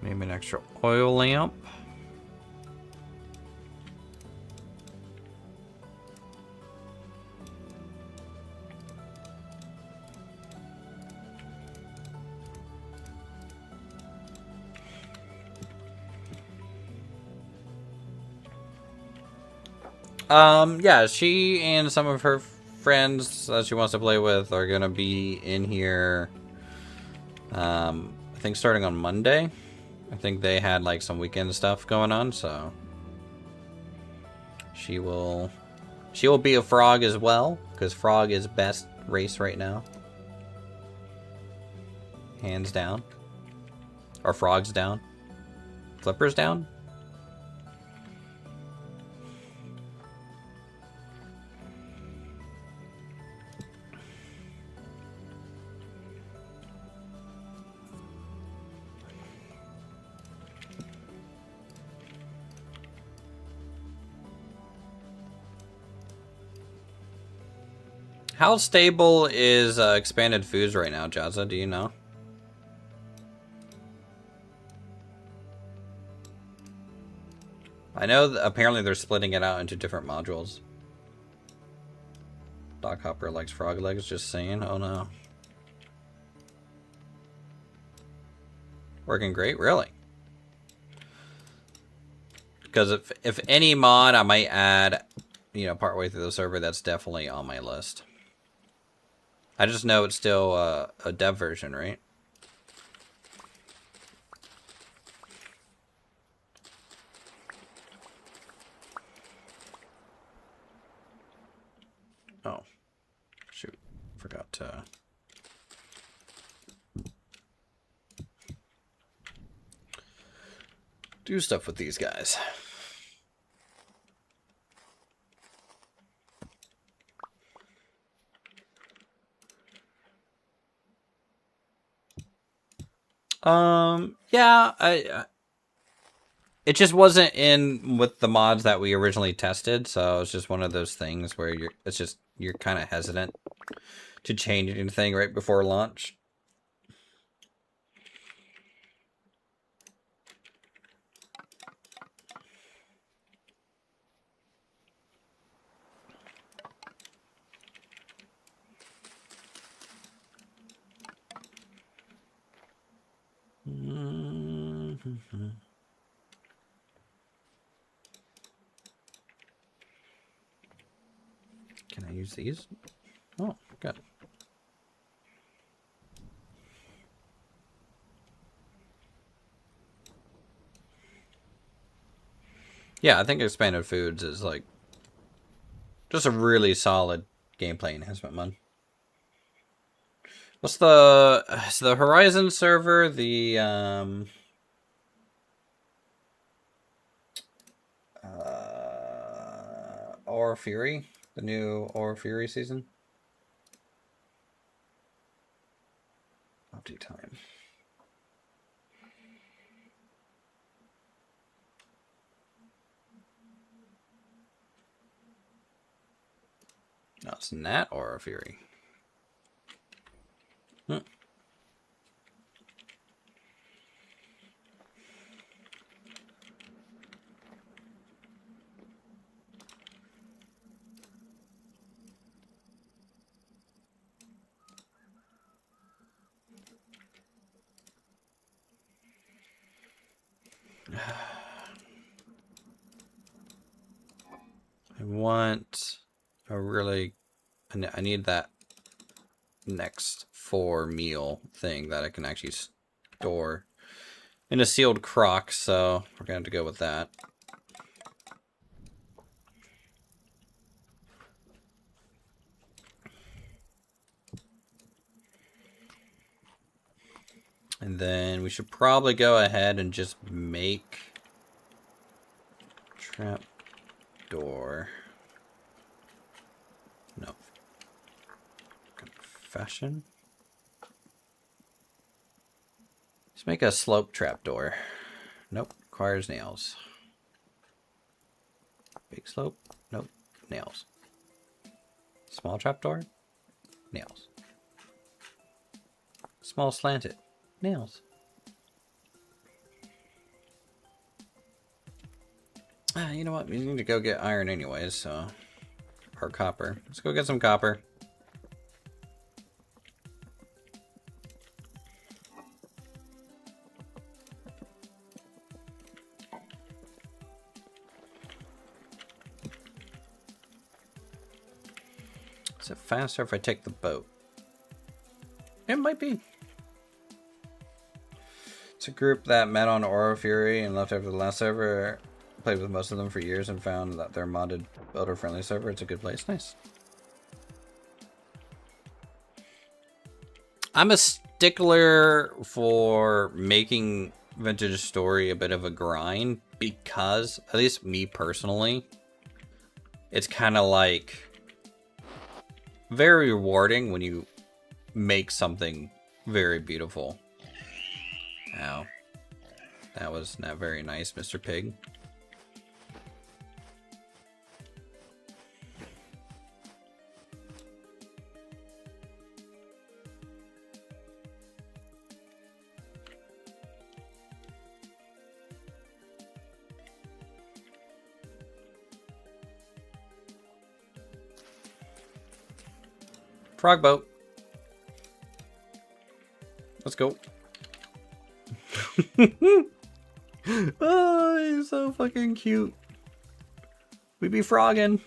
Maybe an extra oil lamp. Yeah, she and some of her friends that she wants to play with are gonna be in here, I think starting on Monday. I think they had like some weekend stuff going on, so she will be a frog as well, because frog is best race right now. Hands down. Or frogs down. Flippers down. How stable is expanded foods right now, Jazza? Do you know? I know that apparently they're splitting it out into different modules. Doc Hopper likes frog legs, just saying. Oh no. Working great, really? Because if any mod I might add, you know, partway through the server, that's definitely on my list. I just know it's still a dev version, right? Oh, shoot. Forgot to... do stuff with these guys. Yeah, it just wasn't in with the mods that we originally tested, so it's just one of those things where you're kind of hesitant to change anything right before launch. Mm-hmm. Can I use these? Oh, good. Yeah, I think Expanded Foods is like just a really solid gameplay enhancement mod. What's the Horizon server? The Aura Fury, the new Aura Fury season. Opti time. No, it's not Aura Fury. Hmm. I want a really... I need that next 4 meal thing that I can actually store in a sealed crock, so we're going to have to go with that. And then we should probably go ahead and just make trap door. No. Confession. Let's make a slope trap door. Nope. Requires nails. Big slope. Nope. Nails. Small trap door. Nails. Small slanted. Nails. You know what? We need to go get iron anyways, so... Or copper. Let's go get some copper. Is it faster if I take the boat? It might be. It's a group that met on Aura Fury and left after the last server. Played with most of them for years and found that their modded builder-friendly server. It's a good place. Nice. I'm a stickler for making Vintage Story a bit of a grind because, at least me personally, it's kind of like very rewarding when you make something very beautiful. Ow. That was not very nice, Mr. Pig. Frog boat. Let's go. Oh, he's so fucking cute. We be frogging.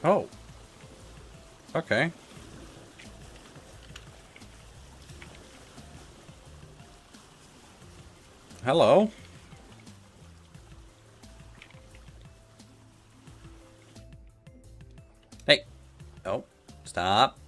Oh. Okay. Hello. Hey. Oh. Stop.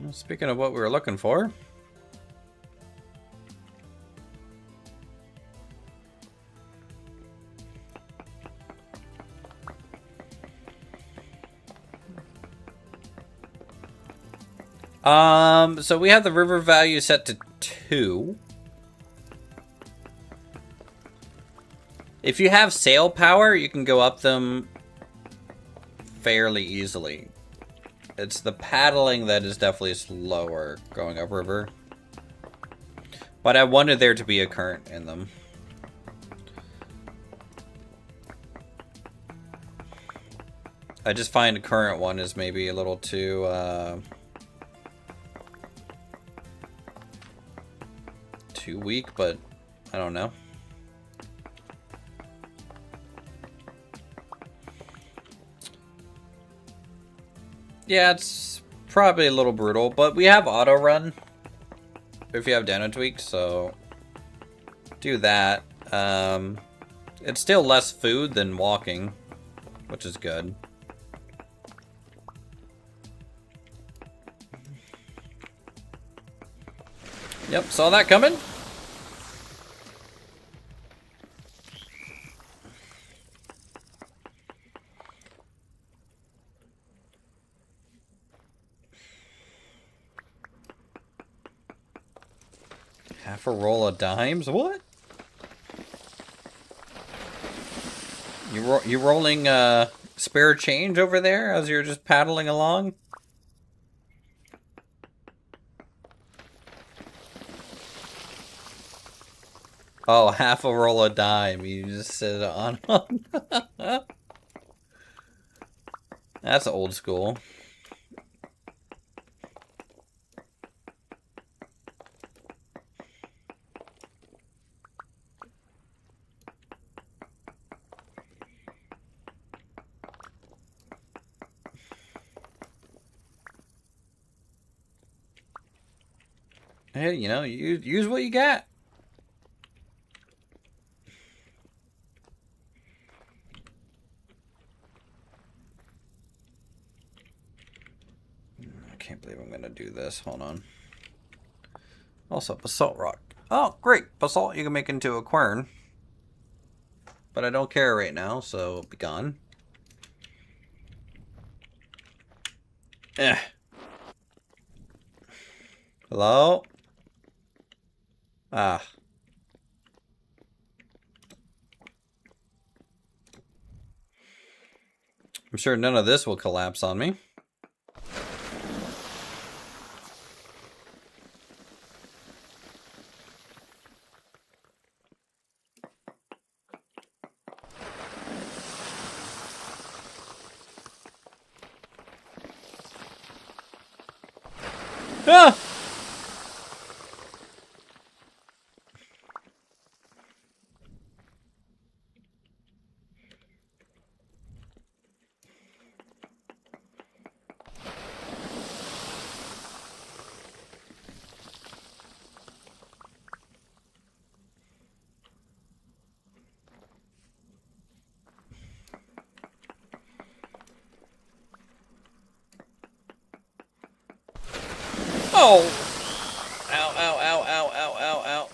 Well, speaking of what we were looking for. So we have the river value set to 2. If you have sail power, you can go up them fairly easily. It's the paddling that is definitely slower going upriver. But I wanted there to be a current in them. I just find the current one is maybe a little too weak, but I don't know. Yeah, it's probably a little brutal, but we have auto run if you have dino tweak, so do that. It's still less food than walking, which is good. Yep, saw that coming. Half a roll of dimes? What? You rolling spare change over there as you're just paddling along? Oh, half a roll of dime. You just sit on. That's old school. Hey, you know, use what you got. I can't believe I'm gonna do this. Hold on. Also, basalt rock. Oh, great. Basalt you can make into a quern. But I don't care right now, so be gone. Eh. Hello? Ah. I'm sure none of this will collapse on me. Ah! Oh! Ow, ow, ow, ow, ow, ow, ow.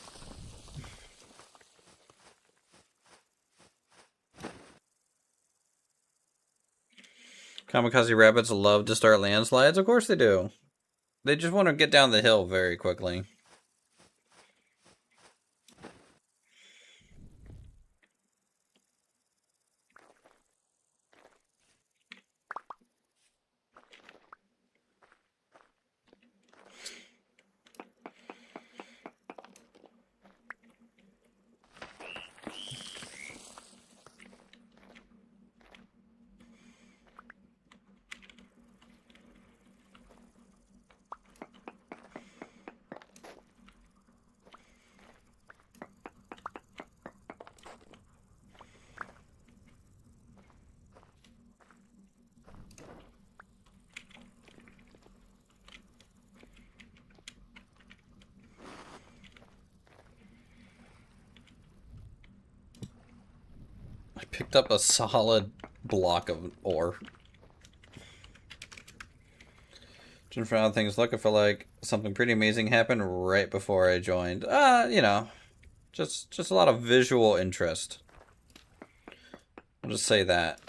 Kamikaze rabbits love to start landslides. Of course they do. They just want to get down the hill very quickly. I picked up a solid block of ore. Just for how things look, I feel like something pretty amazing happened right before I joined. You know, just a lot of visual interest. I'll just say that.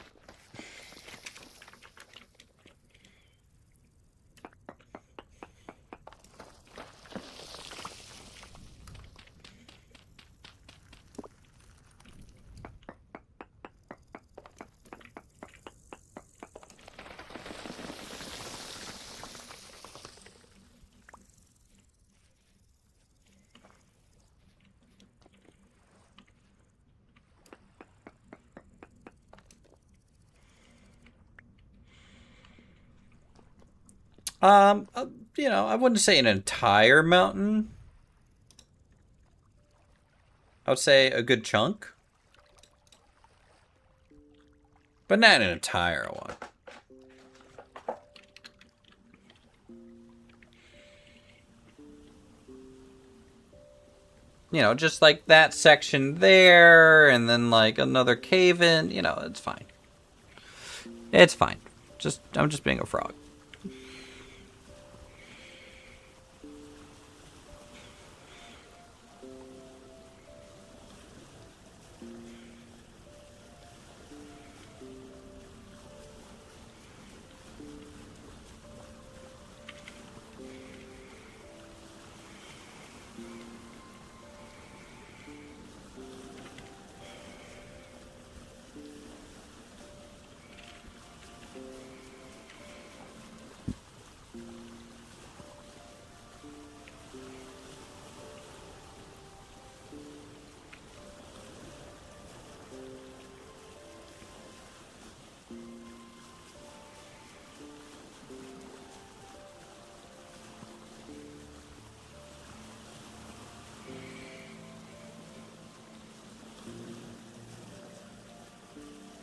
You know, I wouldn't say an entire mountain. I would say a good chunk. But not an entire one. You know, just like that section there, and then like another cave in, you know, it's fine. It's fine. I'm just being a frog.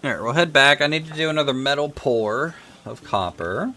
Alright, we'll head back. I need to do another metal pour of copper.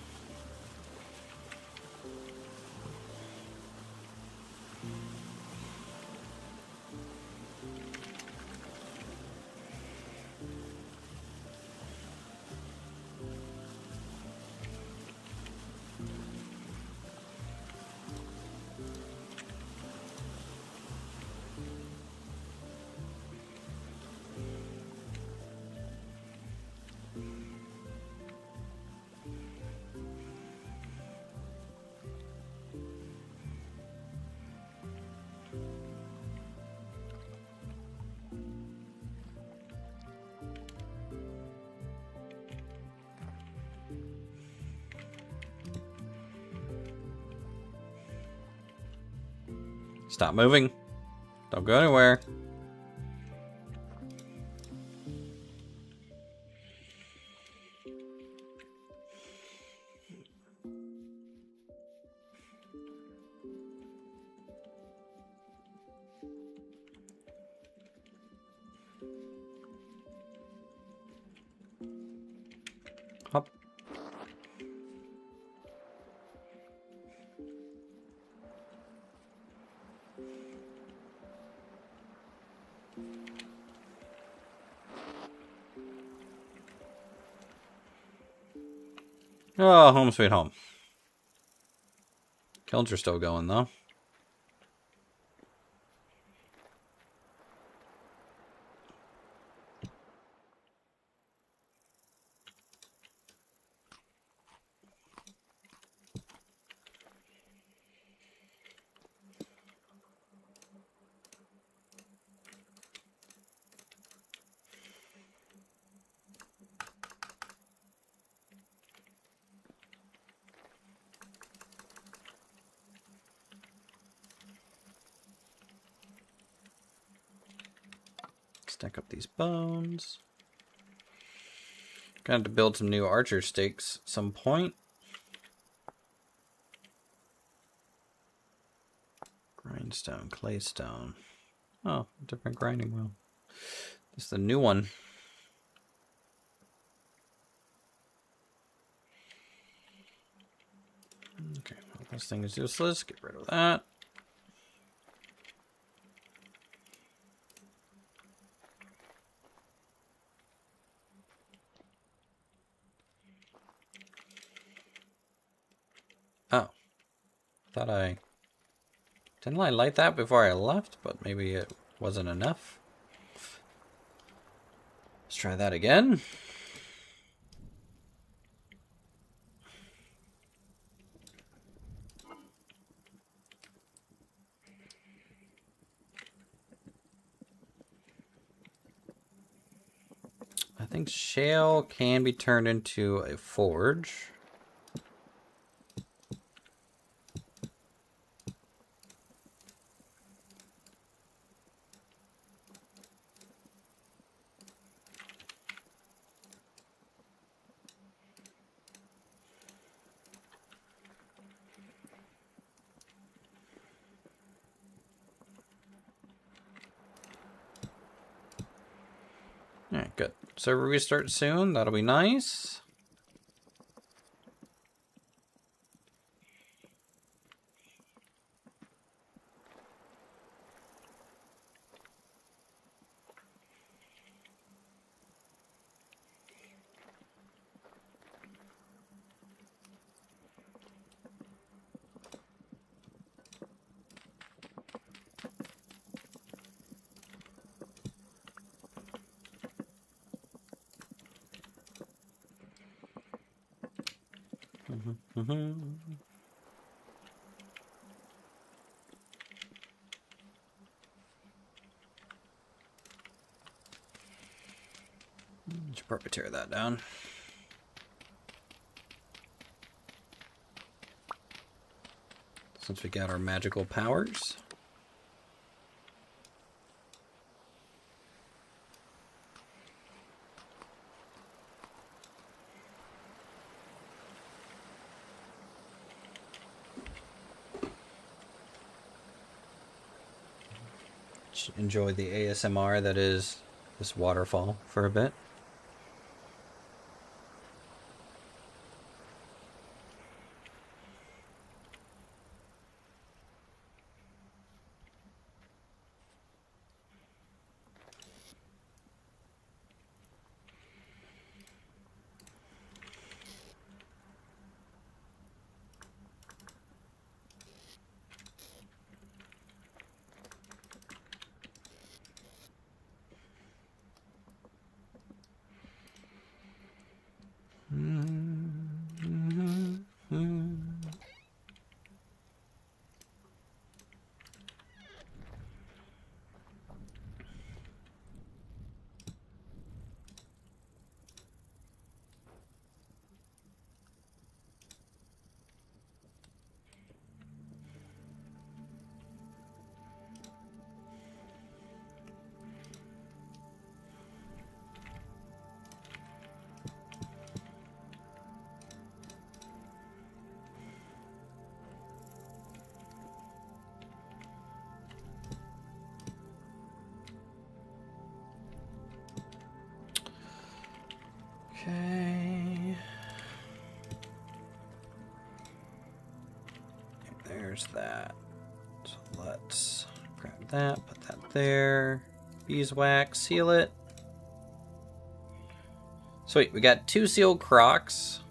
Stop moving. Don't go anywhere. Hop. Oh, home sweet home. Kilns are still going, though. Stack up these bones. Gonna have to build some new archer stakes at some point. Grindstone, claystone. Oh, different grinding wheel. This is the new one. Okay, well, this thing is useless. Get rid of that. Oh, thought I... Didn't I light that before I left? But maybe it wasn't enough. Let's try that again. I think shale can be turned into a forge. Alright, good. Server restart soon. That'll be nice. Should probably tear that down. Since we got our magical powers. Enjoy the ASMR that is this waterfall for a bit. Okay. There's that. So let's grab that, put that there. Beeswax, seal it. Sweet, we got 2 sealed crocs.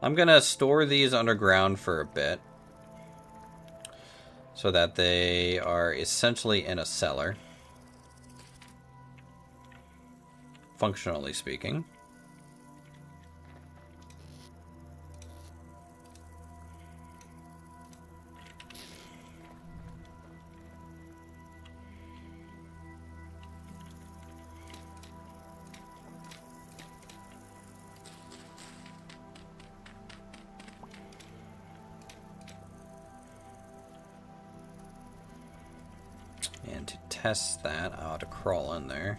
I'm gonna store these underground for a bit, so that they are essentially in a cellar, functionally speaking. And to test that, I ought to crawl in there.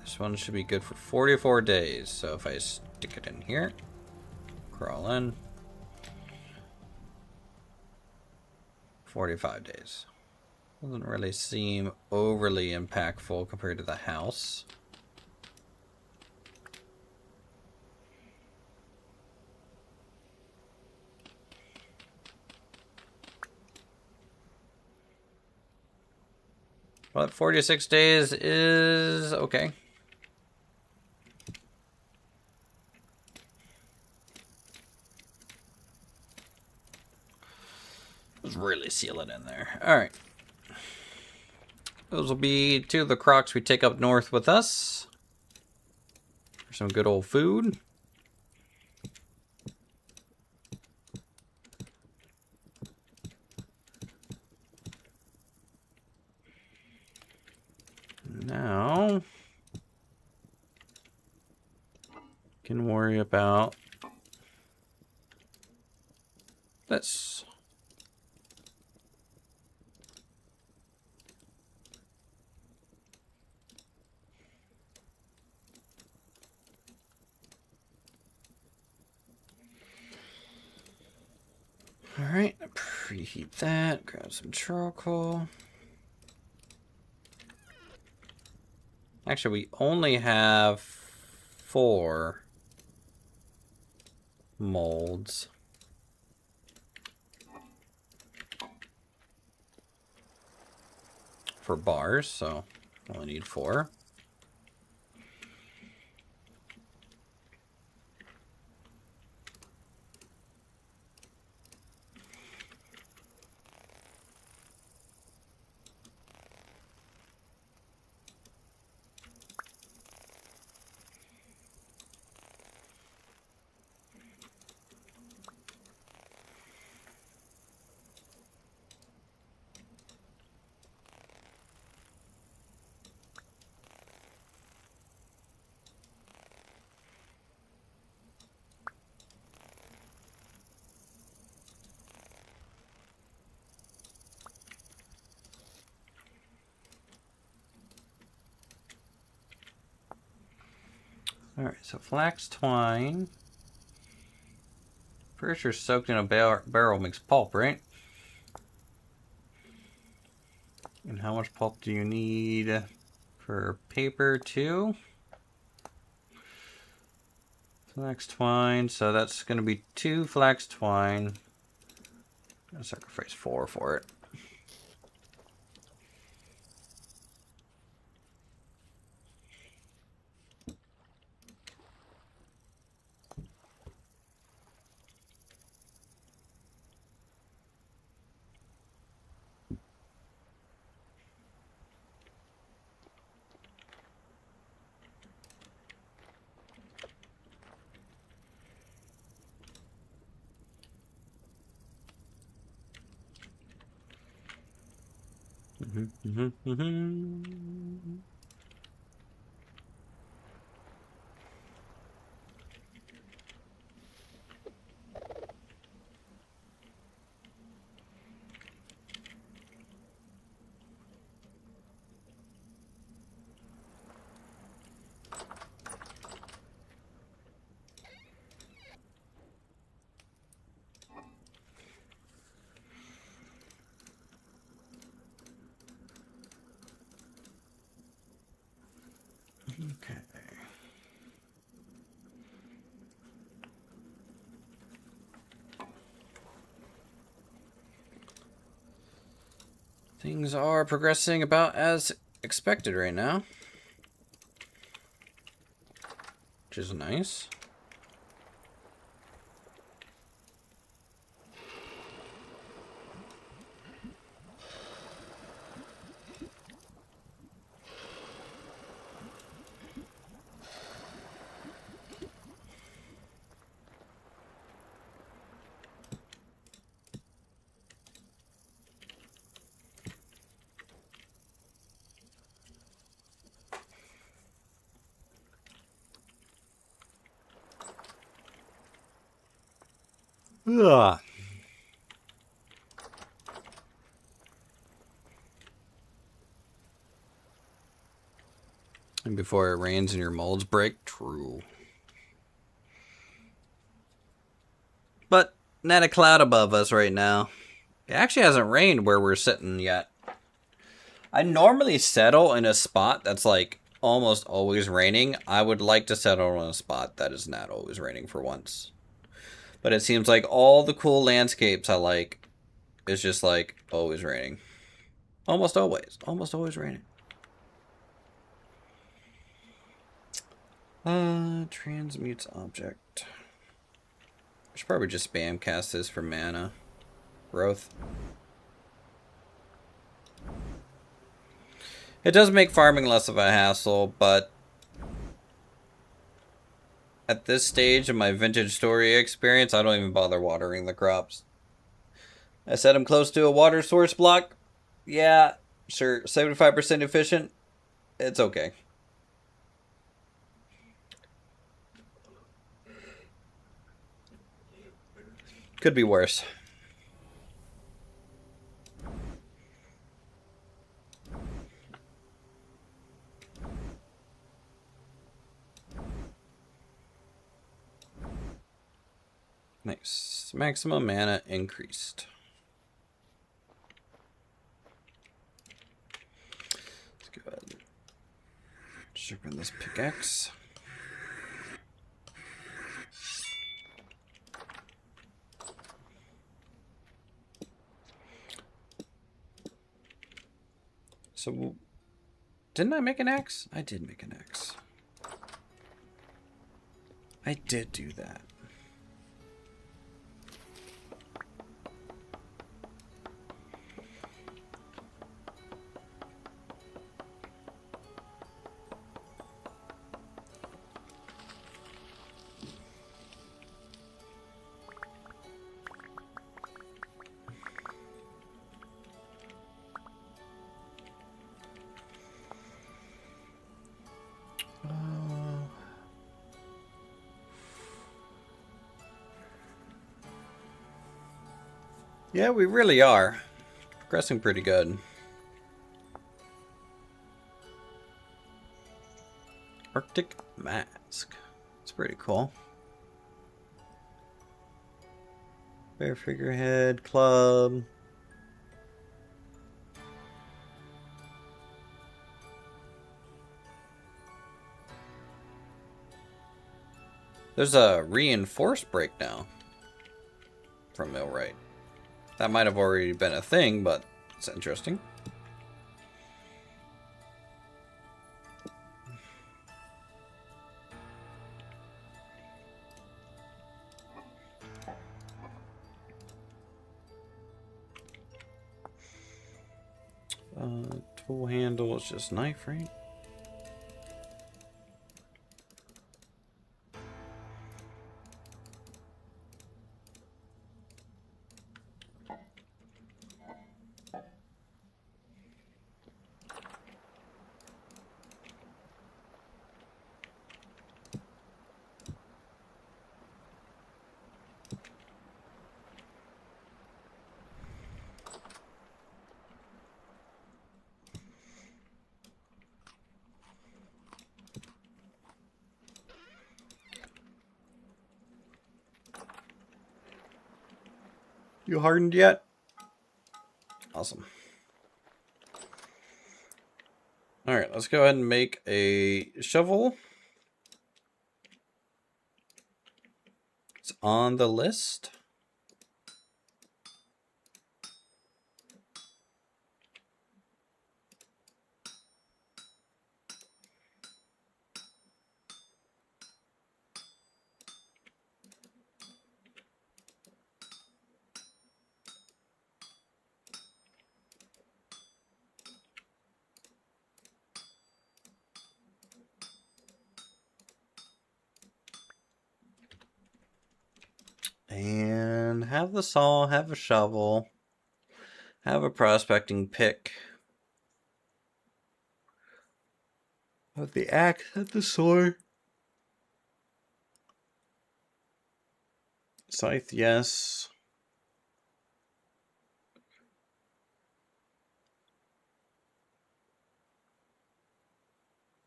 This one should be good for 44 days. So if I stick it in here, crawl in, 45 days. Doesn't really seem overly impactful compared to the house. But 46 days is okay. Let's really seal it in there. Alright. Those will be two of the crocs we take up north with us. For some good old food. Now, can worry about this. All right, preheat that, grab some charcoal. Actually, we only have 4 molds. For bars, so only need 4. Alright, so flax twine. Pretty sure soaked in a barrel makes pulp, right? And how much pulp do you need for paper too? Flax twine, so that's going to be 2 flax twine. I'll sacrifice 4 for it. Okay. Things are progressing about as expected right now, which is nice. Ugh. And before it rains and your molds break, true. But not a cloud above us right now. It actually hasn't rained where we're sitting yet. I normally settle in a spot that's like almost always raining. I would like to settle in a spot that is not always raining for once. But it seems like all the cool landscapes I like is just like always raining. Almost always. Almost always raining. Transmutes object. I should probably just spam cast this for mana growth. It does make farming less of a hassle, but at this stage of my vintage story experience, I don't even bother watering the crops. I said I'm close to a water source block. Yeah, sure, 75% efficient. It's okay. Could be worse. Nice. Maximum mana increased. Let's go ahead and sharpen this pickaxe. So, didn't I make an axe? I did make an axe. I did do that. Yeah, we really are. Progressing pretty good. Arctic Mask. It's pretty cool. Bear figurehead, club. There's a reinforced break now from Millwright. That might have already been a thing, but it's interesting. Tool handle is just knife, right? You hardened yet? Awesome. Alright, let's go ahead and make a shovel. It's on the list. And have the saw, have a shovel, have a prospecting pick. Have the axe, have the sword. Scythe, yes.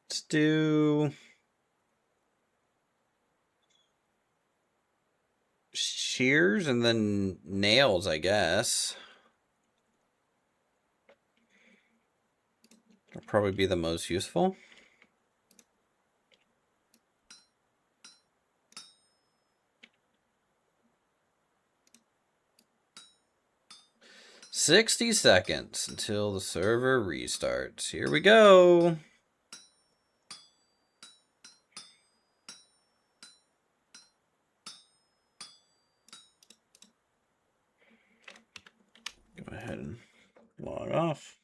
Let's do shears and then nails, I guess. That'll probably be the most useful. $60 until the server restarts. Here we go. Go ahead and log off.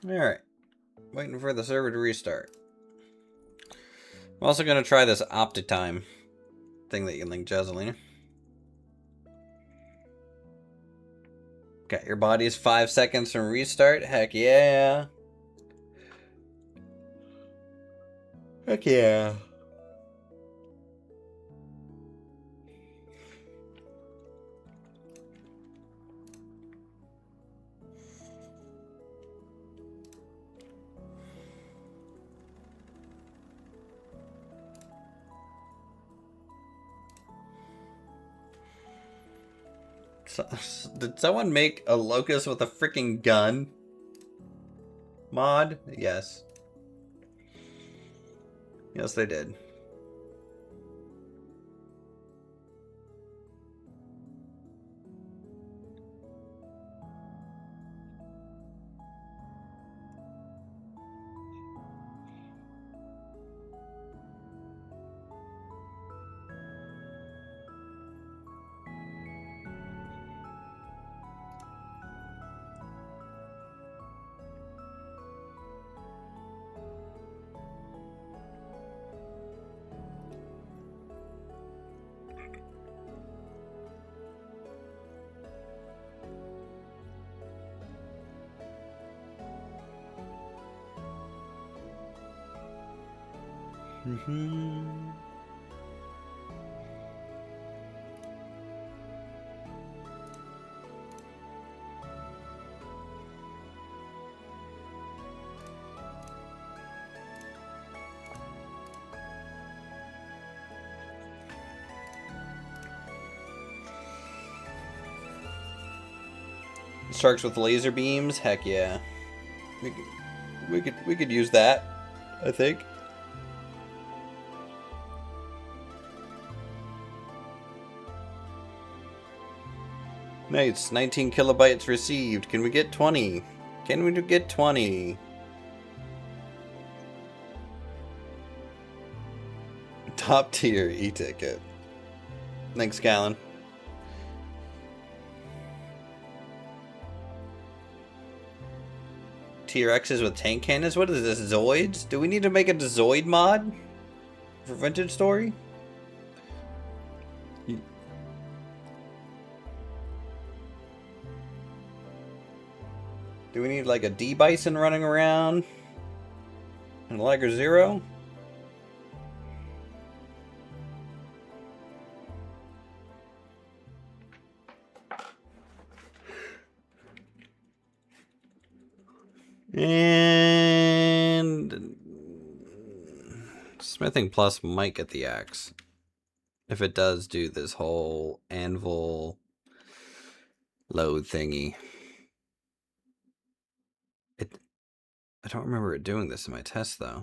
Alright. Waiting for the server to restart. I'm also going to try this OptiTime thing that you linked, Jezelina. Got your body is 5 seconds from restart? Heck yeah. Heck yeah. Did someone make a locust with a freaking gun? Mod? Yes. Yes, they did. Sharks with laser beams? Heck yeah. We could use that, I think. Nice, 19 kilobytes received. Can we get 20? Can we get 20? Top tier e-ticket. Thanks, Gallon. T-Rexes with tank cannons? What is this, Zoids? Do we need to make a Zoid mod? For Vintage Story? Do we need like a D-Bison running around? And a Liger Zero? And Smithing Plus might get the axe. If it does do this whole anvil load thingy. I don't remember it doing this in my test though.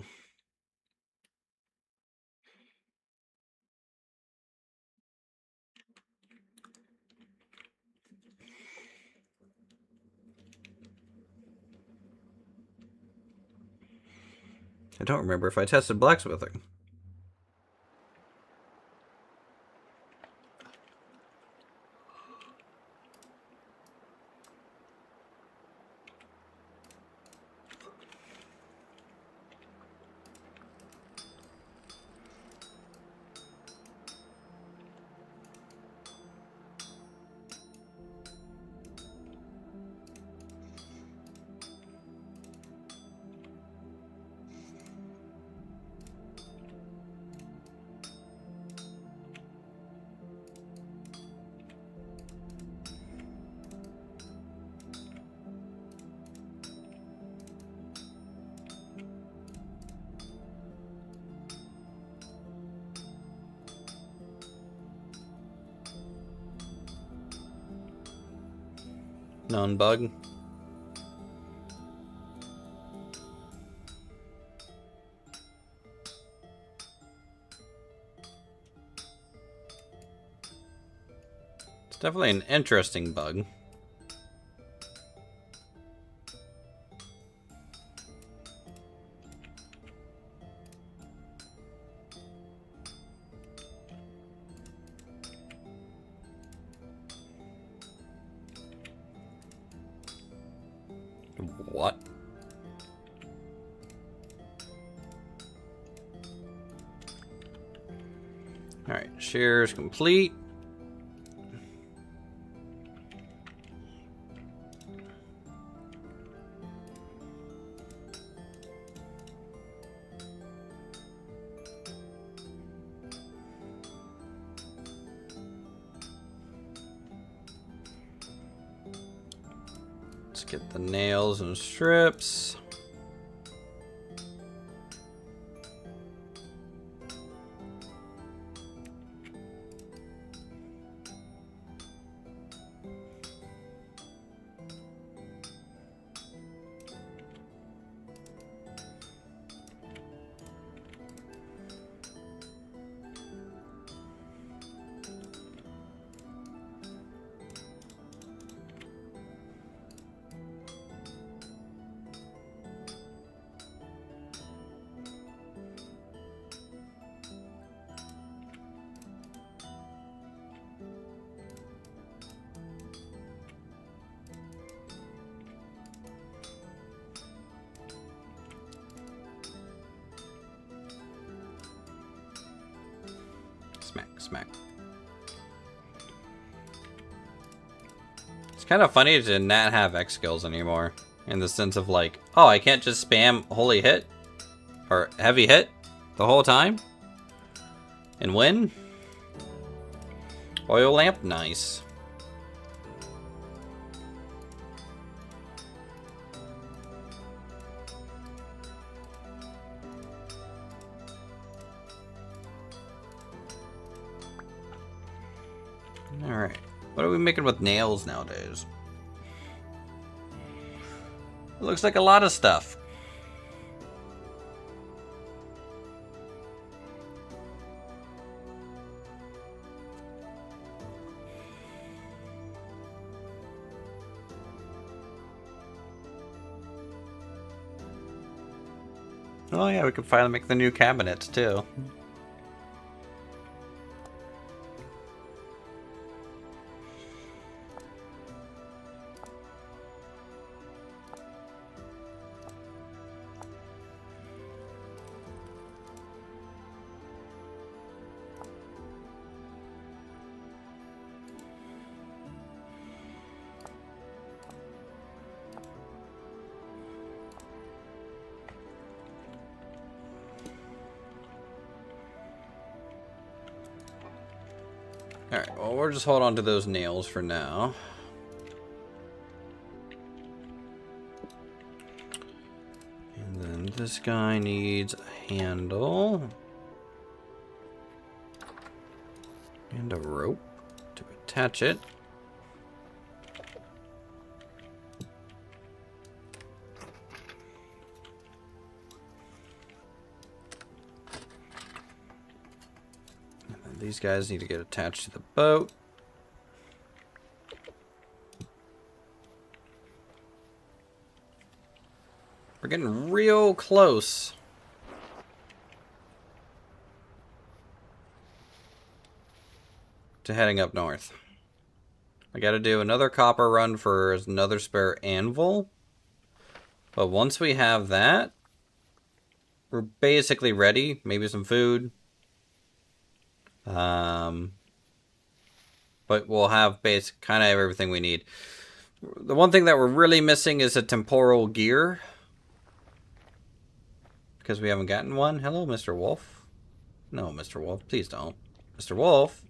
I don't remember if I tested blacksmithing. Known bug. It's definitely an interesting bug. What? Alright, shares complete. Let's get the nails and strips. Smack. It's kind of funny to not have X skills anymore. In the sense of like, oh, I can't just spam holy hit or heavy hit the whole time and win. Oil lamp, nice. Alright. What are we making with nails nowadays? It looks like a lot of stuff. Oh yeah, we could finally make the new cabinets too. Alright, well, we'll just hold on to those nails for now. And then this guy needs a handle. And a rope to attach it. These guys need to get attached to the boat. We're getting real close to heading up north. I gotta do another copper run for another spare anvil. But once we have that, we're basically ready. Maybe some food. But we'll have kind of everything we need. The one thing that we're really missing is a temporal gear. Because we haven't gotten one. Hello, Mr. Wolf. No, Mr. Wolf. Please don't. Mr. Wolf.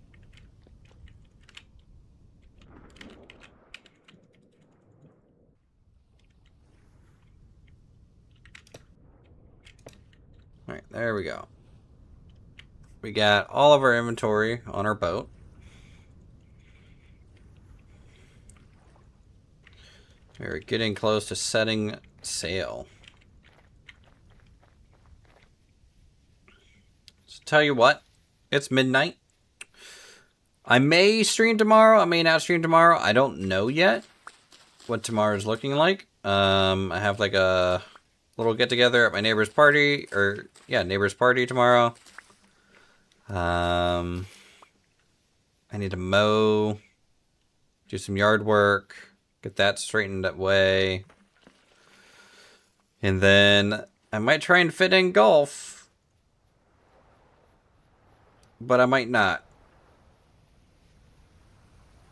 Alright, there we go. We got all of our inventory on our boat. We're getting close to setting sail. So tell you what, it's midnight. I may stream tomorrow. I may not stream tomorrow. I don't know yet what tomorrow's looking like. I have like a little get together at my neighbor's party, neighbor's party tomorrow. I need to mow, do some yard work, get that straightened away. And then I might try and fit in golf, but I might not.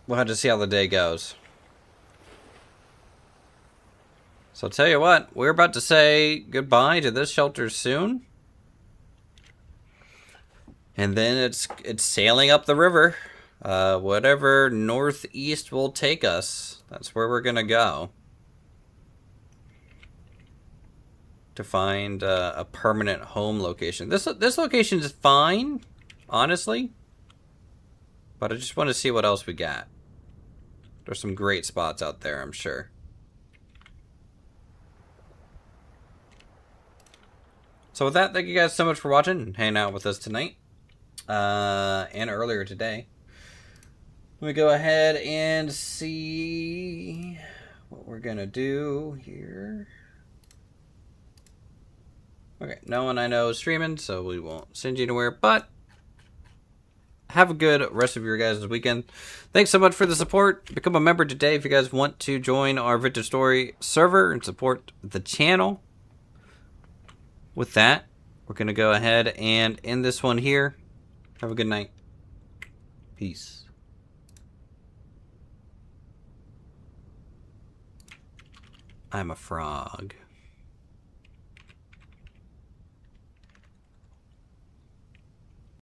We'll have to see how the day goes. So I'll tell you what, we're about to say goodbye to this shelter soon. And then it's sailing up the river. Whatever northeast will take us, that's where we're gonna go. To find a permanent home location. This location is fine, honestly. But I just want to see what else we got. There's some great spots out there, I'm sure. So with that, thank you guys so much for watching and hanging out with us tonight. And earlier today. Let me go ahead and see what we're gonna do here. Okay, no one I know is streaming, so we won't send you anywhere, but have a good rest of your guys' weekend. Thanks so much for the support. Become a member today if you guys want to join our Vintage Story server and support the channel. With that, we're going to go ahead and end this one here. Have a good night. Peace. I'm a frog.